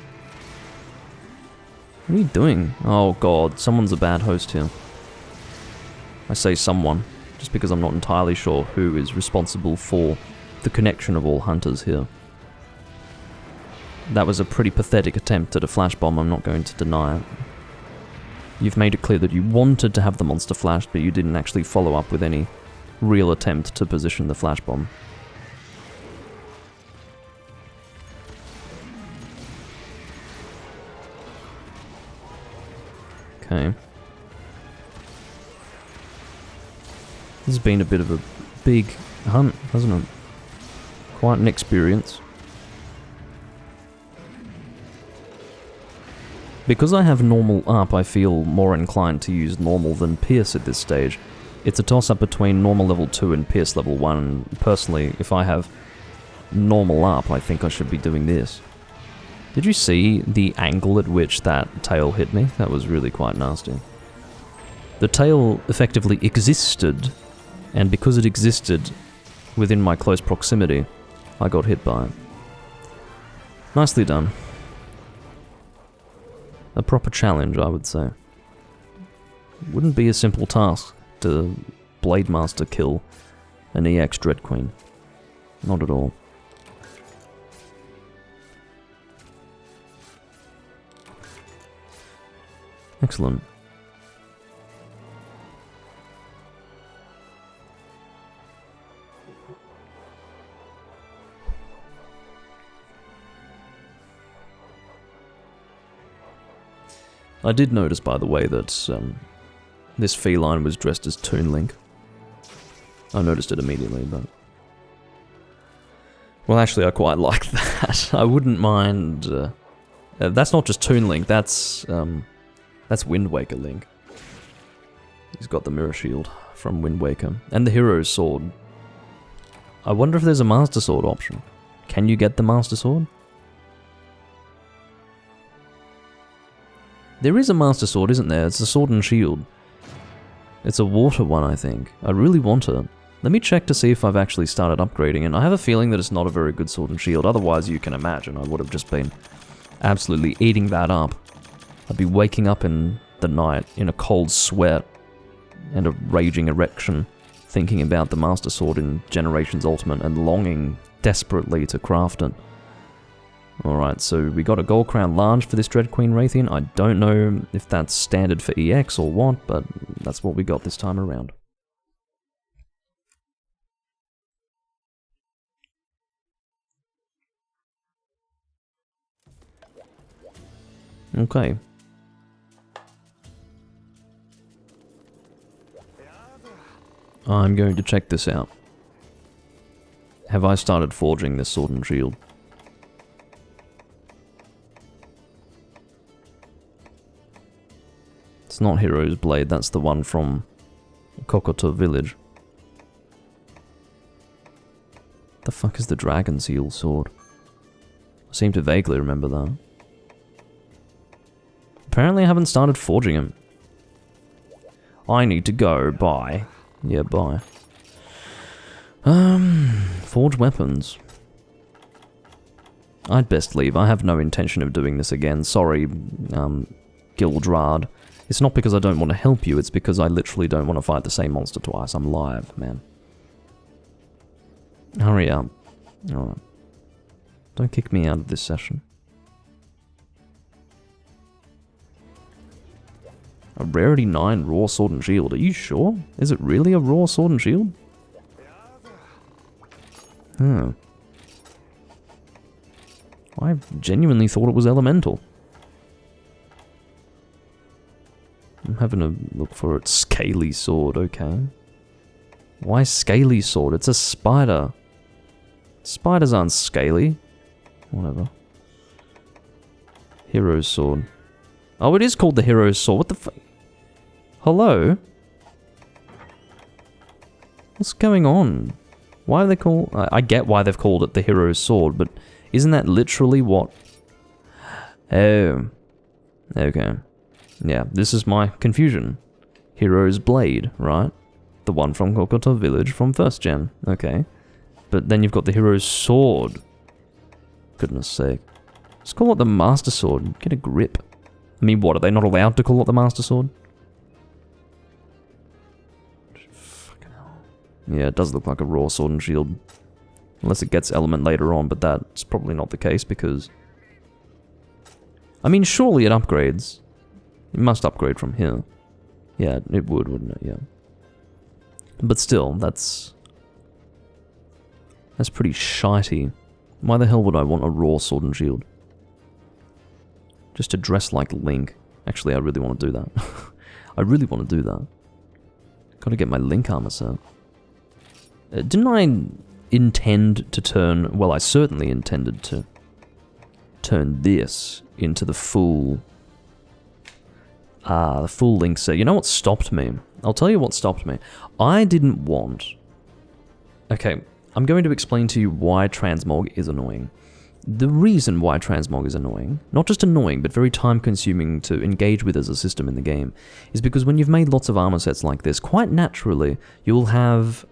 What are you doing? Oh god, someone's a bad host here. I say someone, just because I'm not entirely sure who is responsible for the connection of all hunters here. That was a pretty pathetic attempt at a flash bomb, I'm not going to deny it. You've made it clear that you wanted to have the monster flashed, but you didn't actually follow up with any real attempt to position the flash bomb. Okay. This has been a bit of a big hunt, hasn't it? Quite an experience. Because I have normal up, I feel more inclined to use normal than Pierce at this stage. It's a toss-up between normal level 2 and Pierce level 1, and personally, if I have normal up, I think I should be doing this. Did you see the angle at which that tail hit me? That was really quite nasty. The tail effectively existed, and because it existed within my close proximity, I got hit by it. Nicely done. A proper challenge, I would say. Wouldn't be a simple task to Blade Master kill an EX Dread Queen. Not at all. Excellent. I did notice, by the way, that this feline was dressed as Doomlink. I noticed it immediately, but... Well, actually, I quite like that. I wouldn't mind... that's not just Doomlink, that's Wind Waker Link. He's got the mirror shield from Wind Waker. And the hero's sword. I wonder if there's a Master Sword option. Can you get the Master Sword? There is a Master Sword, isn't there? It's a Sword and Shield. It's a water one, I think. I really want it. Let me check to see if I've actually started upgrading, and I have a feeling that it's not a very good Sword and Shield. Otherwise, you can imagine, I would have just been absolutely eating that up. I'd be waking up in the night in a cold sweat and a raging erection, thinking about the Master Sword in Generations Ultimate and longing desperately to craft it. Alright, so we got a Gold Crown Large for this Dread Queen Raytheon. I don't know if that's standard for EX or what, but that's what we got this time around. Okay. I'm going to check this out. Have I started forging this Sword and Shield? It's not Hero's Blade, that's the one from Kokoto Village. The fuck is the Dragon Seal sword? I seem to vaguely remember that. Apparently I haven't started forging him. I need to go, bye. Yeah, bye. Forge weapons. I'd best leave, I have no intention of doing this again. Sorry, Gildrad. It's not because I don't want to help you, it's because I literally don't want to fight the same monster twice. I'm live, man. Hurry up. Alright. Don't kick me out of this session. A Rarity 9 Raw Sword and Shield. Are you sure? Is it really a Raw Sword and Shield? Oh. I genuinely thought it was elemental. I'm having a look for it. Scaly sword, okay. Why scaly sword? It's a spider. Spiders aren't scaly. Whatever. Hero's sword. Oh, it is called the Hero's sword. What the fuck? Hello? What's going on? Why are they called... I get why they've called it the Hero's Sword, but isn't that literally what... Oh. Okay. Yeah, this is my confusion. Hero's Blade, right? The one from Kokoto Village from 1st gen. Okay. But then you've got the Hero's Sword. Goodness sake. Let's call it the Master Sword. Get a grip. I mean, what, are they not allowed to call it the Master Sword? Fucking hell. Yeah, it does look like a raw sword and shield. Unless it gets element later on, but that's probably not the case because... I mean, surely it upgrades. It must upgrade from here. Yeah, it would, wouldn't it? Yeah. But still, that's pretty shitey. Why the hell would I want a raw sword and shield? Just to dress like Link. Actually, I really want to do that. I really want to do that. Gotta get my Link armor set. Didn't I intend to turn... Well, I certainly intended to turn this into the full... the full Link set. You know what stopped me? I'll tell you what stopped me. I didn't want... Okay, I'm going to explain to you why transmog is annoying. The reason why transmog is annoying, not just annoying, but very time-consuming to engage with as a system in the game, is because when you've made lots of armor sets like this, quite naturally, you will have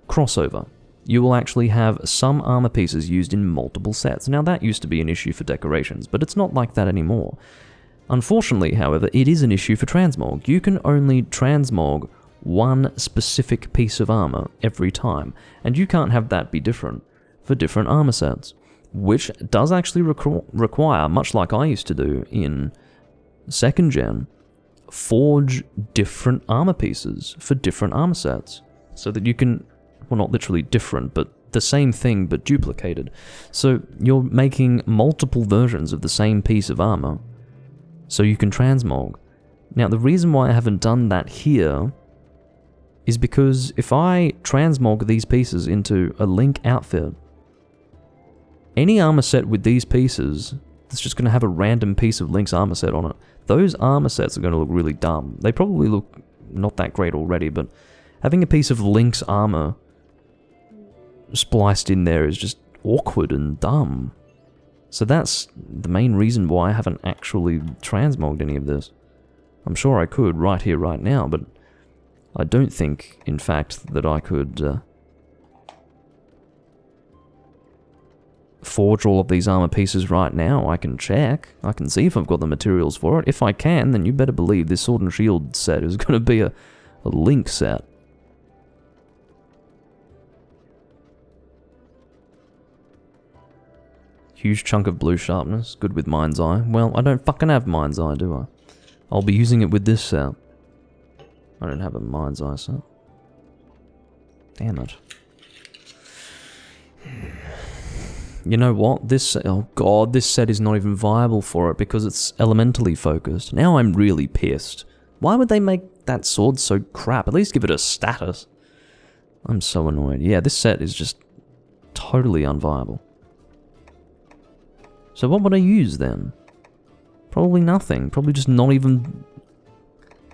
crossover. You will actually have some armor pieces used in multiple sets. Now, that used to be an issue for decorations, but it's not like that anymore. Unfortunately, however, it is an issue for transmog. You can only transmog one specific piece of armor every time, and you can't have that be different for different armor sets, which does actually require, much like I used to do in 2nd gen, forge different armor pieces for different armor sets, so that you can, well, not literally different, but the same thing but duplicated. So you're making multiple versions of the same piece of armor, so you can transmog. Now, the reason why I haven't done that here is because if I transmog these pieces into a Link outfit, any armor set with these pieces that's just going to have a random piece of Link's armor set on it, those armor sets are going to look really dumb. They probably look not that great already, but having a piece of Link's armor spliced in there is just awkward and dumb. So that's the main reason why I haven't actually transmogged any of this. I'm sure I could right here, right now, but I don't think, in fact, that I could forge all of these armor pieces right now. I can check. I can see if I've got the materials for it. If I can, then you better believe this Sword and Shield set is going to be a Link set. Huge chunk of blue sharpness, good with Mind's Eye. Well, I don't fucking have Mind's Eye, do I? I'll be using it with this set. I don't have a Mind's Eye set. Damn it. You know what? This... Oh god, this set is not even viable for it because it's elementally focused. Now I'm really pissed. Why would they make that sword so crap? At least give it a status. I'm so annoyed. Yeah, this set is just totally unviable. So what would I use then? Probably nothing. Probably just not even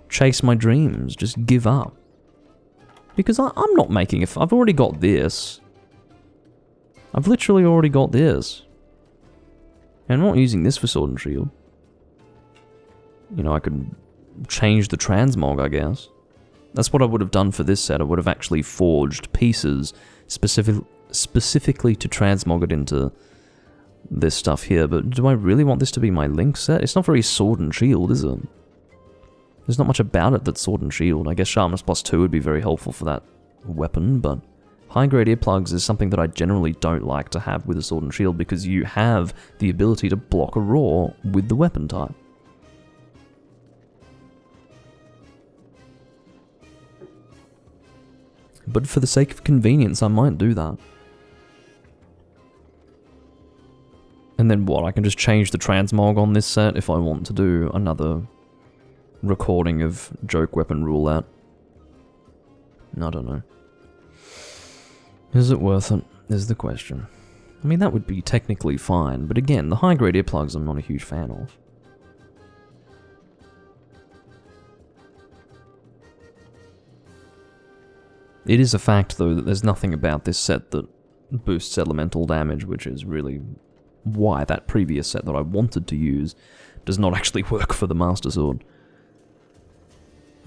chase my dreams. Just give up. Because I'm not making it. I've already got this. I've literally already got this. And I'm not using this for Sword and Shield. You know, I could change the transmog, I guess. That's what I would have done for this set. I would have actually forged pieces specifically to transmog it into this stuff here, but do I really want this to be my Link set? It's not very Sword and Shield, is it? There's not much about it that's Sword and Shield. I guess Sharpness +2 would be very helpful for that weapon, but high-grade earplugs is something that I generally don't like to have with a Sword and Shield because you have the ability to block a raw with the weapon type. But for the sake of convenience, I might do that. And then what? I can just change the transmog on this set if I want to do another recording of Joke Weapon Roulette. I don't know. Is it worth it? Is the question. I mean, that would be technically fine, but again, the high-grade earplugs I'm not a huge fan of. It is a fact, though, that there's nothing about this set that boosts elemental damage, which is really why that previous set that I wanted to use does not actually work for the Master Sword.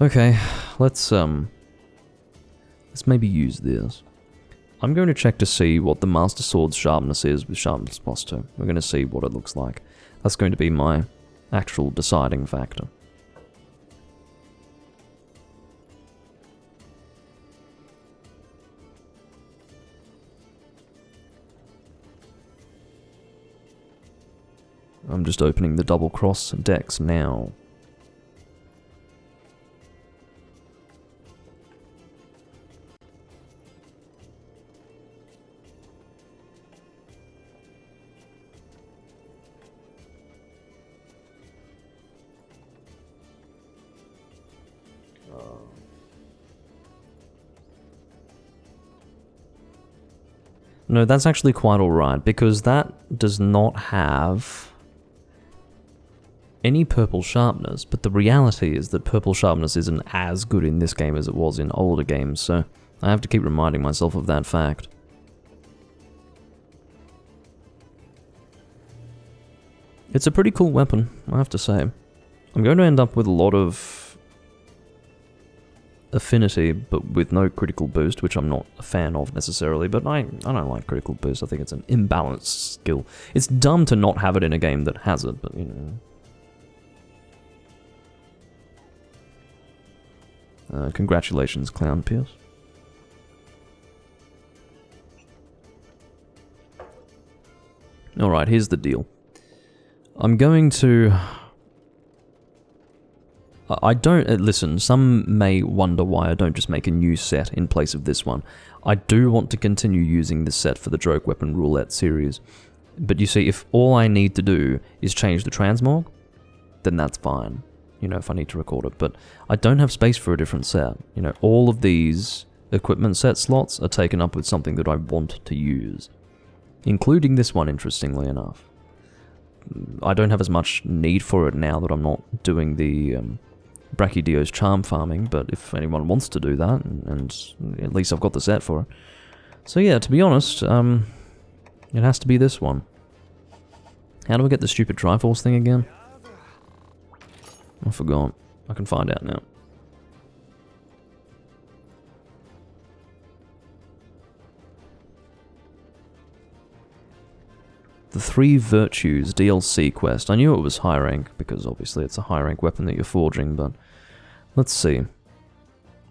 Okay, let's maybe use this. I'm going to check to see what the Master Sword's sharpness is with sharpness plus 2. We're going to see what it looks like. That's going to be my actual deciding factor. I'm just opening the double cross decks now. No, that's actually quite alright, because that does not have any purple sharpness, but the reality is that purple sharpness isn't as good in this game as it was in older games, so I have to keep reminding myself of that fact. It's a pretty cool weapon, I have to say. I'm going to end up with a lot of affinity, but with no critical boost, which I'm not a fan of necessarily, but I don't like critical boost. I think it's an imbalanced skill. It's dumb to not have it in a game that has it, but you know. Congratulations, Clown Pierce. Alright, here's the deal. I'm going to... I don't... listen, some may wonder why I don't just make a new set in place of this one. I do want to continue using this set for the Joke Weapon Roulette series. But you see, if all I need to do is change the transmog, then that's fine. You know, if I need to record it. But I don't have space for a different set. You know, all of these equipment set slots are taken up with something that I want to use. Including this one, interestingly enough. I don't have as much need for it now that I'm not doing the Brachydio's charm farming, but if anyone wants to do that, and at least I've got the set for it. So yeah, to be honest, it has to be this one. How do I get the stupid Triforce thing again? I forgot. I can find out now. The 3 Virtues DLC quest. I knew it was high rank, because obviously it's a high rank weapon that you're forging, but let's see.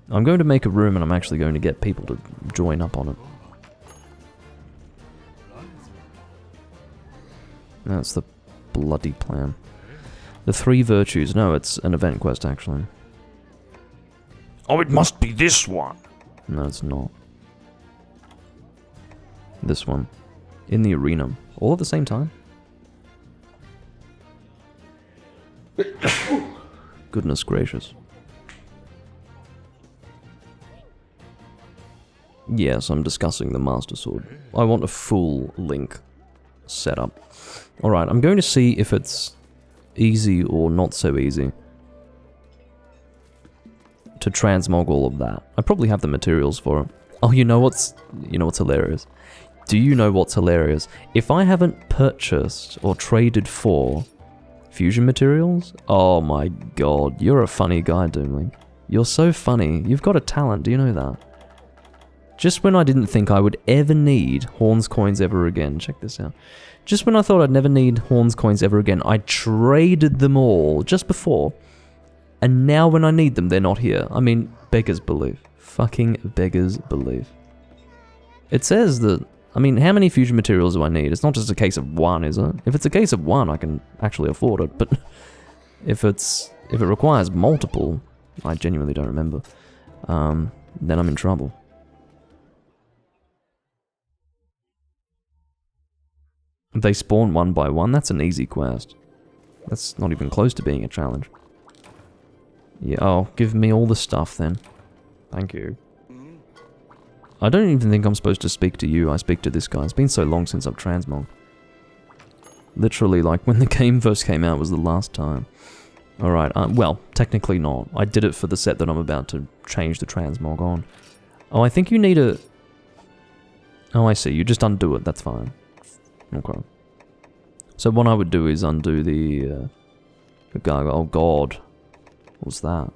I'm going to make a room and I'm actually going to get people to join up on it. That's the bloody plan. The 3 Virtues. No, it's an event quest, actually. Oh, it must be this one. No, it's not. This one. In the arena. All at the same time? Goodness gracious. Yes, I'm discussing the Master Sword. I want a full Link setup. Alright, I'm going to see if it's easy or not so easy to transmog all of that. I probably have the materials for it. Oh, you know what's hilarious? Do you know what's hilarious? If I haven't purchased or traded for fusion materials, oh my god, you're a funny guy, Doomlink. You're so funny. You've got a talent, do you know that? Just when I didn't think I would ever need Horns coins ever again, check this out. Just when I thought I'd never need Horns coins ever again, I traded them all just before. And now when I need them, they're not here. I mean, beggars belief. Fucking beggars belief. It says that... I mean, how many fusion materials do I need? It's not just a case of 1, is it? If it's a case of 1, I can actually afford it, but if it requires multiple, I genuinely don't remember, then I'm in trouble. They spawn 1 by 1, that's an easy quest. That's not even close to being a challenge. Yeah, oh, give me all the stuff then. Thank you. I don't even think I'm supposed to speak to you, I speak to this guy. It's been so long since I've transmogged. Literally, like, when the game first came out was the last time. Alright, well, technically not. I did it for the set that I'm about to change the transmog on. Oh, I think you need a... Oh, I see. You just undo it. That's fine. Okay. So what I would do is undo the gargoyle. Oh, God. What's that?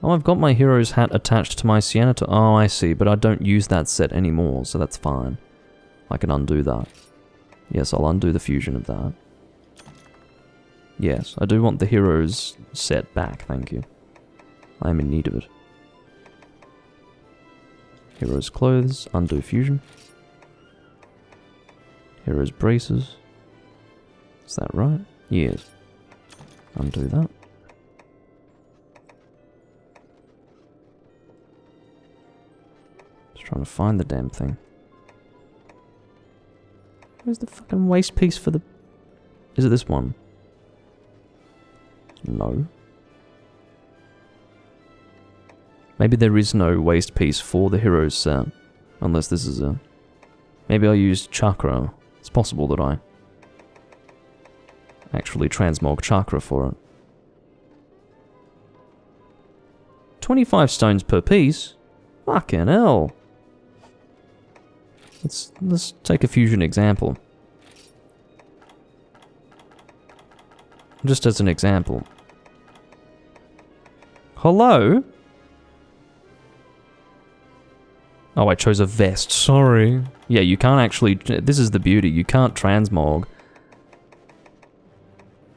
Oh, I've got my hero's hat attached to my Sienna. Oh, I see. But I don't use that set anymore, so that's fine. I can undo that. Yes, I'll undo the fusion of that. Yes, I do want the hero's set back, thank you. I am in need of it. Hero's clothes, undo fusion. Hero's braces. Is that right? Yes. Undo that. Just trying to find the damn thing. Where's the fucking waist piece for the... Is it this one? No. Maybe there is no waist piece for the hero's set. Unless this is a... Maybe I used chakra. It's possible that I actually transmog chakra for it. 25 stones per piece? Fucking hell. Let's take a fusion example. Just as an example. Hello? Oh, I chose a vest. Sorry. Yeah, you can't actually... This is the beauty. You can't transmog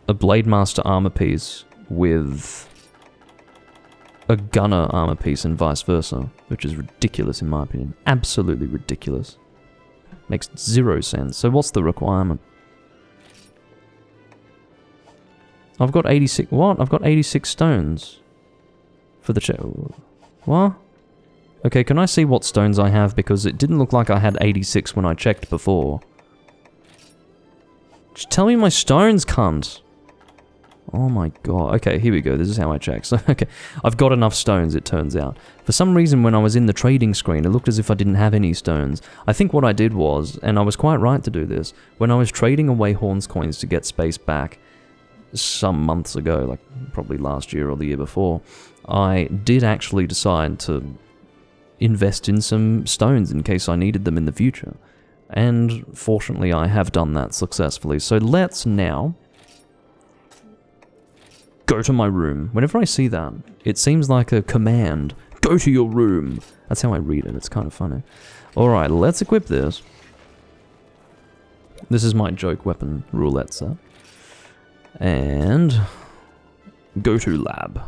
a Blade Master armor piece with a Gunner armor piece and vice versa, which is ridiculous in my opinion. Absolutely ridiculous. Makes zero sense. So what's the requirement? I've got 86... What? I've got 86 stones for the... What? Okay, can I see what stones I have? Because it didn't look like I had 86 when I checked before. Just tell me my stones, cunt. Oh my god. Okay, here we go. This is how I check. So, okay, I've got enough stones, it turns out. For some reason, when I was in the trading screen, it looked as if I didn't have any stones. I think what I did was, and I was quite right to do this, when I was trading away Horns coins to get space back some months ago, like probably last year or the year before, I did actually decide to invest in some stones in case I needed them in the future. And fortunately, I have done that successfully. So let's now go to my room. Whenever I see that, it seems like a command. Go to your room. That's how I read it. It's kind of funny. Alright, let's equip this. This is my joke weapon roulette set. And go to lab.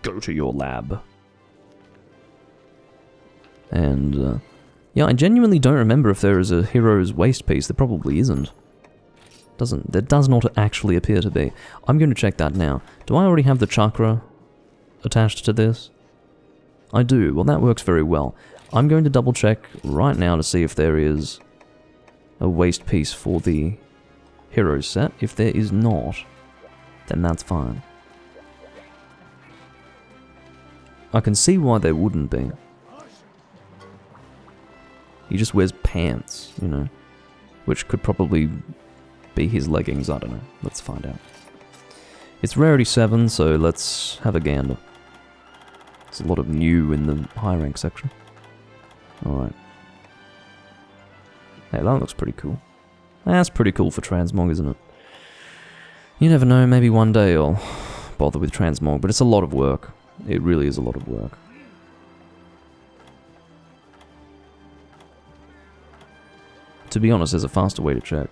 Go to your lab. And, yeah, I genuinely don't remember if there is a hero's waist piece. There probably isn't. There does not actually appear to be. I'm going to check that now. Do I already have the chakra attached to this? I do. Well, that works very well. I'm going to double check right now to see if there is a waist piece for the hero set. If there is not, then that's fine. I can see why there wouldn't be. He just wears pants, you know, which could probably be his leggings, I don't know. Let's find out. It's rarity 7, so let's have a gander. There's a lot of new in the high rank section. Alright. Hey, that looks pretty cool. That's pretty cool for transmog, isn't it? You never know, maybe one day I'll bother with transmog, but it's a lot of work. It really is a lot of work. To be honest, there's a faster way to check.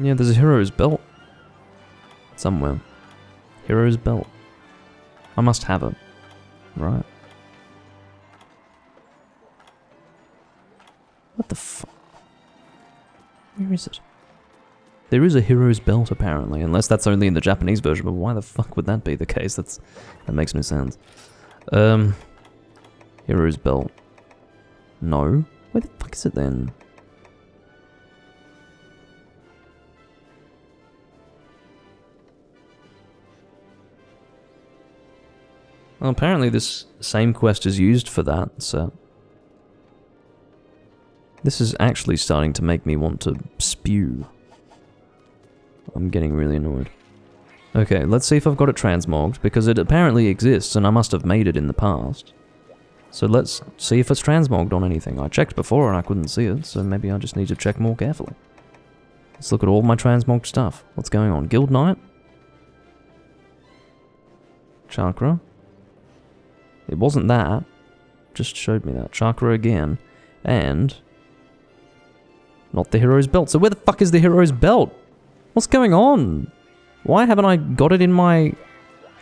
Yeah, there's a hero's belt. Somewhere. Hero's belt. I must have it. Right. What the fuck? Where is it? There is a hero's belt, apparently, unless that's only in the Japanese version, but why the fuck would that be the case? That makes no sense. Hero's belt. No? Where the fuck is it then? Well, apparently this same quest is used for that, so... This is actually starting to make me want to spew. I'm getting really annoyed. Okay, let's see if I've got it transmogged, because it apparently exists and I must have made it in the past. So let's see if it's transmogged on anything. I checked before and I couldn't see it, so maybe I just need to check more carefully. Let's look at all my transmogged stuff. What's going on? Guild Knight? Chakra? It wasn't that. Just showed me that. Chakra again. And... not the Hero's Belt. So where the fuck is the Hero's Belt? What's going on? Why haven't I got it in my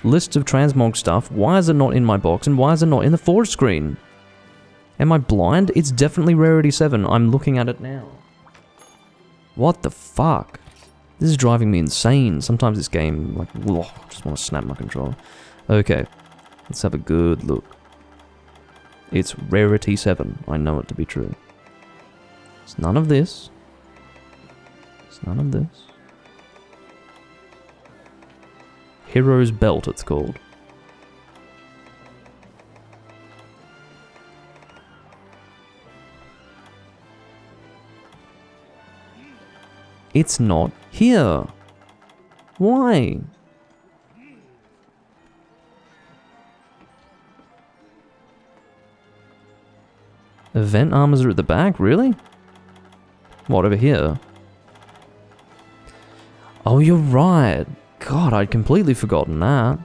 list of transmog stuff? Why is it not in my box? And why is it not in the forge screen? Am I blind? It's definitely Rarity 7. I'm looking at it now. What the fuck? This is driving me insane. Sometimes this game, like, ugh, I just want to snap my controller. Okay, let's have a good look. It's Rarity 7. I know it to be true. It's none of this. It's none of this. Hero's Belt, it's called. It's not here. Why? Event armors are at the back? Really? What, over here? Oh, you're right. God, I'd completely forgotten that.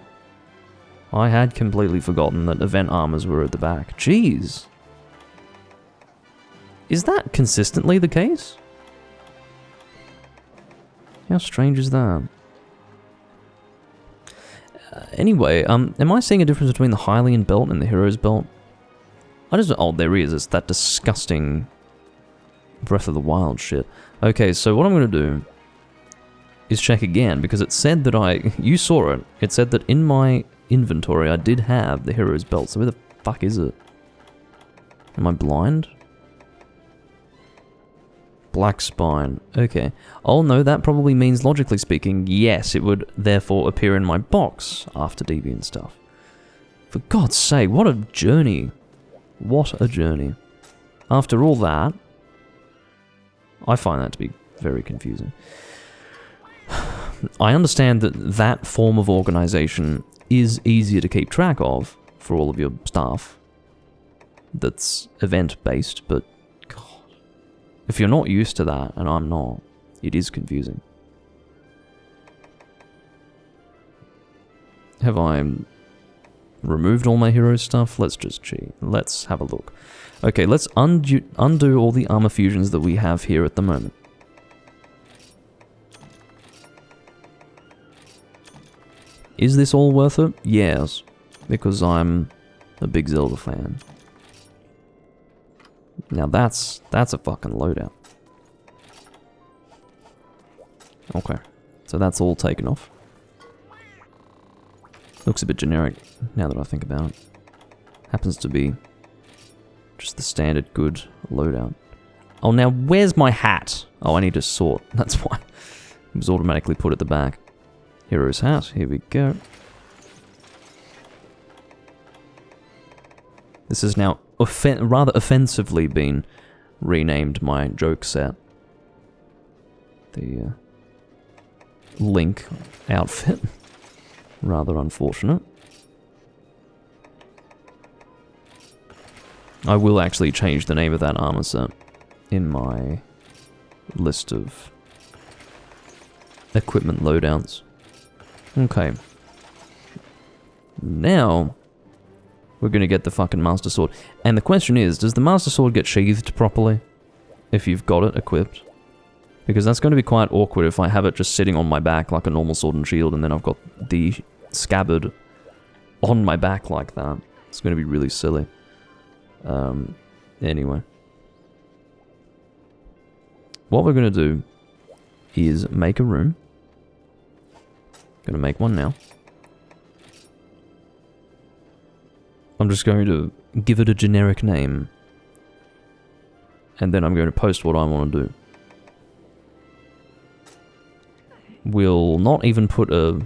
I had completely forgotten that event armors were at the back. Jeez. Is that consistently the case? How strange is that? Anyway, am I seeing a difference between the Hylian belt and the Hero's belt? I just... oh, there he is. It's that disgusting Breath of the Wild shit. Okay, so what I'm going to do is check again, because it said that you saw it. It said that in my inventory I did have the Hero's belt, so where the fuck is it? Am I blind? Black spine. Okay. Oh no, that probably means, logically speaking, yes, it would therefore appear in my box after Deviant stuff. For God's sake, what a journey. What a journey. After all that, I find that to be very confusing. I understand that that form of organization is easier to keep track of for all of your staff that's event-based, but God, if you're not used to that, and I'm not, it is confusing. Have I removed all my hero stuff? Let's just cheat. Let's have a look. Okay, let's undo all the armor fusions that we have here at the moment. Is this all worth it? Yes, because I'm a big Zelda fan. Now that's a fucking loadout. Okay, so that's all taken off. Looks a bit generic now that I think about it. Happens to be just the standard good loadout. Oh, now where's my hat? Oh, I need to sort. That's why it was automatically put at the back. Hero's hat, here we go. This has now rather offensively been renamed my joke set. The Link outfit. Rather unfortunate. I will actually change the name of that armor set in my list of equipment loadouts. Okay. Now, we're gonna get the fucking Master Sword. And the question is, does the Master Sword get sheathed properly if you've got it equipped? Because that's going to be quite awkward if I have it just sitting on my back like a normal sword and shield, and then I've got the scabbard on my back like that. It's going to be really silly. Anyway. What we're going to do is make a room. Gonna make one now. I'm just going to give it a generic name. And then I'm going to post what I want to do. We'll not even put a...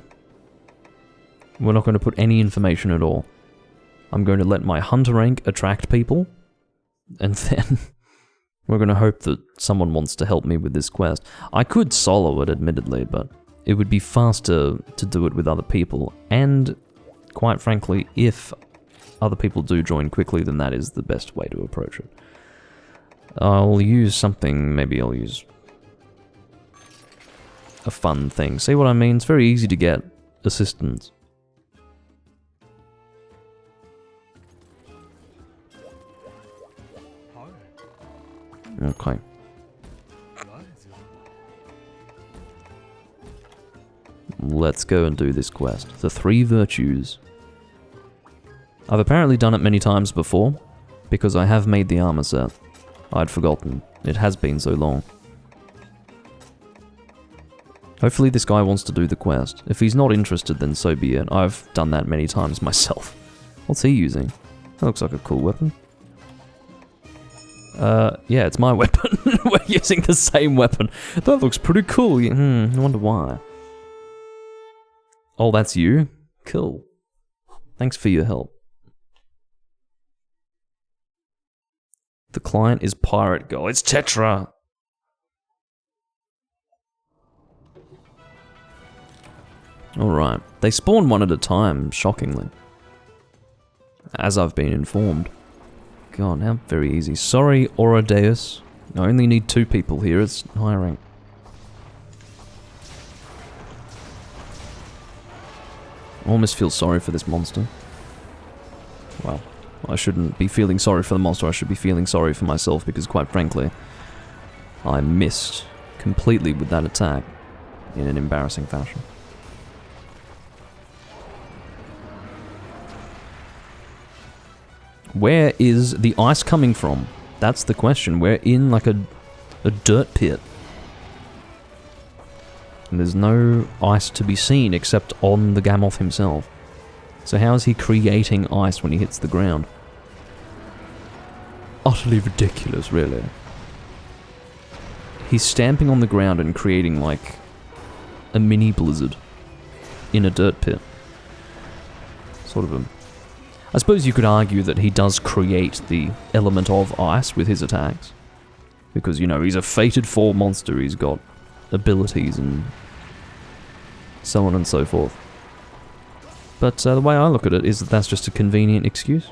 We're not going to put any information at all. I'm going to let my hunter rank attract people. And then We're going to hope that someone wants to help me with this quest. I could solo it, admittedly, but it would be faster to do it with other people. And, quite frankly, if other people do join quickly, then that is the best way to approach it. I'll use something, maybe I'll use a fun thing. See what I mean? It's very easy to get assistance. Okay. Let's go and do this quest. The 3 virtues. I've apparently done it many times before, because I have made the armor set. I'd forgotten. It has been so long. Hopefully this guy wants to do the quest. If he's not interested, then so be it. I've done that many times myself. What's he using? That looks like a cool weapon. Yeah, it's my weapon. We're using the same weapon. That looks pretty cool. I wonder why. Oh, that's you? Cool. Thanks for your help. The client is Pirate Girl. It's Tetra! Alright. They spawn one at a time, shockingly. As I've been informed. God, how very easy. Sorry, Oradeus. I only need 2 people here. It's high rank. I almost feel sorry for this monster. Well, I shouldn't be feeling sorry for the monster. I should be feeling sorry for myself because, quite frankly, I missed completely with that attack in an embarrassing fashion. Where is the ice coming from? That's the question. We're in like a dirt pit. And there's no ice to be seen except on the Gammoth himself. So how is he creating ice when he hits the ground? Utterly ridiculous, really. He's stamping on the ground and creating like a mini blizzard in a dirt pit. Sort of a... I suppose you could argue that he does create the element of ice with his attacks. Because, you know, he's a fated 4 monster, he's got abilities and so on and so forth. But the way I look at it is that that's just a convenient excuse.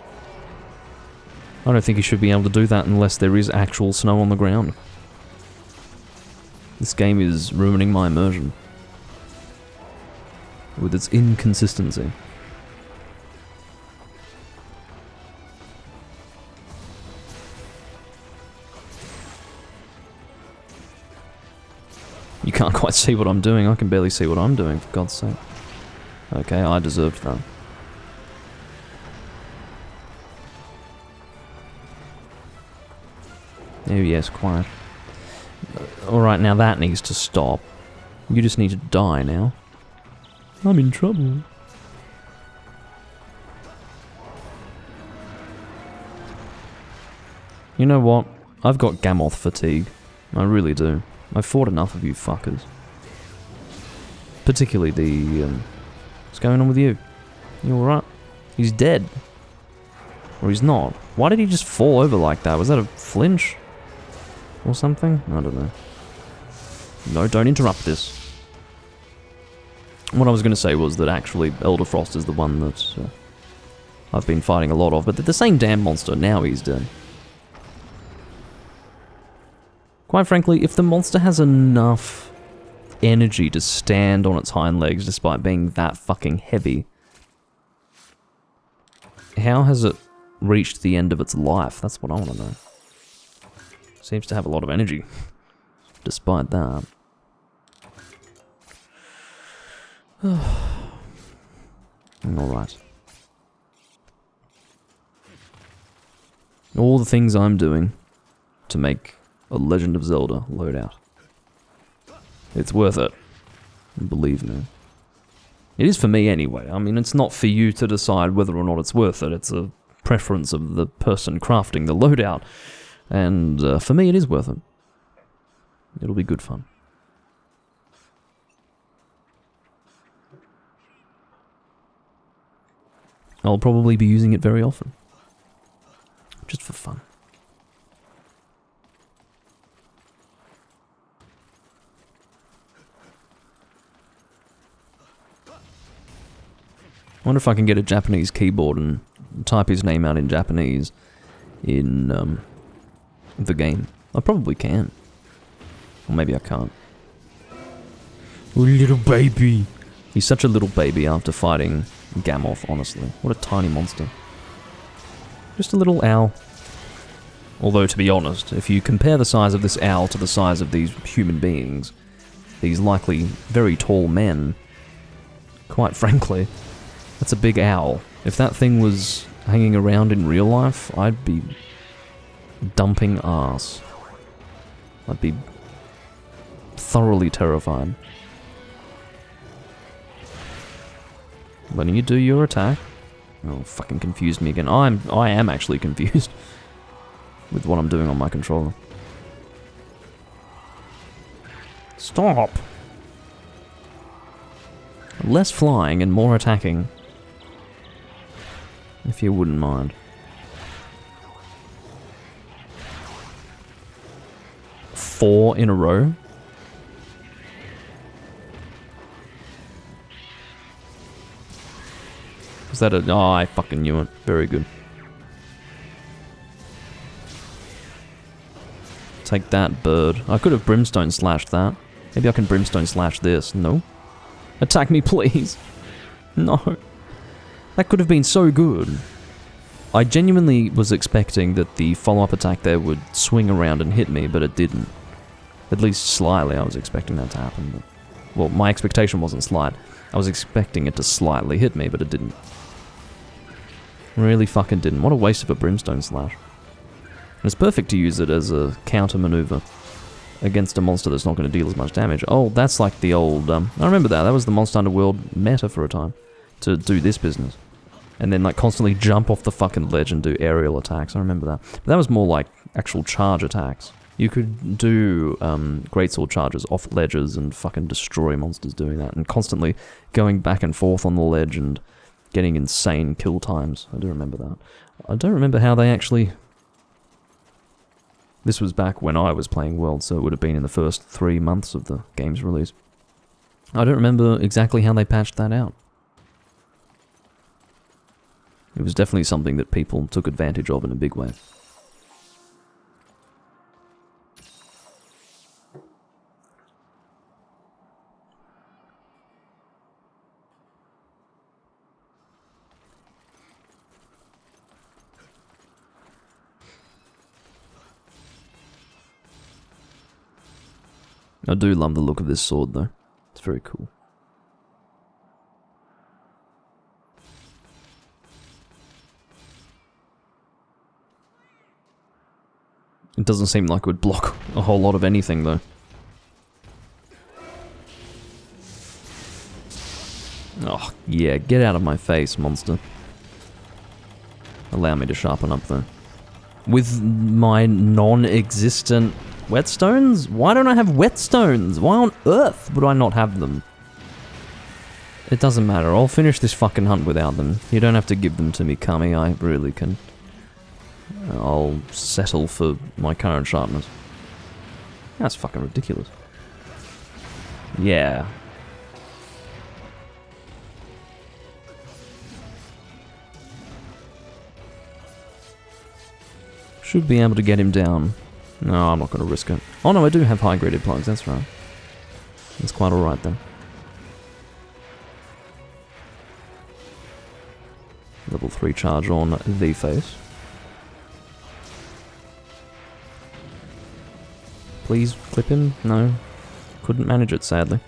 I don't think he should be able to do that unless there is actual snow on the ground. This game is ruining my immersion with its inconsistency. You can't quite see what I'm doing. I can barely see what I'm doing, for God's sake. Okay, I deserved that. Oh yes, quite. Alright, now that needs to stop. You just need to die now. I'm in trouble. You know what? I've got Gammoth fatigue. I really do. I've fought enough of you fuckers. Particularly the, what's going on with you? You alright? He's dead. Or he's not. Why did he just fall over like that? Was that a flinch? Or something? I don't know. No, don't interrupt this. What I was going to say was that actually Elder Frost is the one that I've been fighting a lot of, but they're the same damn monster. Now he's dead. Quite frankly, if the monster has enough energy to stand on its hind legs despite being that fucking heavy, how has it reached the end of its life? That's what I want to know. Seems to have a lot of energy, despite that. Alright. All the things I'm doing to make a Legend of Zelda loadout. It's worth it. Believe me. It is for me anyway. I mean, it's not for you to decide whether or not it's worth it. It's a preference of the person crafting the loadout. And for me, it is worth it. It'll be good fun. I'll probably be using it very often. Just for fun. wonder if I can get a Japanese keyboard and type his name out in Japanese in the game. I probably can. Or maybe I can't. Oh, little baby. He's such a little baby after fighting Gamoth, honestly. What a tiny monster. Just a little owl. Although, to be honest, if you compare the size of this owl to the size of these human beings, these likely very tall men, quite frankly, that's a big owl. If that thing was hanging around in real life, I'd be dumping ass. I'd be thoroughly terrified. Letting you do your attack. Oh, fucking confused me again. I am actually confused with what I'm doing on my controller. Stop! Less flying and more attacking. If you wouldn't mind. Four in a row? Is that a... Oh, I fucking knew it. Very good. Take that, bird. I could have brimstone slashed that. Maybe I can brimstone slash this. No. Attack me, please. No. That could have been so good. I genuinely was expecting that the follow-up attack there would swing around and hit me, but it didn't. At least slightly, I was expecting that to happen. But, well, my expectation wasn't slight. I was expecting it to slightly hit me, but it didn't. Really fucking didn't. What a waste of a brimstone slash. And it's perfect to use it as a counter maneuver against a monster that's not going to deal as much damage. Oh, that's like the old... I remember that. That was the Monster Hunter World meta for a time. To do this business. And then like constantly jump off the fucking ledge and do aerial attacks. I remember that. But that was more like actual charge attacks. You could do greatsword charges off ledges and fucking destroy monsters doing that. And constantly going back and forth on the ledge and getting insane kill times. I do remember that. I don't remember how they actually... This was back when I was playing World, so it would have been in the first 3 months of the game's release. I don't remember exactly how they patched that out. It was definitely something that people took advantage of in a big way. I do love the look of this sword though. It's very cool. It doesn't seem like it would block a whole lot of anything though. Oh, yeah, get out of my face, monster. Allow me to sharpen up though. With my non-existent whetstones? Why don't I have whetstones? Why on earth would I not have them? It doesn't matter, I'll finish this fucking hunt without them. You don't have to give them to me, Kami, I really can. I'll settle for my current sharpness. That's fucking ridiculous. Yeah. Should be able to get him down. No, I'm not going to risk it. Oh no, I do have high-graded plugs, that's right. That's quite alright then. Level 3 charge on the face. Please clip him? No. Couldn't manage it, sadly.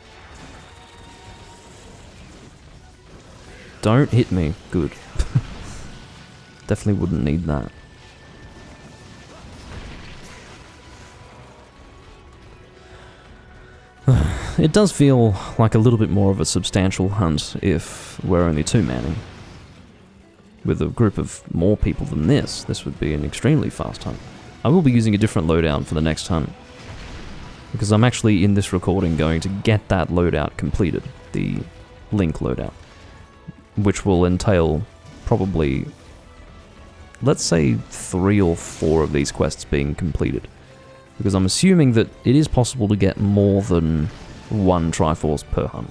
Don't hit me. Good. Definitely wouldn't need that. It does feel like a little bit more of a substantial hunt if we're only 2-manning. With a group of more people than this would be an extremely fast hunt. I will be using a different loadout for the next hunt. Because I'm actually, in this recording, going to get that loadout completed. The Link loadout. Which will entail probably, let's say, 3 or 4 of these quests being completed. Because I'm assuming that it is possible to get more than 1 Triforce per hunt.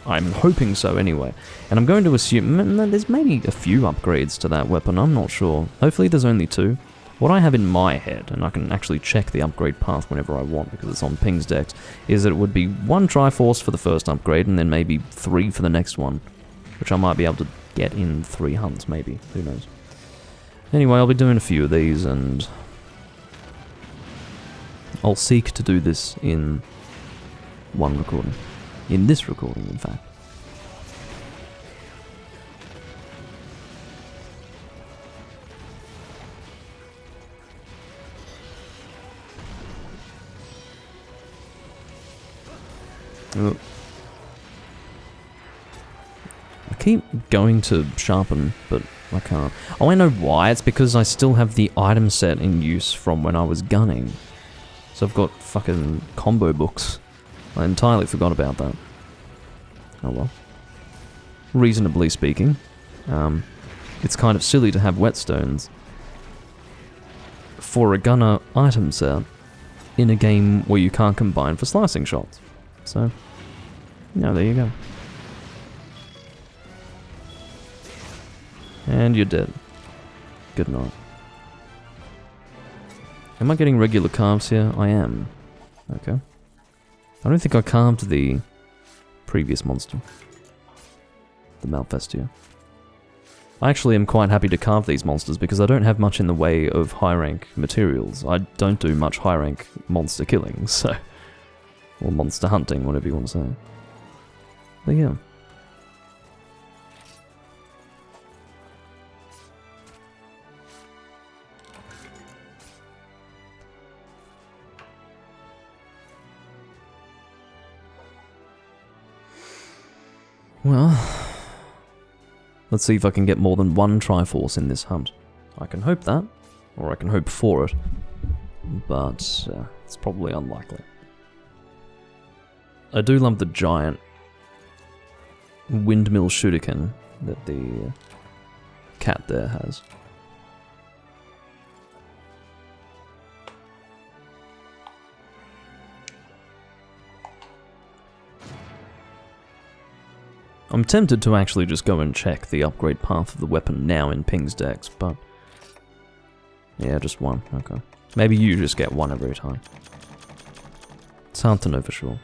I'm hoping so anyway. And I'm going to assume there's maybe a few upgrades to that weapon, I'm not sure. Hopefully there's only 2. What I have in my head, and I can actually check the upgrade path whenever I want because it's on Ping's Dex, is that it would be 1 Triforce for the first upgrade and then maybe 3 for the next one. Which I might be able to get in 3 hunts, maybe. Who knows. Anyway, I'll be doing a few of these, and I'll seek to do this in one recording. In this recording, in fact. I keep going to sharpen, but I can't. Oh, I know why. It's because I still have the item set in use from when I was gunning. So I've got fucking combo books. I entirely forgot about that. Oh well. Reasonably speaking, it's kind of silly to have whetstones for a gunner item set in a game where you can't combine for slicing shots. So, yeah, there you go. And you're dead. Good night. Am I getting regular carves here? I am. Okay. I don't think I carved the previous monster. The Malfestia. I actually am quite happy to carve these monsters because I don't have much in the way of high rank materials. I don't do much high rank monster killing, so... Or monster hunting, whatever you want to say. But yeah. Well, let's see if I can get more than 1 Triforce in this hunt. I can hope that, or I can hope for it, but it's probably unlikely. I do love the giant windmill shuriken that the cat there has. I'm tempted to actually just go and check the upgrade path of the weapon now in Ping's Dex, but... Yeah, just 1, okay. Maybe you just get 1 every time. It's hard to know for sure.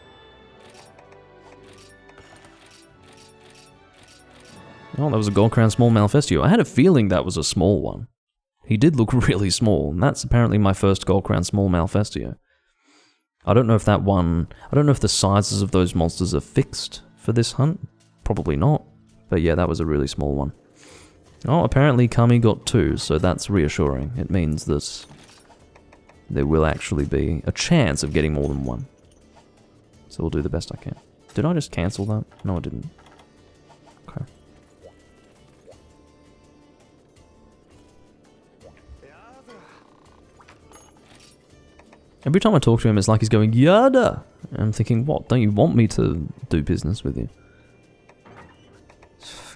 Oh, that was a Gold Crown Small Malfestio. I had a feeling that was a small one. He did look really small, and that's apparently my first Gold Crown Small Malfestio. I don't know if that one... I don't know if the sizes of those monsters are fixed for this hunt. Probably not. But yeah, that was a really small one. Oh, apparently Kami got 2, so that's reassuring. It means that there will actually be a chance of getting more than 1. So we'll do the best I can. Did I just cancel that? No, I didn't. Okay. Every time I talk to him, it's like he's going, Yada! And I'm thinking, what? Don't you want me to do business with you?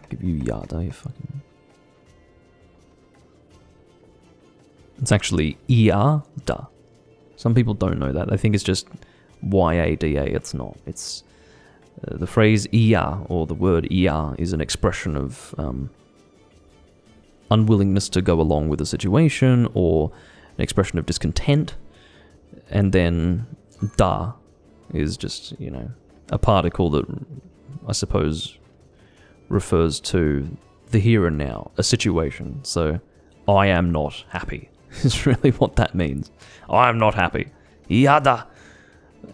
Give you Yada, you fucking... It's actually Iada. Some people don't know that. They think it's just Y-A-D-A. It's not. It's... the phrase Ia, or the word Ia, is an expression of unwillingness to go along with a situation, or an expression of discontent. And then Da is just, you know, a particle that I suppose refers to the here and now, a situation. So, I am not happy is really what that means. I am not happy. Yada!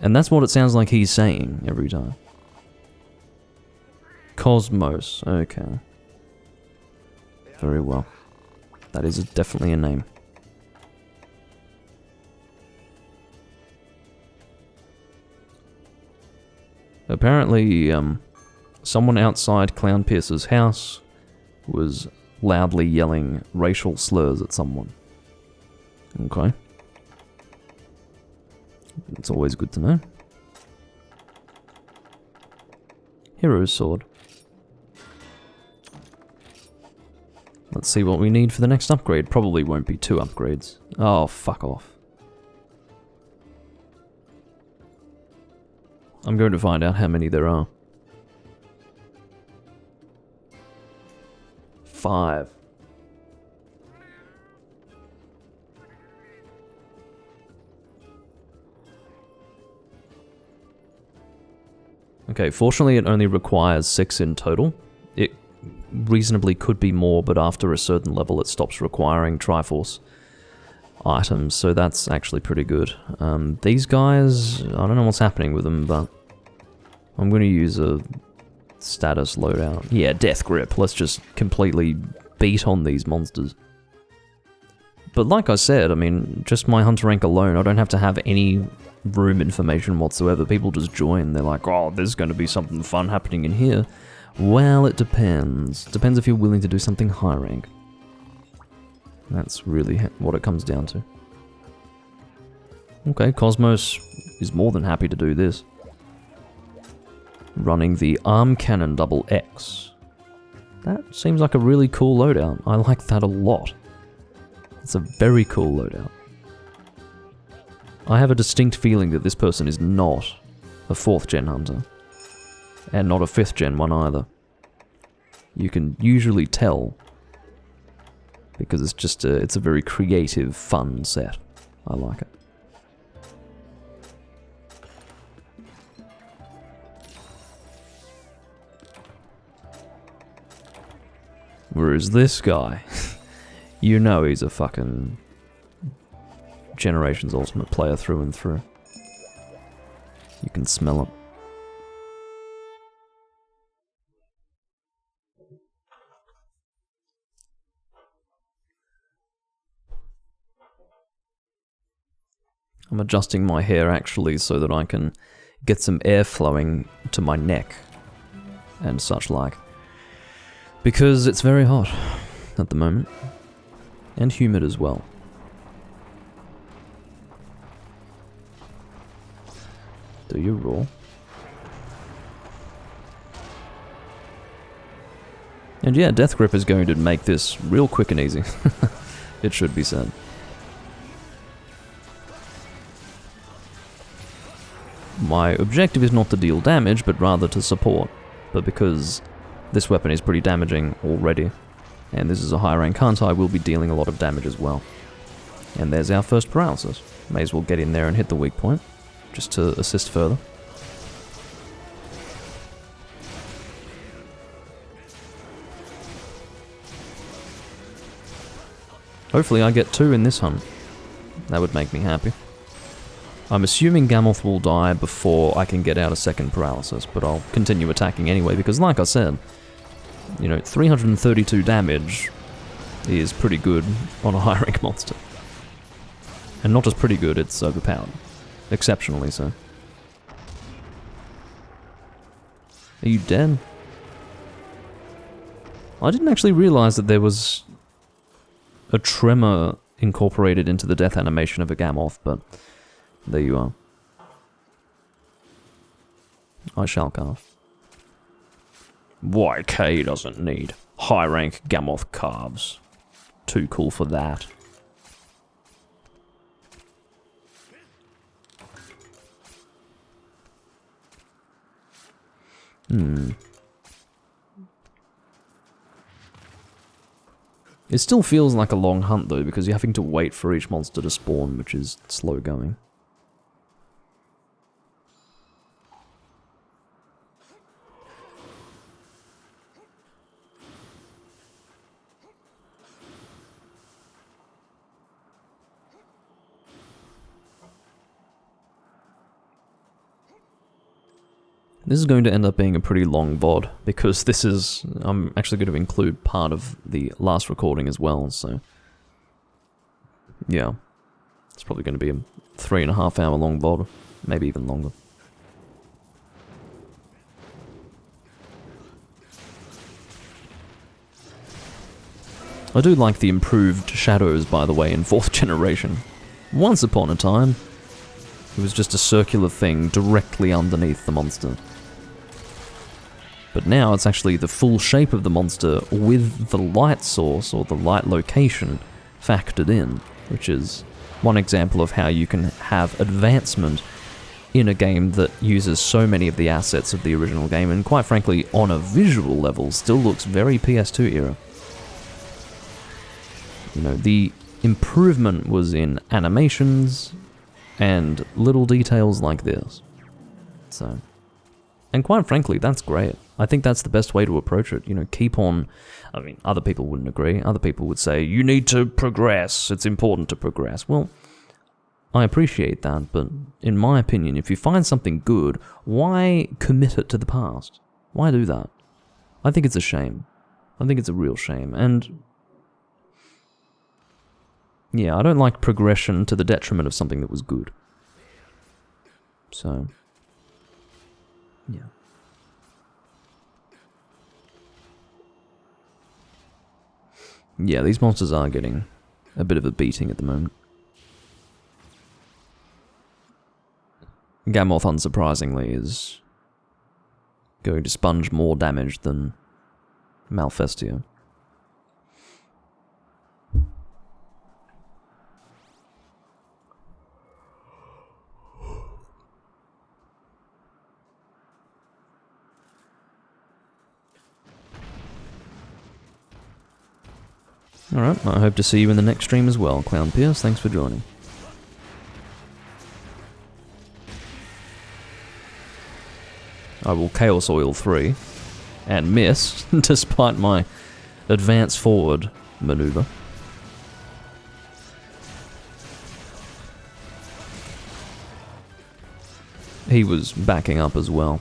And that's what it sounds like he's saying every time. Cosmos, okay. Very well. That is definitely a name. Apparently, someone outside Clown Pierce's house was loudly yelling racial slurs at someone. Okay. It's always good to know. Hero's Sword. Let's see what we need for the next upgrade. Probably won't be 2 upgrades. Oh, fuck off. I'm going to find out how many there are. 5. Okay, fortunately it only requires 6 in total. It reasonably could be more, but after a certain level it stops requiring Triforce items, so that's actually pretty good. These guys, I don't know what's happening with them, but I'm going to use a status loadout. Yeah, Death Grip. Let's just completely beat on these monsters. But like I said, I mean, just my Hunter rank alone, I don't have to have any room information whatsoever. People just join. They're like, oh, there's going to be something fun happening in here. Well, it depends. Depends if you're willing to do something high rank. That's really what it comes down to. Okay, Cosmos is more than happy to do this. Running the Arm Cannon Double X. That seems like a really cool loadout. I like that a lot. It's a very cool loadout. I have a distinct feeling that this person is not a 4th gen hunter. And not a 5th gen one either. You can usually tell. Because it's just it's a very creative, fun set. I like it. Whereas this guy, you know he's a fucking Generations Ultimate player through and through. You can smell it. I'm adjusting my hair actually so that I can get some air flowing to my neck and such like. Because it's very hot at the moment. And humid as well. Do you roar? And yeah, Death Grip is going to make this real quick and easy. It should be said. My objective is not to deal damage, but rather to support. But because this weapon is pretty damaging already, and this is a high rank hunter, I will be dealing a lot of damage as well. And there's our first paralysis. May as well get in there and hit the weak point, just to assist further. Hopefully I get 2 in this hunt. That would make me happy. I'm assuming Gammoth will die before I can get out a second paralysis, but I'll continue attacking anyway, because like I said, you know, 332 damage is pretty good on a high rank monster. And not just pretty good, it's overpowered. Exceptionally so. Are you dead? I didn't actually realize that there was a tremor incorporated into the death animation of a Gammoth, but there you are. I shall carve. YK doesn't need high rank Gammoth calves. Too cool for that. It still feels like a long hunt though, because you're having to wait for each monster to spawn, which is slow going. This is going to end up being a pretty long VOD, because this is... I'm actually going to include part of the last recording as well, so... yeah. It's probably going to be a 3.5 hour long VOD, maybe even longer. I do like the improved shadows, by the way, in 4th generation. Once upon a time, it was just a circular thing directly underneath the monster. But now it's actually the full shape of the monster with the light source or the light location factored in, which is one example of how you can have advancement in a game that uses so many of the assets of the original game, and quite frankly, on a visual level, still looks very PS2 era. You know, the improvement was in animations and little details like this. So, and quite frankly, that's great. I think that's the best way to approach it. You know, keep on. I mean, other people wouldn't agree. Other people would say, you need to progress. It's important to progress. Well, I appreciate that, but in my opinion, if you find something good, why commit it to the past? Why do that? I think it's a shame. I think it's a real shame. And yeah, I don't like progression to the detriment of something that was good. So, yeah. Yeah, these monsters are getting a bit of a beating at the moment. Gammoth, unsurprisingly, is going to sponge more damage than Malfestio. Alright, I hope to see you in the next stream as well, Clown Pierce. Thanks for joining. I will Chaos Oil 3 and miss, despite my advance forward maneuver. He was backing up as well.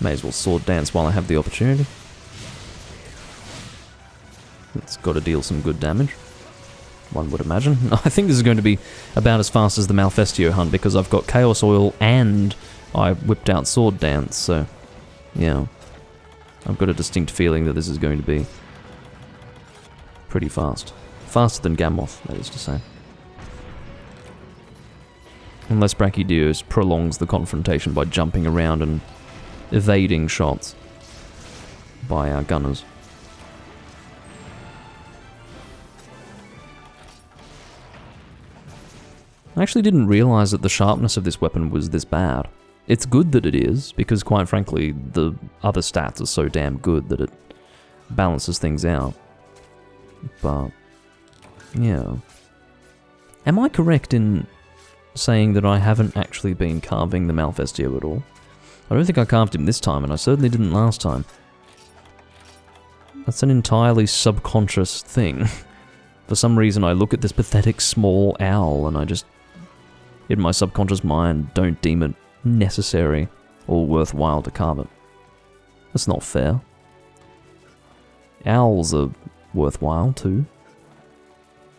May as well sword dance while I have the opportunity. It's got to deal some good damage, one would imagine. I think this is going to be about as fast as the Malfestio hunt because I've got Chaos Oil and I whipped out Sword Dance, so yeah. I've got a distinct feeling that this is going to be pretty fast. Faster than Gammoth, that is to say. Unless Brachydios prolongs the confrontation by jumping around and evading shots by our gunners. I actually didn't realize that the sharpness of this weapon was this bad. It's good that it is, because quite frankly, the other stats are so damn good that it balances things out. But, yeah. Am I correct in saying that I haven't actually been carving the Malfestio at all? I don't think I carved him this time, and I certainly didn't last time. That's an entirely subconscious thing. For some reason, I look at this pathetic small owl, and I just, in my subconscious mind, don't deem it necessary or worthwhile to carve it. That's not fair. Owls are worthwhile too.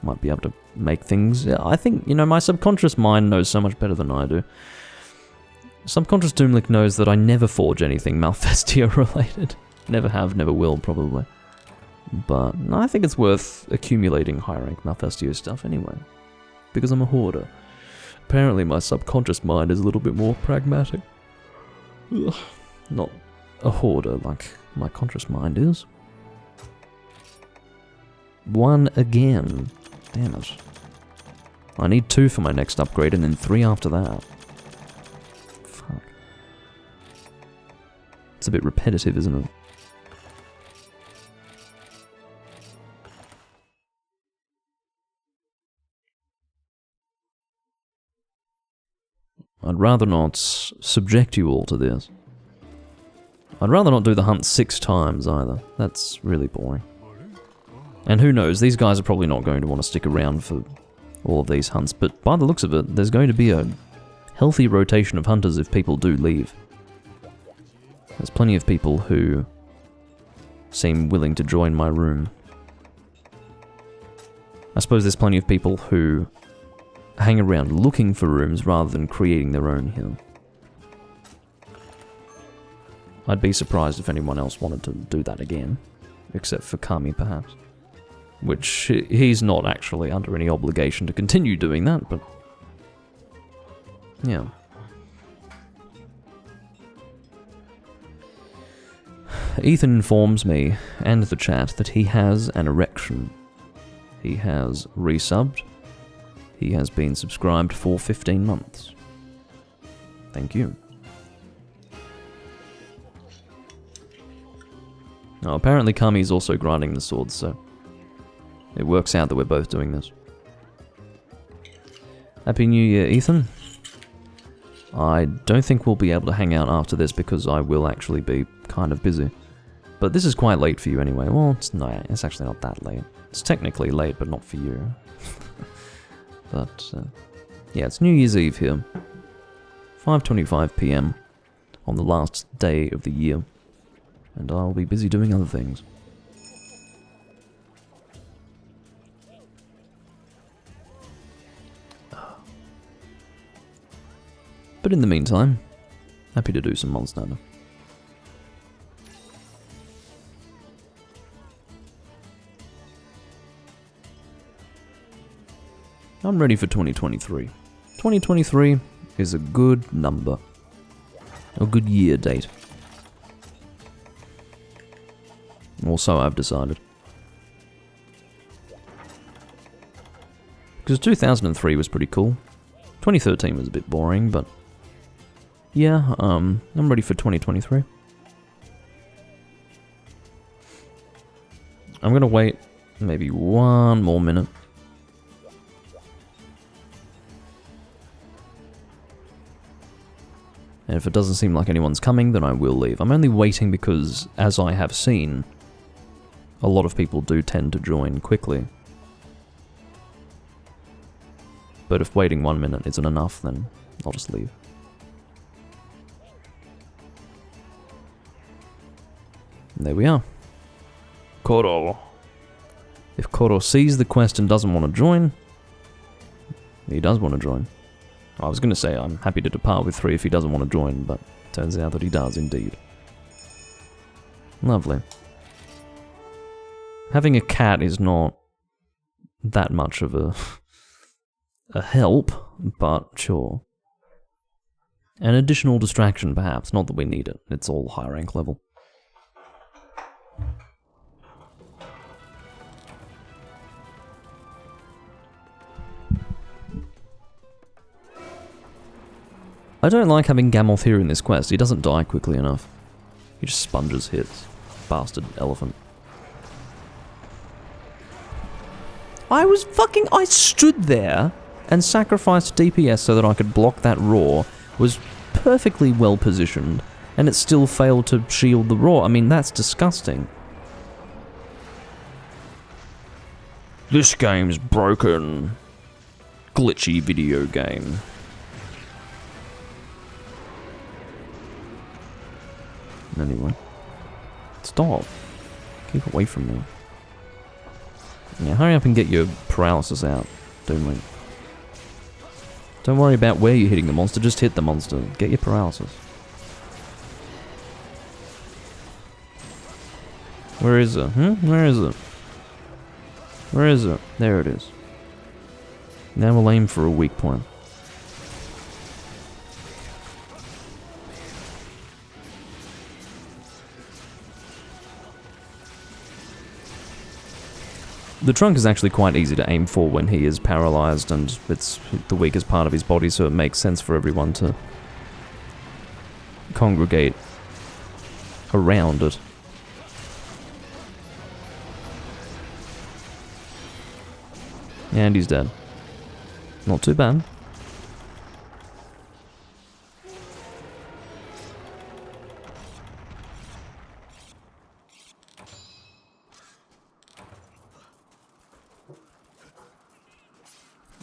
Might be able to make things. Yeah, I think, you know, my subconscious mind knows so much better than I do. Subconscious Doomlink knows that I never forge anything Malfestio related. Never have, never will, probably. But no, I think it's worth accumulating high rank Malfestio stuff anyway. Because I'm a hoarder. Apparently my subconscious mind is a little bit more pragmatic. Ugh. Not a hoarder like my conscious mind is. One again. Damn it. I need 2 for my next upgrade and then 3 after that. Fuck. It's a bit repetitive, isn't it? I'd rather not subject you all to this. I'd rather not do the hunt 6 times either. That's really boring. And who knows, these guys are probably not going to want to stick around for all of these hunts, but by the looks of it, there's going to be a healthy rotation of hunters if people do leave. There's plenty of people who seem willing to join my room. I suppose there's plenty of people who hang around looking for rooms rather than creating their own here. I'd be surprised if anyone else wanted to do that again, except for Kami perhaps. Which, he's not actually under any obligation to continue doing that, but yeah. Ethan informs me, and the chat, that he has an erection. He has resubbed. He has been subscribed for 15 months. Thank you. Now, apparently Kami's also grinding the swords, so It works out that we're both doing this. Happy New Year, Ethan. I don't think we'll be able to hang out after this because I will actually be kind of busy. But this is quite late for you anyway. Well, it's actually not that late. It's technically late, but not for you. But, yeah, it's New Year's Eve here. 5:25 PM on the last day of the year. And I'll be busy doing other things. But in the meantime, happy to do some Monster Hunter. I'm ready for 2023. 2023 is a good number. A good year date. Or so I've decided. Because 2003 was pretty cool. 2013 was a bit boring, but yeah, I'm ready for 2023. I'm gonna wait maybe one more minute. And if it doesn't seem like anyone's coming, then I will leave. I'm only waiting because, as I have seen, a lot of people do tend to join quickly. But if waiting 1 minute isn't enough, then I'll just leave. And there we are. Koro. If Koro sees the quest and doesn't want to join, he does want to join. I was going to say I'm happy to depart with 3 if he doesn't want to join, but it turns out that he does indeed. Lovely. Having a cat is not that much of a help, but sure. An additional distraction perhaps, not that we need it. It's all high rank level. I don't like having Gammoth here in this quest. He doesn't die quickly enough. He just sponges hits. Bastard elephant. I stood there and sacrificed DPS so that I could block that roar. Was perfectly well positioned, and it still failed to shield the roar. I mean, that's disgusting. This game's broken. Glitchy video game. Anyway. Stop. Keep away from me. Yeah, hurry up and get your paralysis out, Doomlink. Don't worry about where you're hitting the monster, just hit the monster. Get your paralysis. Where is it? Where is it? Where is it? There it is. Now we'll aim for a weak point. The trunk is actually quite easy to aim for when he is paralyzed, and it's the weakest part of his body, so it makes sense for everyone to congregate around it. And he's dead. Not too bad.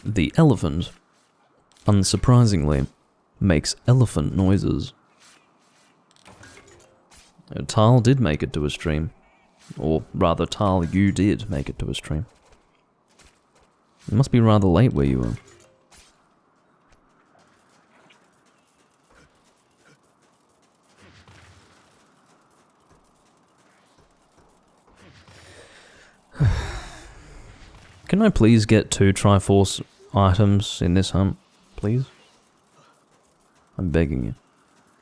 The elephant, unsurprisingly, makes elephant noises. Tal did make it to a stream. Or rather, Tal, you did make it to a stream. It must be rather late where you are. Can I please get 2 Triforce items in this hunt, please? I'm begging you.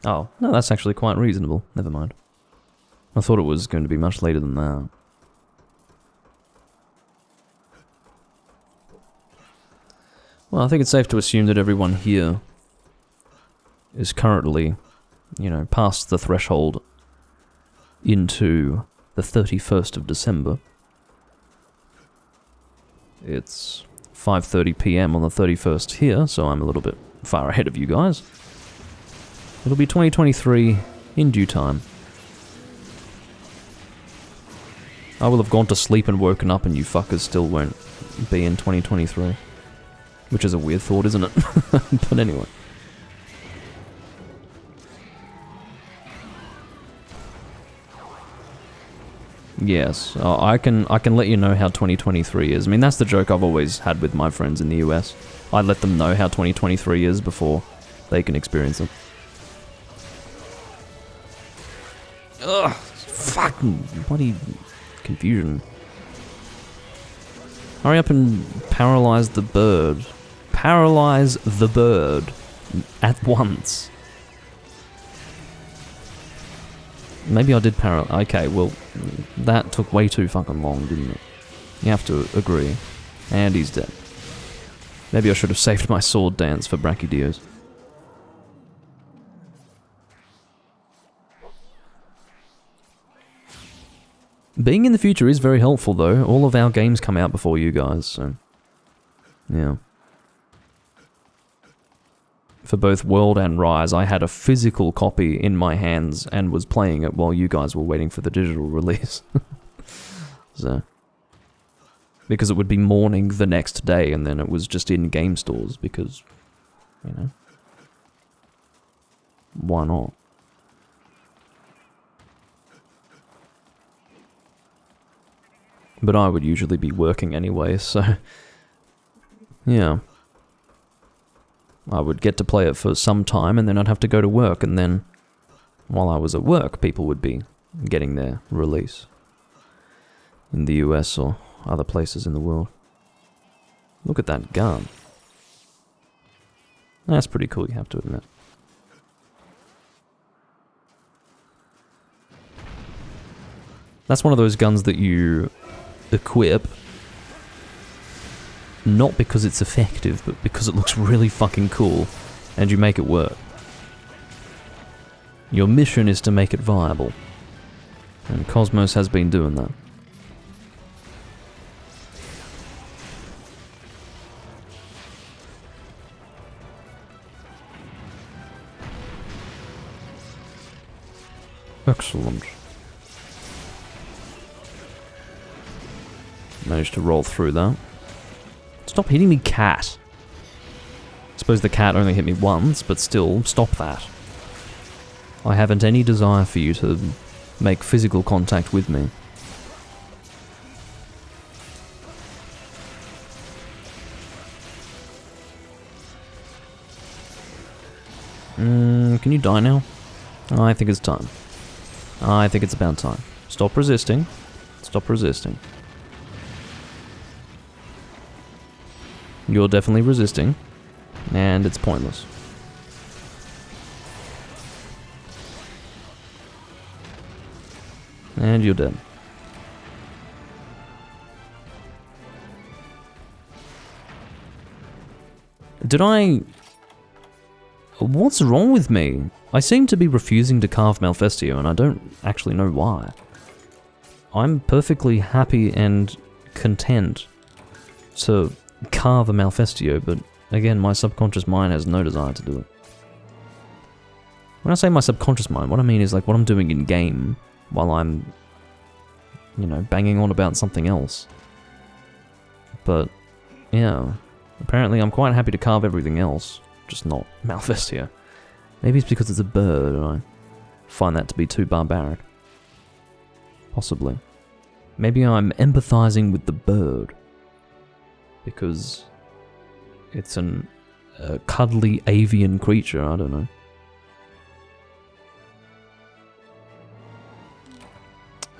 Oh, no, that's actually quite reasonable. Never mind. I thought it was going to be much later than that. Well, I think it's safe to assume that everyone here is currently, past the threshold into the 31st of December. It's 5:30 PM on the 31st here, so I'm a little bit far ahead of you guys. It'll be 2023 in due time. I will have gone to sleep and woken up and you fuckers still won't be in 2023. Which is a weird thought, isn't it? But anyway. Yes, I can let you know how 2023 is. I mean, that's the joke I've always had with my friends in the US. I let them know how 2023 is before they can experience it. Ugh, fucking bloody confusion. Hurry up and paralyze the bird. Paralyze the bird at once. Maybe I did okay, well, that took way too fucking long, didn't it? You have to agree. And he's dead. Maybe I should have saved my sword dance for Brachydios. Being in the future is very helpful, though. All of our games come out before you guys, so... yeah. For both World and Rise, I had a physical copy in my hands and was playing it while you guys were waiting for the digital release. So... because it would be morning the next day, and then it was just in game stores, because... you know... why not? But I would usually be working anyway, so... yeah. I would get to play it for some time, and then I'd have to go to work, and then... while I was at work, people would be getting their release. In the US or other places in the world. Look at that gun. That's pretty cool, you have to admit. That's one of those guns that you... equip, not because it's effective, but because it looks really fucking cool, and you make it work. Your mission is to make it viable, and Cosmos has been doing that. Excellent. Managed to roll through that. Stop hitting me, cat. I suppose the cat only hit me once, but still, stop that. I haven't any desire for you to make physical contact with me. Can you die now? I think it's time. I think it's about time. Stop resisting. Stop resisting. You're definitely resisting, and it's pointless. And you're dead. Did I... what's wrong with me? I seem to be refusing to carve Malfestio, and I don't actually know why. I'm perfectly happy and content to carve a Malfestio, but again, my subconscious mind has no desire to do it. When I say my subconscious mind, what I mean is like what I'm doing in game while I'm, you know, banging on about something else. But, yeah, apparently I'm quite happy to carve everything else, just not Malfestio. Maybe it's because it's a bird and I find that to be too barbaric. Possibly. Maybe I'm empathizing with the bird. Because it's a cuddly avian creature, I don't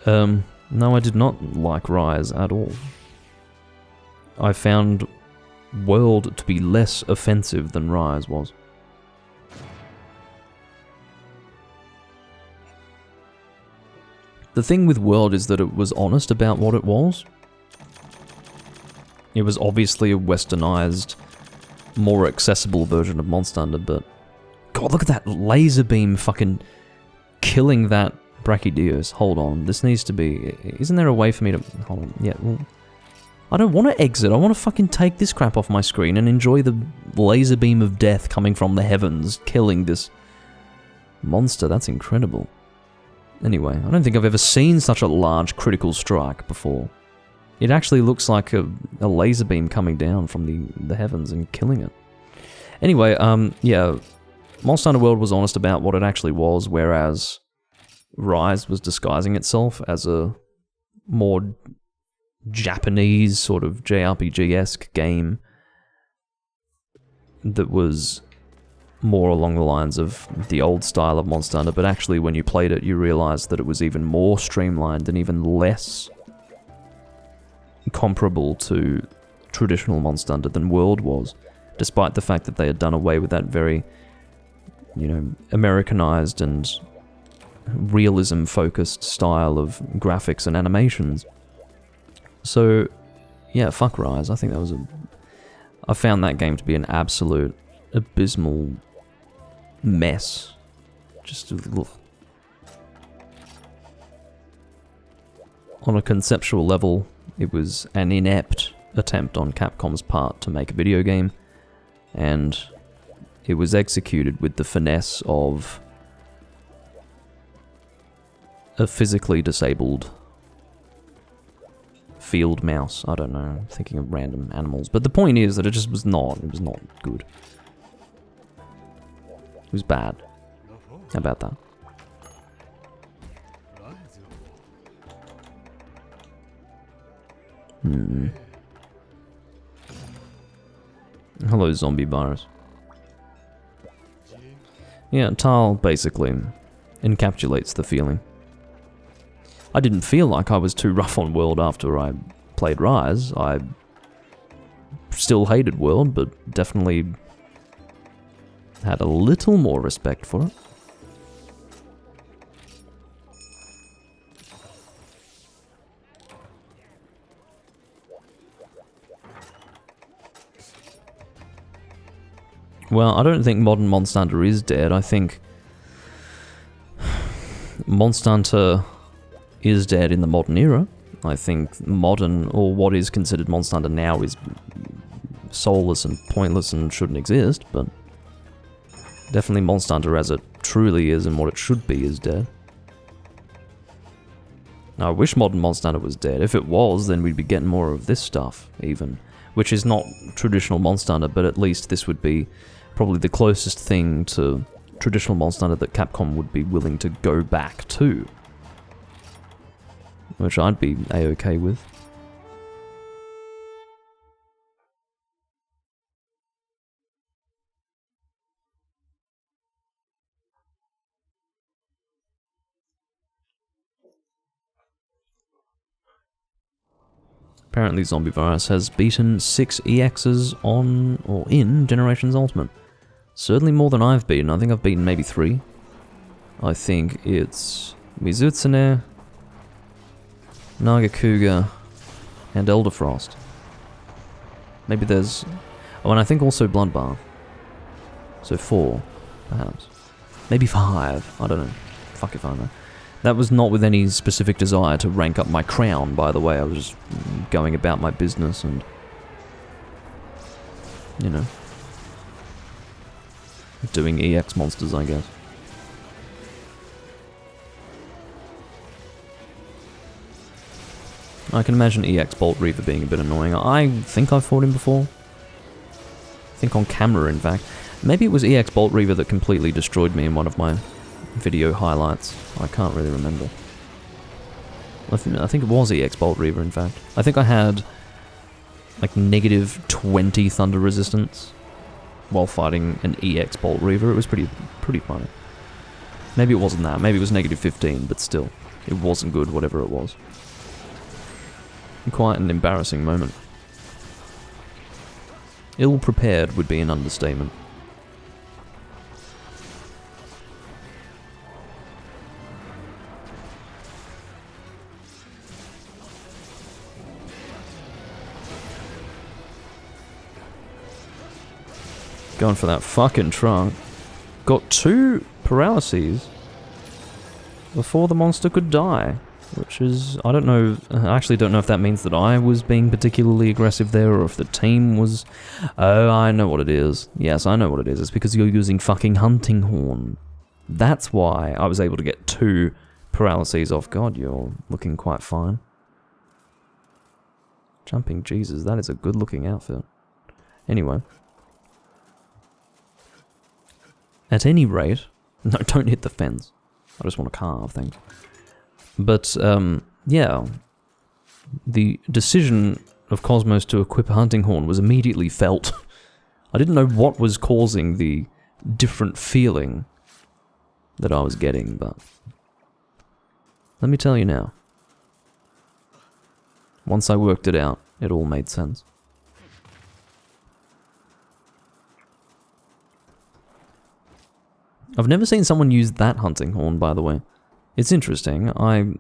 know. No, I did not like Rise at all. I found World to be less offensive than Rise was. The thing with World is that it was honest about what it was. It was obviously a westernized, more accessible version of Monster Hunter, but... God, look at that laser beam fucking killing that Brachydios. Hold on, this needs to be... Isn't there a way for me to... Hold on, yeah, well... I don't want to exit. I want to fucking take this crap off my screen and enjoy the laser beam of death coming from the heavens, killing this monster. That's incredible. Anyway, I don't think I've ever seen such a large critical strike before. It actually looks like a laser beam coming down from the heavens and killing it. Anyway, yeah, Monster Hunter World was honest about what it actually was, whereas Rise was disguising itself as a more Japanese sort of JRPG-esque game that was more along the lines of the old style of Monster Hunter, but actually when you played it you realized that it was even more streamlined and even less comparable to traditional Monster Hunter than World was, despite the fact that they had done away with that very, you know, Americanized and realism-focused style of graphics and animations. So, yeah, fuck Rise. I think that was I found that game to be an absolute abysmal mess. Just on a conceptual level, it was an inept attempt on Capcom's part to make a video game, and it was executed with the finesse of a physically disabled field mouse. I don't know, I'm thinking of random animals. But the point is that it just was not good. It was bad. How about that? Hello, zombie virus. Yeah, Tal basically encapsulates the feeling. I didn't feel like I was too rough on World after I played Rise. I still hated World, but definitely had a little more respect for it. Well, I don't think modern Monster Hunter is dead. I think Monster Hunter is dead in the modern era. I think modern, or what is considered Monster Hunter now, is soulless and pointless and shouldn't exist, but definitely Monster Hunter as it truly is and what it should be is dead. Now, I wish modern Monster Hunter was dead. If it was, then we'd be getting more of this stuff, even. Which is not traditional Monster Hunter, but at least this would be probably the closest thing to traditional Monster Hunter that Capcom would be willing to go back to. Which I'd be A-okay with. Apparently Zombie Virus has beaten 6 EXs on, or in, Generations Ultimate. Certainly more than I've beaten. I think I've beaten maybe 3. I think it's Mizutsune, Nagakuga, and Elderfrost. Maybe there's... oh, and I think also Bloodbath. So 4, perhaps. Maybe 5, I don't know. Fuck if I know. That was not with any specific desire to rank up my crown, by the way. I was just going about my business and, you know, doing EX monsters, I guess. I can imagine EX Bolt Reaver being a bit annoying. I think I've fought him before. I think on camera, in fact. Maybe it was EX Bolt Reaver that completely destroyed me in one of my video highlights. I can't really remember. I think it was EX Bolt Reaver, in fact. I think I had like negative 20 thunder resistance while fighting an EX Bolt Reaver. It was pretty funny. Maybe it wasn't that. Maybe it was negative 15, but still, it wasn't good, whatever it was. Quite an embarrassing moment. Ill-prepared would be an understatement. Going for that fucking trunk. Got 2 paralyses before the monster could die. which is, I don't know, I actually don't know if that means that I was being particularly aggressive there or if the team was. Oh, I know what it is. Yes, I know what it is. It's because you're using fucking hunting horn. That's why I was able to get 2 paralyses off. God, you're looking quite fine. Jumping Jesus, that is a good looking outfit. Anyway. At any rate, no, don't hit the fence. I just want to carve, thanks. But, yeah. The decision of Cosmos to equip a hunting horn was immediately felt. I didn't know what was causing the different feeling that I was getting, but let me tell you now. Once I worked it out, it all made sense. I've never seen someone use that hunting horn, by the way. It's interesting. I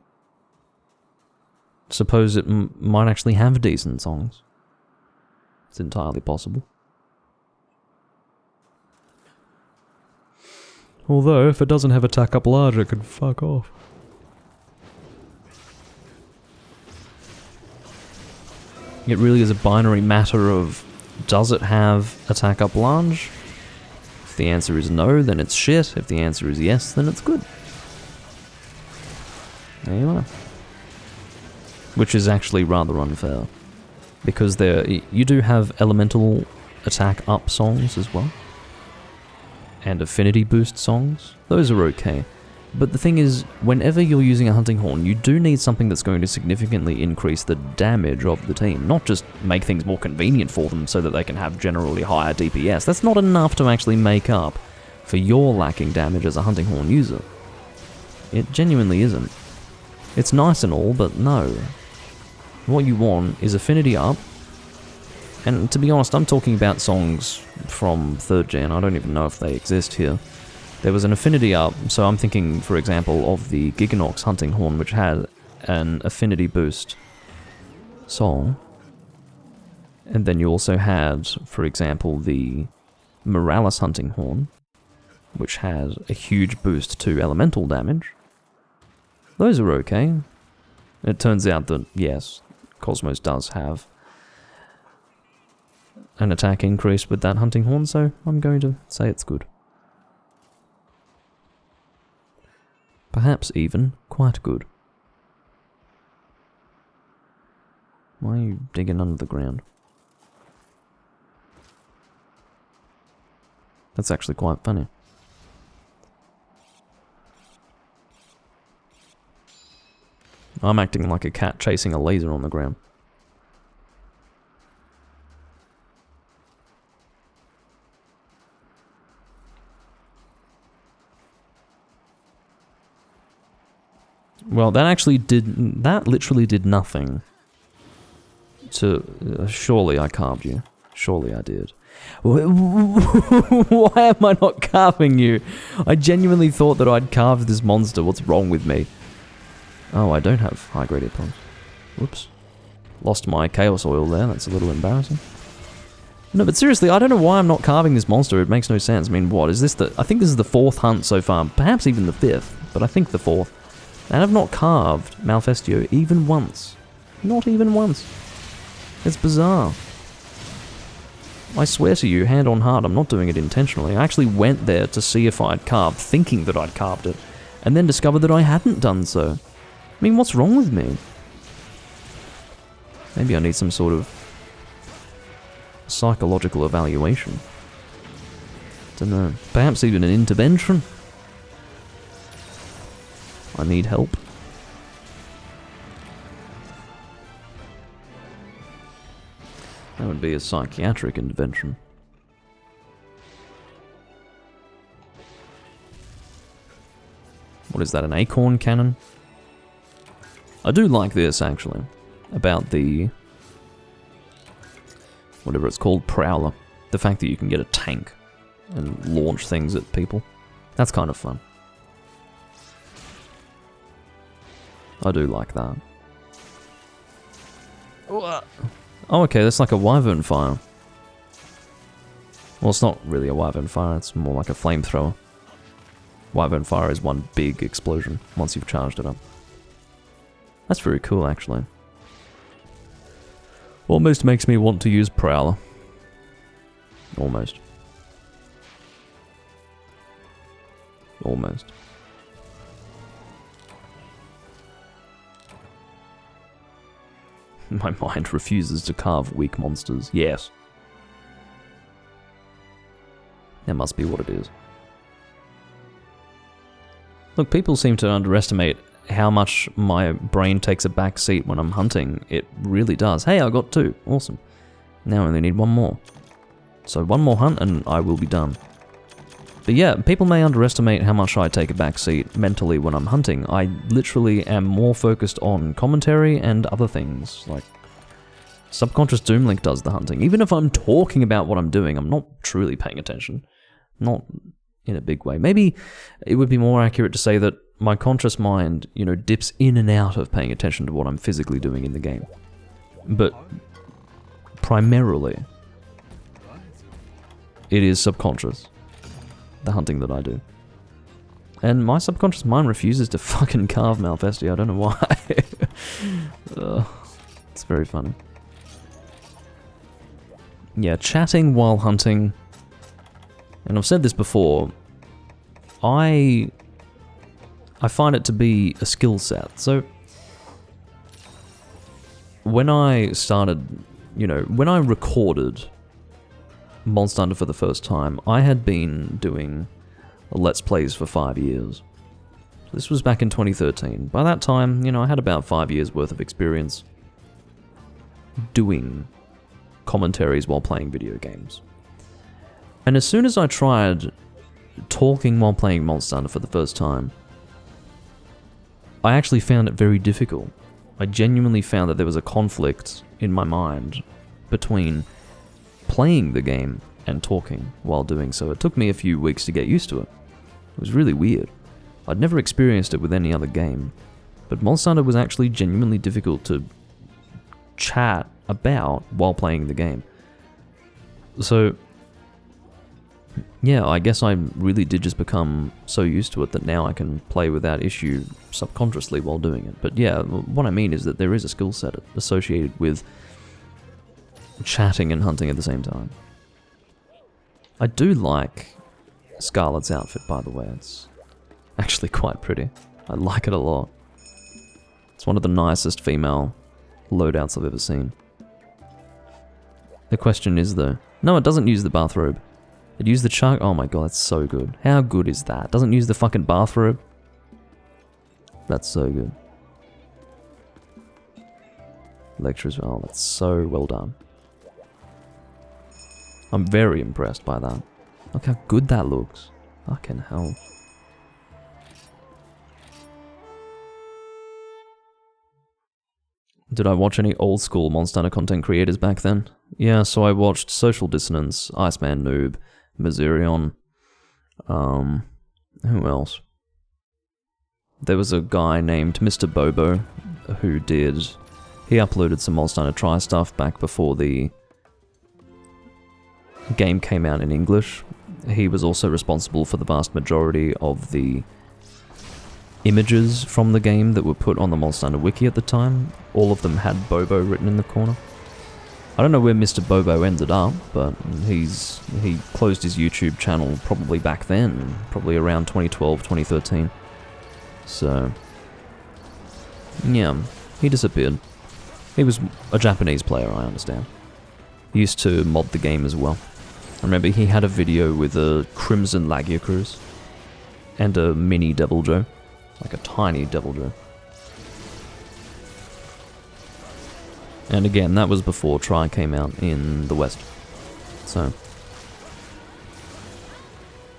suppose it might actually have decent songs. It's entirely possible. Although, if it doesn't have attack up large, it could fuck off. It really is a binary matter of, does it have attack up large? If the answer is no, then it's shit. If the answer is yes, then it's good. There you are. Which is actually rather unfair. Because you do have elemental attack up songs as well. And affinity boost songs. Those are okay. But the thing is, whenever you're using a hunting horn, you do need something that's going to significantly increase the damage of the team. Not just make things more convenient for them so that they can have generally higher DPS. That's not enough to actually make up for your lacking damage as a hunting horn user. It genuinely isn't. It's nice and all, but no. What you want is affinity up. And to be honest, I'm talking about songs from 3rd gen. I don't even know if they exist here. There was an affinity up, so I'm thinking, for example, of the Giganox hunting horn, which had an affinity boost song. And then you also had, for example, the Moralis hunting horn, which had a huge boost to elemental damage. Those are okay. It turns out that, yes, Cosmos does have an attack increase with that hunting horn, so I'm going to say it's good. Perhaps even quite good. Why are you digging under the ground? That's actually quite funny. I'm acting like a cat chasing a laser on the ground. Well, that literally did nothing to, surely I carved you. Surely I did. Why am I not carving you? I genuinely thought that I'd carved this monster. What's wrong with me? Oh, I don't have high graded pawns. Whoops. Lost my chaos oil there, that's a little embarrassing. No, but seriously, I don't know why I'm not carving this monster. It makes no sense. I mean, what, is this I think this is the 4th hunt so far. Perhaps even the 5th, but I think the 4th. And I've not carved Malfestio even once. Not even once. It's bizarre. I swear to you, hand on heart, I'm not doing it intentionally. I actually went there to see if I'd carved, thinking that I'd carved it, and then discovered that I hadn't done so. I mean, what's wrong with me? Maybe I need some sort of psychological evaluation. Don't know. Perhaps even an intervention? I need help. That would be a psychiatric intervention. What is that, an acorn cannon? I do like this, actually, about the, whatever it's called, Prowler. The fact that you can get a tank and launch things at people. That's kind of fun. I do like that. Oh, okay, that's like a wyvern fire. Well, it's not really a wyvern fire, it's more like a flamethrower. Wyvern fire is one big explosion once you've charged it up. That's very cool, actually. Almost makes me want to use Prowler. Almost. Almost. My mind refuses to carve weak monsters. Yes. That must be what it is. Look, people seem to underestimate how much my brain takes a back seat when I'm hunting. It really does. Hey, I got 2. Awesome. Now I only need 1 more. So 1 more hunt and I will be done. But yeah, people may underestimate how much I take a back seat mentally when I'm hunting. I literally am more focused on commentary and other things. Like, subconscious Doomlink does the hunting. Even if I'm talking about what I'm doing, I'm not truly paying attention. Not in a big way. Maybe it would be more accurate to say that my conscious mind, you know, dips in and out of paying attention to what I'm physically doing in the game. But primarily, it is subconscious, the hunting that I do. And my subconscious mind refuses to fucking carve Malfestia. I don't know why. It's very funny. Yeah, chatting while hunting. And I've said this before, I find it to be a skill set. So, when I started, you know, when I recorded Monster Hunter for the first time, I had been doing Let's Plays for 5 years. This was back in 2013. By that time, you know, I had about 5 years worth of experience doing commentaries while playing video games. And as soon as I tried talking while playing Monster Hunter for the first time, I actually found it very difficult. I genuinely found that there was a conflict in my mind between playing the game and talking while doing so. It took me a few weeks to get used to it. It was really weird. I'd never experienced it with any other game, but Monster Hunter was actually genuinely difficult to chat about while playing the game. So, yeah, I guess I really did just become so used to it that now I can play without issue subconsciously while doing it. But yeah, what I mean is that there is a skill set associated with chatting and hunting at the same time. I do like Scarlet's outfit, by the way. It's actually quite pretty. I like it a lot. It's one of the nicest female loadouts I've ever seen. The question is though, no, it doesn't use the bathrobe. It used the shark. Oh my god, that's so good. How good is that? It doesn't use the fucking bathrobe. That's so good. Lectures. Oh, that's so well done. I'm very impressed by that. Look how good that looks. Fucking hell. Did I watch any old school Monster Hunter content creators back then? Yeah, so I watched Social Dissonance, Iceman Noob, Mazurion, who else? There was a guy named Mr. Bobo who he uploaded some Monster Hunter Try stuff back before the game came out in English. He was also responsible for the vast majority of the images from the game that were put on the Monster Hunter wiki at the time. All of them had Bobo written in the corner. I don't know where Mr. Bobo ended up, but he closed his YouTube channel probably back then, probably around 2012, 2013. So, yeah, he disappeared. He was a Japanese player, I understand. He used to mod the game as well. I remember he had a video with a Crimson Lagiacruz and a mini Devil Joe, like a tiny Devil Joe. And again, that was before Try came out in the West. So,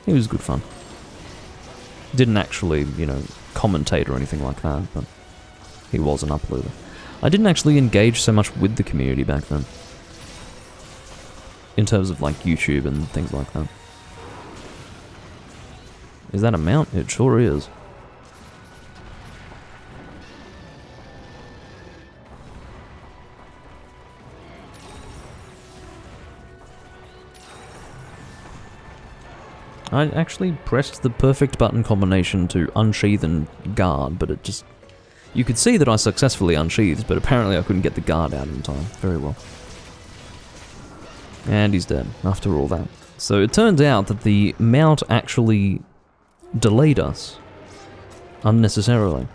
it was good fun. Didn't actually, you know, commentate or anything like that, but he was an uploader. I didn't actually engage so much with the community back then. In terms of like YouTube and things like that. Is that a mount? It sure is. I actually pressed the perfect button combination to unsheath and guard, but it just... You could see that I successfully unsheathed, but apparently I couldn't get the guard out in time. Very well. And he's dead, after all that. So it turned out that the mount actually delayed us unnecessarily.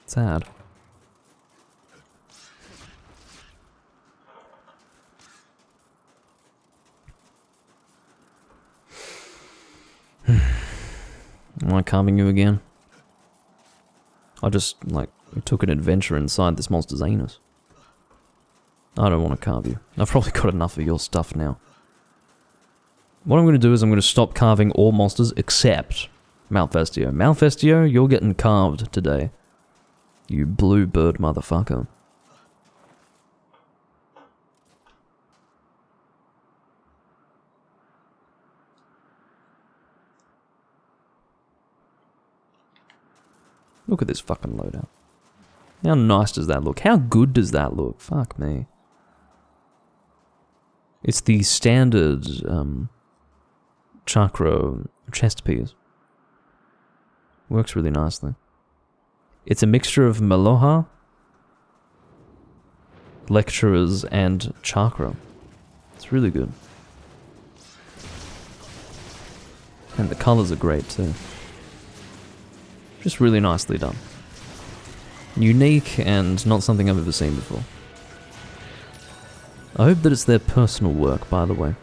Sad. Am I carving you again? I just, like, took an adventure inside this monster's anus. I don't want to carve you. I've probably got enough of your stuff now. What I'm going to do is I'm going to stop carving all monsters except Malfestio. Malfestio, you're getting carved today. You blue bird motherfucker. Look at this fucking loadout. How nice does that look? How good does that look? Fuck me. It's the standard chakra chest piece. Works really nicely. It's a mixture of Maloha, lecturers, and chakra. It's really good. And the colours are great too. Just really nicely done. Unique and not something I've ever seen before. I hope that it's their personal work, by the way.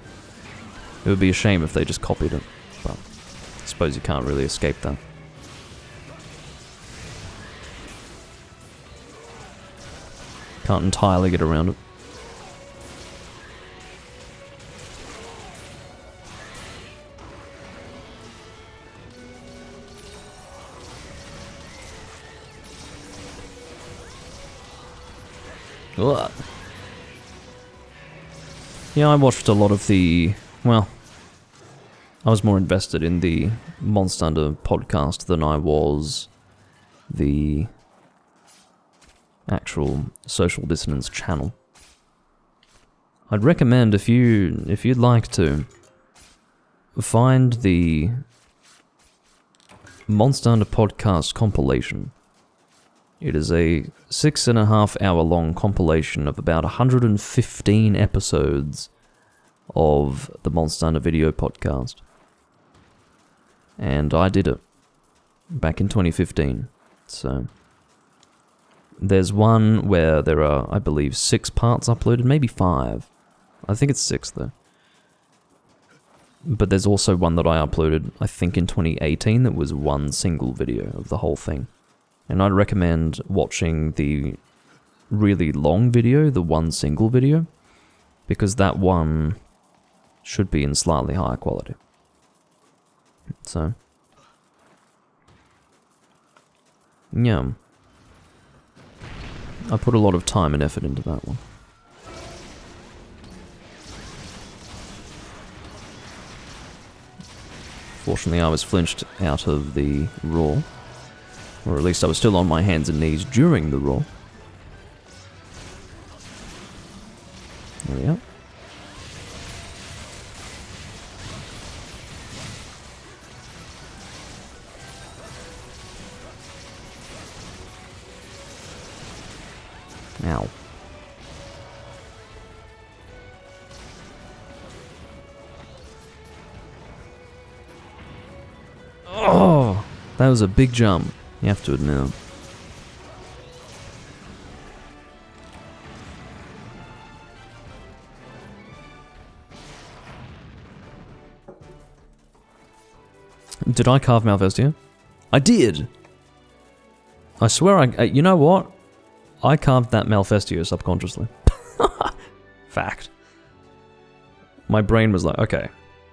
It would be a shame if they just copied it, but I suppose you can't really escape that. Can't entirely get around it. Ugh. Yeah, I watched a lot of the... well, I was more invested in the Monster Hunter podcast than I was the actual Social Dissonance channel. I'd recommend if you'd like to find the Monster Hunter podcast compilation. It is a 6.5 hour long compilation of about 115 episodes of the Monster Hunter video podcast. And I did it back in 2015. So there's one where there are, I believe, 6 parts uploaded, maybe 5. I think it's 6 though. But there's also one that I uploaded, I think in 2018, that was one single video of the whole thing. And I'd recommend watching the really long video, the one single video, because that one should be in slightly higher quality. So, yeah. I put a lot of time and effort into that one. Fortunately, I was flinched out of the Raw. Or at least I was still on my hands and knees during the Raw. There we go. Ow. Oh, that was a big jump. You have to admit. Did I carve Malfestio? I did! I swear you know what? I carved that Malfestio subconsciously. Fact. My brain was like, okay,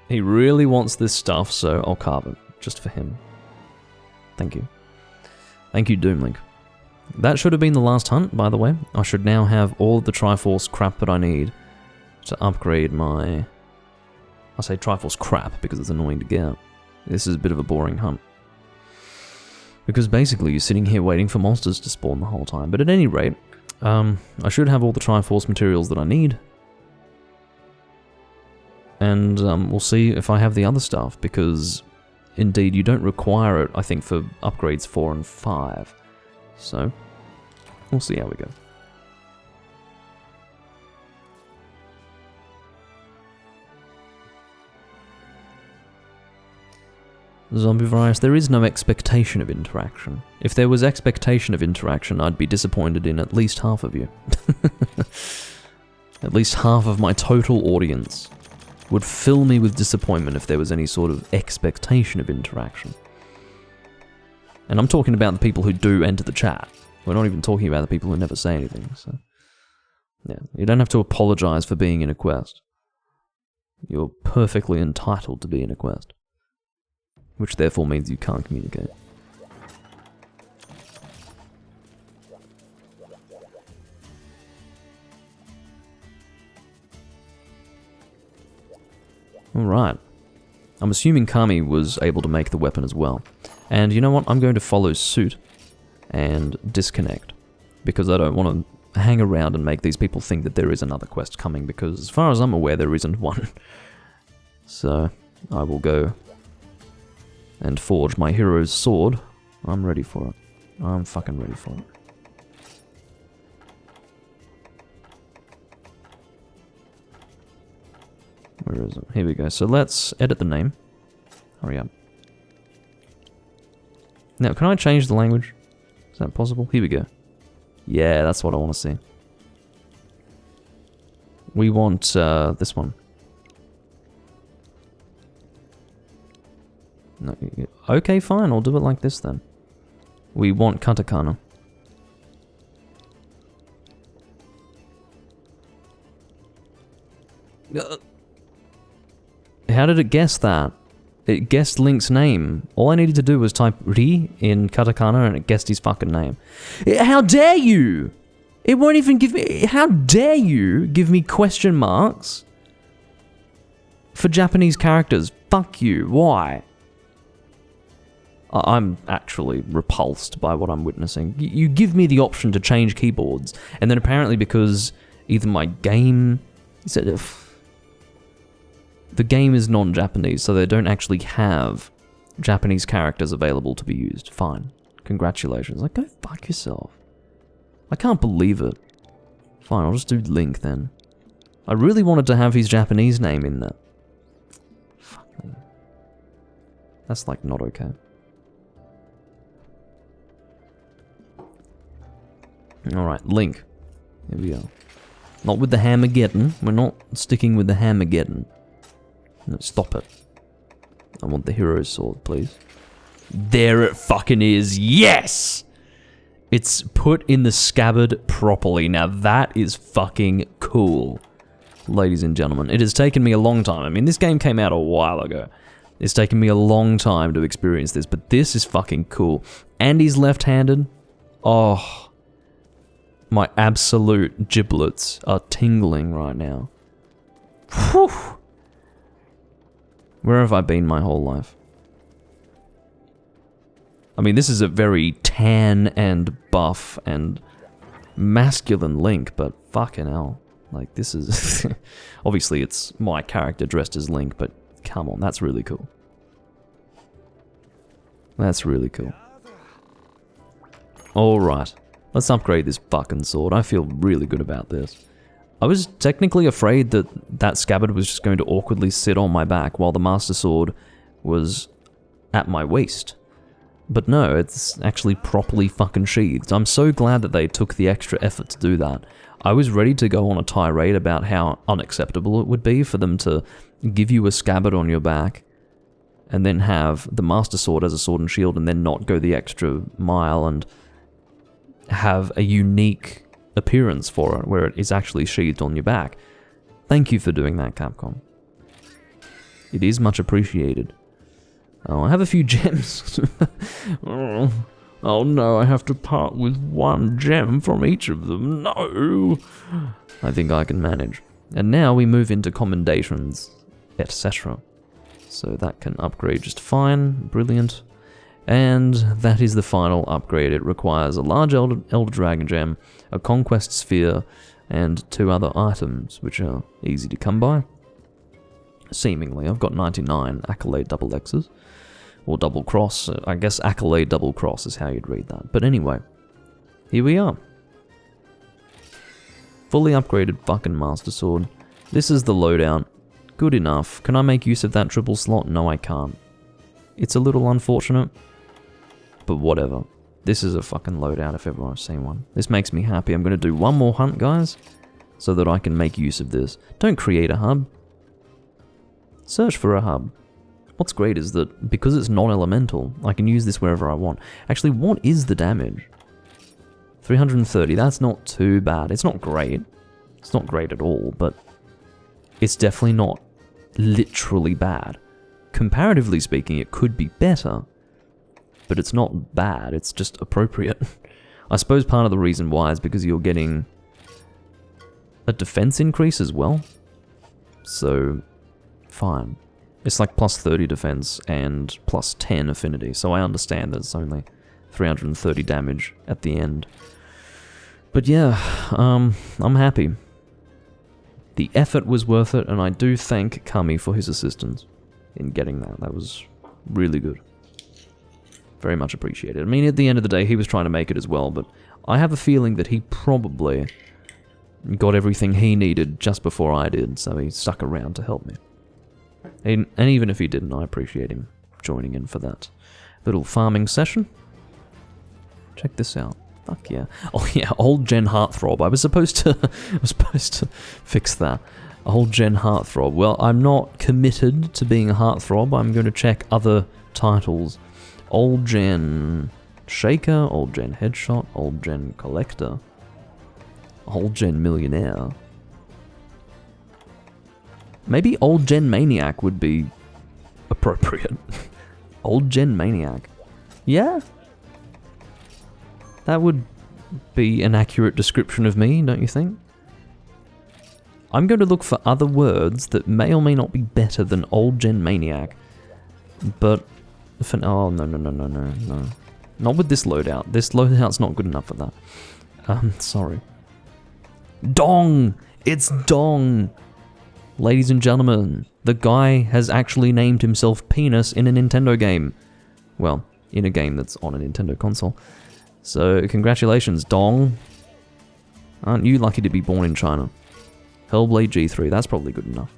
he really wants this stuff, so I'll carve it. Just for him. Thank you. Thank you, Doomlink. That should have been the last hunt, by the way. I should now have all of the Triforce crap that I need to upgrade my... I say Triforce crap because it's annoying to get. This is a bit of a boring hunt. Because basically you're sitting here waiting for monsters to spawn the whole time. But at any rate, I should have all the Triforce materials that I need. And we'll see if I have the other stuff, because indeed, you don't require it, I think, for upgrades 4 and 5. So, we'll see how we go. Zombie virus, there is no expectation of interaction. If there was expectation of interaction, I'd be disappointed in at least half of you. At least half of my total audience would fill me with disappointment if there was any sort of expectation of interaction. And I'm talking about the people who do enter the chat. We're not even talking about the people who never say anything, so... Yeah, you don't have to apologize for being in a quest. You're perfectly entitled to be in a quest. Which therefore means you can't communicate. Alright. I'm assuming Kami was able to make the weapon as well. And you know what? I'm going to follow suit and disconnect. Because I don't want to hang around and make these people think that there is another quest coming, because as far as I'm aware, there isn't one. So, I will go and forge my hero's sword. I'm ready for it. I'm fucking ready for it. Where is it? Here we go. So let's edit the name. Hurry up. Now, can I change the language? Is that possible? Here we go. Yeah, that's what I want to see. We want this one. No, okay, fine. I'll do it like this then. We want katakana. How did it guess that? It guessed Link's name. All I needed to do was type Ri in katakana and it guessed his fucking name. How dare you! It won't even give me... How dare you give me question marks for Japanese characters? Fuck you. Why? I'm actually repulsed by what I'm witnessing. You give me the option to change keyboards, and then apparently because either my game... The game is non-Japanese, so they don't actually have Japanese characters available to be used. Fine. Congratulations. Like, go fuck yourself. I can't believe it. Fine, I'll just do Link then. I really wanted to have his Japanese name in there. Fuck me. That's like not okay. Alright, Link. Here we go. Not with the Hammergeddon. We're not sticking with the Hammergeddon. No, stop it. I want the hero's sword, please. There it fucking is. Yes! It's put in the scabbard properly. Now that is fucking cool. Ladies and gentlemen, it has taken me a long time. I mean, this game came out a while ago. It's taken me a long time to experience this, but this is fucking cool. And he's left-handed. Oh. My absolute giblets are tingling right now. Whew. Where have I been my whole life? I mean, this is a very tan and buff and masculine Link, but fucking hell. Like, this is... Obviously, it's my character dressed as Link, but come on, that's really cool. That's really cool. Alright, let's upgrade this fucking sword. I feel really good about this. I was technically afraid that that scabbard was just going to awkwardly sit on my back while the Master Sword was at my waist. But no, it's actually properly fucking sheathed. I'm so glad that they took the extra effort to do that. I was ready to go on a tirade about how unacceptable it would be for them to give you a scabbard on your back and then have the Master Sword as a sword and shield and then not go the extra mile and have a unique appearance for it, where it is actually sheathed on your back. Thank you for doing that, Capcom. It is much appreciated. Oh, I have a few gems. Oh no, I have to part with one gem from each of them. No! I think I can manage. And now we move into commendations, etc. So that can upgrade just fine. Brilliant. And that is the final upgrade. It requires a large Elder Dragon Gem, a Conquest Sphere, and 2 other items, which are easy to come by. Seemingly. I've got 99 Accolade Double X's. Or double cross. I guess accolade double cross is how you'd read that. But anyway, here we are. Fully upgraded fucking Master Sword. This is the loadout. Good enough. Can I make use of that triple slot? No, I can't. It's a little unfortunate, but whatever. This is a fucking loadout if ever I've seen one. This makes me happy. I'm going to do one more hunt, guys, so that I can make use of this. Don't create a hub. Search for a hub. What's great is that because it's non-elemental, I can use this wherever I want. Actually, what is the damage? 330, that's not too bad. It's not great. It's not great at all, but it's definitely not literally bad. Comparatively speaking, it could be better, but it's not bad, it's just appropriate. I suppose part of the reason why is because you're getting a defense increase as well. So, fine. It's like plus 30 defense and plus 10 affinity, so I understand that it's only 330 damage at the end. But yeah, I'm happy. The effort was worth it, and I do thank Kami for his assistance in getting that. That was really good. Very much appreciated. I mean, at the end of the day, he was trying to make it as well, but I have a feeling that he probably got everything he needed just before I did, so he stuck around to help me. And even if he didn't, I appreciate him joining in for that little farming session. Check this out. Fuck yeah. Oh yeah, old gen heartthrob. I was supposed to fix that. Old gen heartthrob. Well, I'm not committed to being a heartthrob. I'm going to check other titles. Old gen shaker, old gen headshot, old gen collector, old gen millionaire. Maybe old gen maniac would be appropriate. Old gen maniac. Yeah. That would be an accurate description of me, don't you think? I'm going to look for other words that may or may not be better than old gen maniac. But for oh no. Not with this loadout. This loadout's not good enough for that. Sorry. Dong! It's Dong! Ladies and gentlemen, the guy has actually named himself Penis in a Nintendo game. Well, in a game that's on a Nintendo console. So, congratulations, Dong. Aren't you lucky to be born in China? Hellblade G3, that's probably good enough.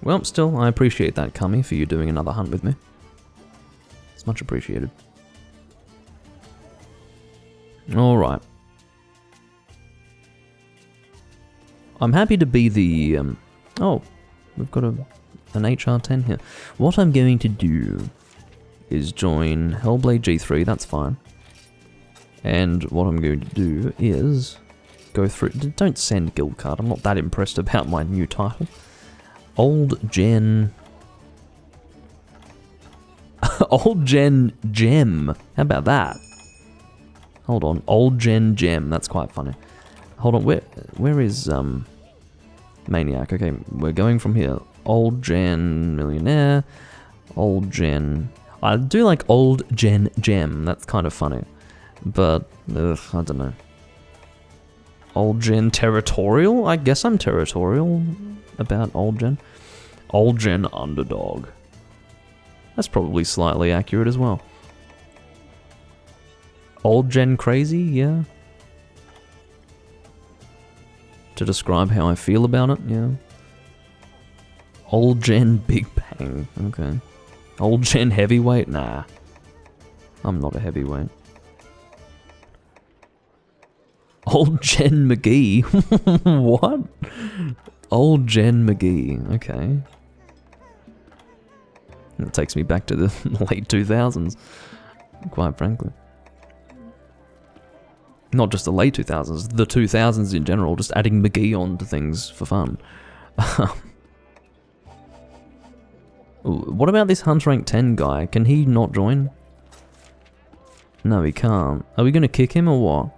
Well, still, I appreciate that, Kami, for you doing another hunt with me. It's much appreciated. Alright. I'm happy to be the... oh, we've got an HR10 here. What I'm going to do is join Hellblade G3, that's fine. And what I'm going to do is go through... Don't send guild card, I'm not that impressed about my new title. Old Gen... Old Gen Gem. How about that? Hold on. Old Gen Gem. That's quite funny. Hold on. Where is Maniac? Okay, we're going from here. Old Gen Millionaire. Old Gen... I do like Old Gen Gem. That's kind of funny. But, I don't know. Old Gen Territorial? I guess I'm territorial about Old Gen. Old Gen Underdog. That's probably slightly accurate as well. Old Gen Crazy, yeah. To describe how I feel about it, yeah. Old Gen Big Bang, okay. Old Gen Heavyweight, nah. I'm not a heavyweight. Old Gen McGee, what? Old Gen McGee, okay. It takes me back to the late 2000s, quite frankly. Not just the late 2000s, the 2000s in general, just adding McGee on to things for fun. What about this Hunt Rank 10 guy? Can he not join? No, he can't. Are we going to kick him or what?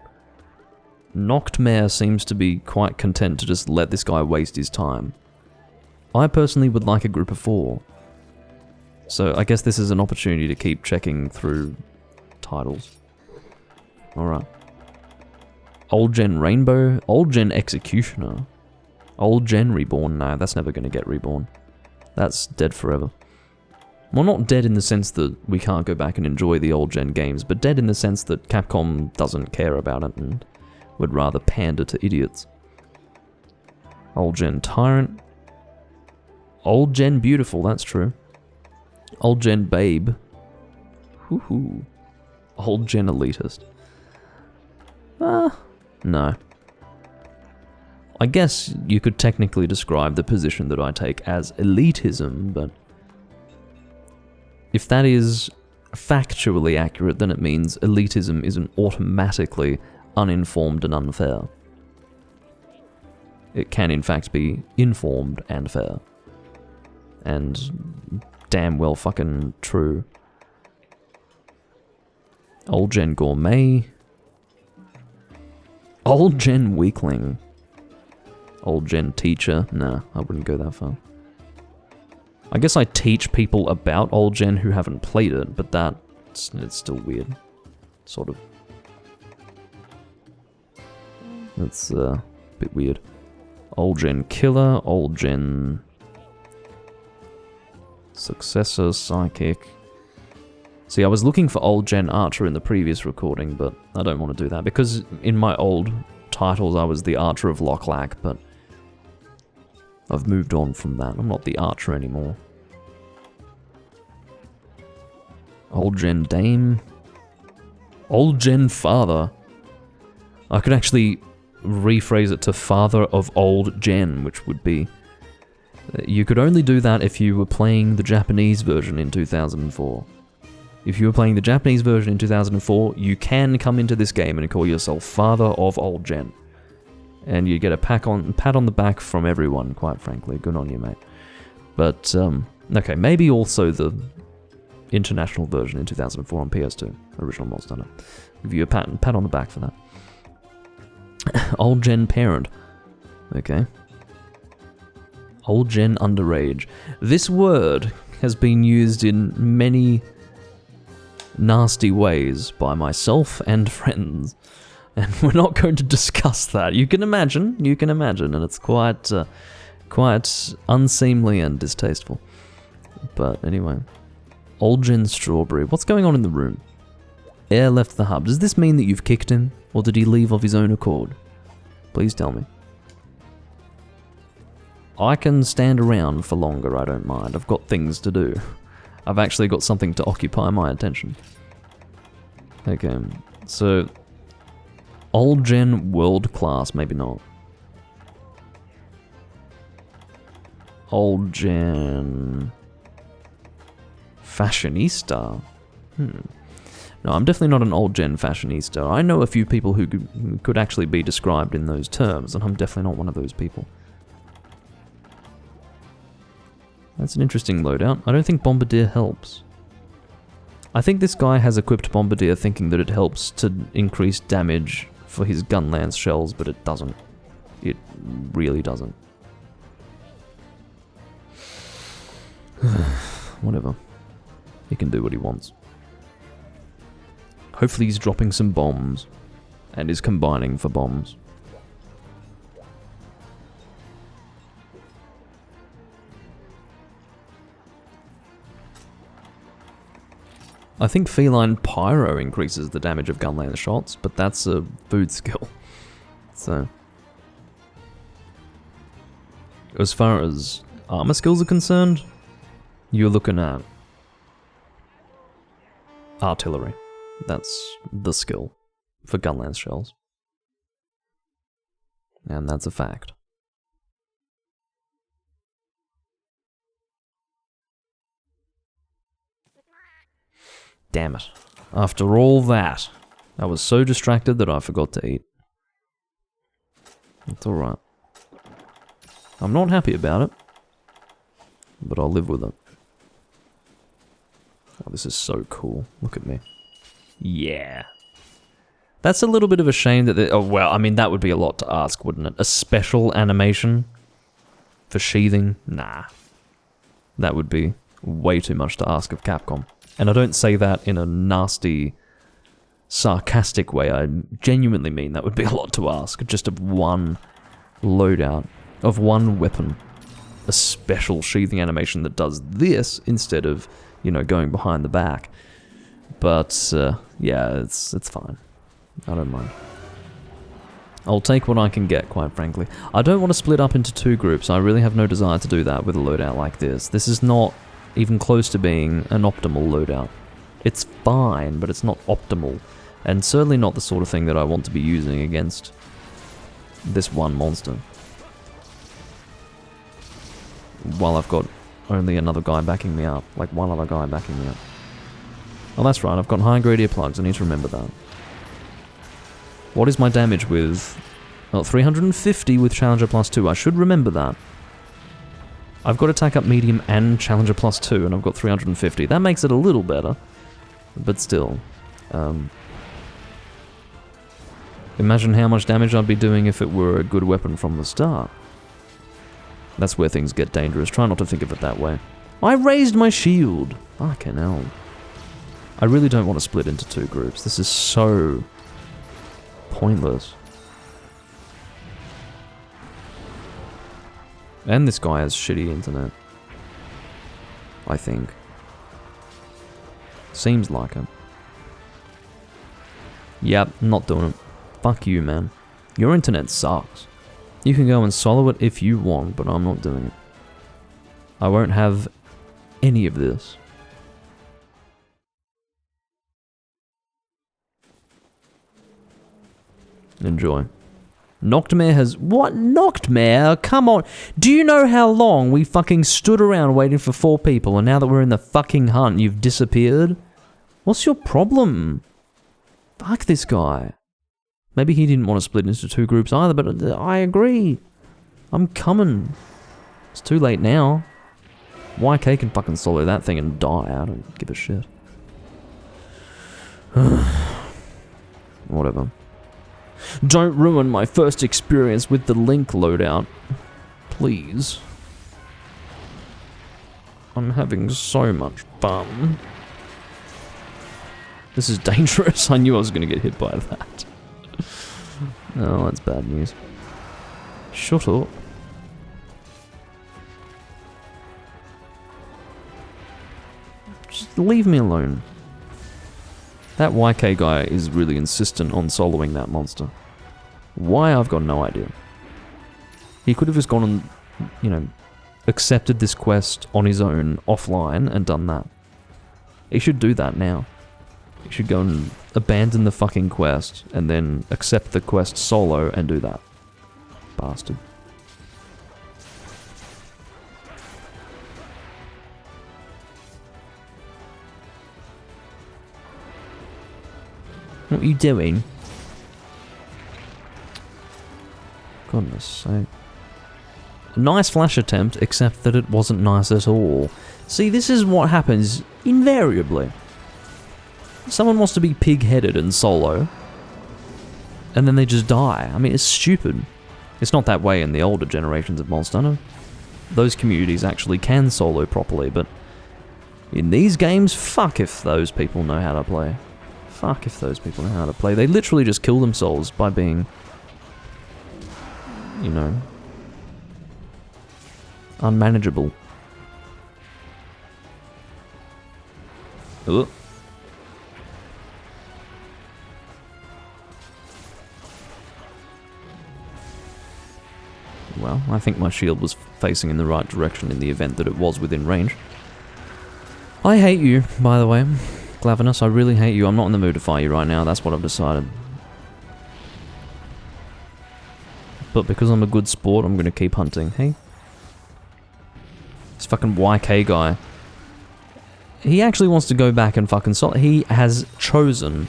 Noctmare seems to be quite content to just let this guy waste his time. I personally would like a group of 4. So I guess this is an opportunity to keep checking through titles. Alright. Old Gen Rainbow? Old Gen Executioner? Old Gen Reborn? No, that's never going to get reborn. That's dead forever. Well, not dead in the sense that we can't go back and enjoy the old gen games, but dead in the sense that Capcom doesn't care about it and would rather pander to idiots. Old gen Tyrant. Old gen Beautiful, that's true. Old gen Babe. Hoo-hoo. Old gen Elitist. No. I guess you could technically describe the position that I take as elitism, but if that is factually accurate, then it means elitism isn't automatically uninformed and unfair. It can in fact be informed and fair. And damn well fucking true. Old Gen Gourmet. Old Gen Weakling. Old Gen Teacher. Nah, I wouldn't go that far. I guess I teach people about old gen who haven't played it, but it's still weird. Sort of. That's a bit weird. Old gen Killer, old gen Successor, Psychic. See, I was looking for old gen Archer in the previous recording, but I don't want to do that, because in my old titles I was the Archer of Lochlac, but I've moved on from that. I'm not the Archer anymore. Old Gen Dame. Old Gen Father. I could actually rephrase it to Father of Old Gen, which would be... You could only do that if you were playing the Japanese version in 2004. If you were playing the Japanese version in 2004, you can come into this game and call yourself Father of Old Gen. And you get a pat on the back from everyone, quite frankly. Good on you, mate. But, okay, maybe also the international version in 2004 on PS2. Original Monster Hunter. Give you a pat on the back for that. Old Gen Parent. Okay. Old Gen Underage. This word has been used in many nasty ways by myself and friends. And we're not going to discuss that. You can imagine, and it's quite unseemly and distasteful. But anyway. Old Gen Strawberry. What's going on in the room? Air left the hub. Does this mean that you've kicked him? Or did he leave of his own accord? Please tell me. I can stand around for longer, I don't mind. I've got things to do. I've actually got something to occupy my attention. Okay, so... Old Gen World Class, maybe not. Old Gen... Fashionista? No, I'm definitely not an old gen fashionista. I know a few people who could actually be described in those terms, and I'm definitely not one of those people. That's an interesting loadout. I don't think Bombardier helps. I think this guy has equipped Bombardier thinking that it helps to increase damage for his gun lance shells, but it doesn't. It really doesn't. Whatever. He can do what he wants. Hopefully he's dropping some bombs, and is combining for bombs. I think Feline Pyro increases the damage of gun lance shots, but that's a food skill. So... As far as armor skills are concerned, you're looking at artillery. That's the skill for gun lance shells. And that's a fact. Damn it. After all that, I was so distracted that I forgot to eat. It's alright. I'm not happy about it, but I'll live with it. Oh, this is so cool. Look at me. Yeah. That's a little bit of a shame that... Oh, well, I mean, that would be a lot to ask, wouldn't it? A special animation for sheathing? Nah. That would be way too much to ask of Capcom. And I don't say that in a nasty, sarcastic way. I genuinely mean that would be a lot to ask. Just of one loadout, of one weapon. A special sheathing animation that does this instead of, you know, going behind the back. But, yeah, it's fine. I don't mind. I'll take what I can get, quite frankly. I don't want to split up into two groups. I really have no desire to do that with a loadout like this. This is not even close to being an optimal loadout. It's fine, but it's not optimal. And certainly not the sort of thing that I want to be using against this one monster. While I've got only another guy backing me up. Like one other guy backing me up. Oh, that's right, I've got high grade earplugs. I need to remember that. What is my damage with... Well, 350 with Challenger plus 2. I should remember that. I've got attack up medium and Challenger plus 2, and I've got 350. That makes it a little better. But still. Imagine how much damage I'd be doing if it were a good weapon from the start. That's where things get dangerous. Try not to think of it that way. I raised my shield! Fucking hell. I really don't want to split into two groups. This is so... pointless. And this guy has shitty internet. I think. Seems like it. Yep, not doing it. Fuck you, man. Your internet sucks. You can go and solo it if you want, but I'm not doing it. I won't have any of this. Enjoy. Noctmare has... What? Noctmare? Come on. Do you know how long we fucking stood around waiting for 4 people, and now that we're in the fucking hunt, you've disappeared? What's your problem? Fuck this guy. Maybe he didn't want to split into 2 groups either, but I agree. I'm coming. It's too late now. YK can fucking solo that thing and die. I don't give a shit. Whatever. Don't ruin my first experience with the Link loadout. Please. I'm having so much fun. This is dangerous. I knew I was going to get hit by that. Oh, that's bad news. Shut up. Just leave me alone. That YK guy is really insistent on soloing that monster. Why, I've got no idea. He could have just gone and, you know, accepted this quest on his own, offline, and done that. He should do that now. He should go and abandon the fucking quest, and then accept the quest solo and do that. Bastard. What are you doing? Goodness sake. A nice flash attempt, except that it wasn't nice at all. See, this is what happens invariably. Someone wants to be pig-headed and solo, and then they just die. I mean, it's stupid. It's not that way in the older generations of Monster Hunter. Those communities actually can solo properly, but in these games, fuck if those people know how to play. Fuck if those people know how to play. They literally just kill themselves by being, you know, unmanageable. Ugh. Well, I think my shield was facing in the right direction in the event that it was within range. I hate you, by the way. Glavinus, I really hate you. I'm not in the mood to fight you right now. That's what I've decided. But because I'm a good sport, I'm going to keep hunting. Hey? This fucking YK guy. He actually wants to go back and fucking solo. He has chosen.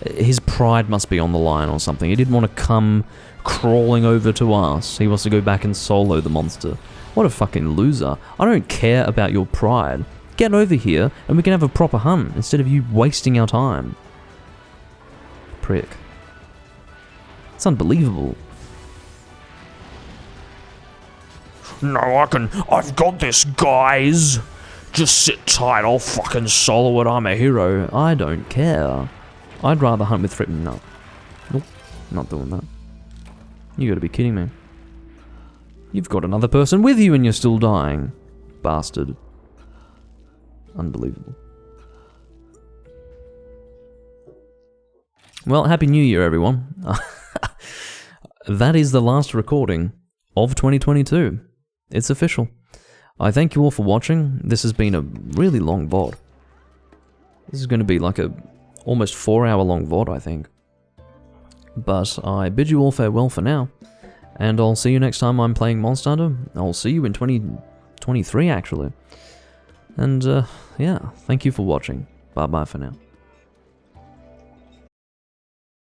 His pride must be on the line or something. He didn't want to come crawling over to us. He wants to go back and solo the monster. What a fucking loser. I don't care about your pride. Get over here and we can have a proper hunt instead of you wasting our time. Prick. It's unbelievable. No, I've got this, guys. Just sit tight, I'll fucking solo it, I'm a hero. I don't care. I'd rather hunt with 3... No. Nope. Not doing that. You gotta be kidding me. You've got another person with you and you're still dying. Bastard. Unbelievable. Well, Happy New Year, everyone. That is the last recording of 2022. It's official. I thank you all for watching. This has been a really long VOD. This is going to be like a almost 4-hour long VOD, I think. But I bid you all farewell for now. And I'll see you next time I'm playing Monster Hunter. I'll see you in 2023, actually. And, yeah, thank you for watching. Bye-bye for now.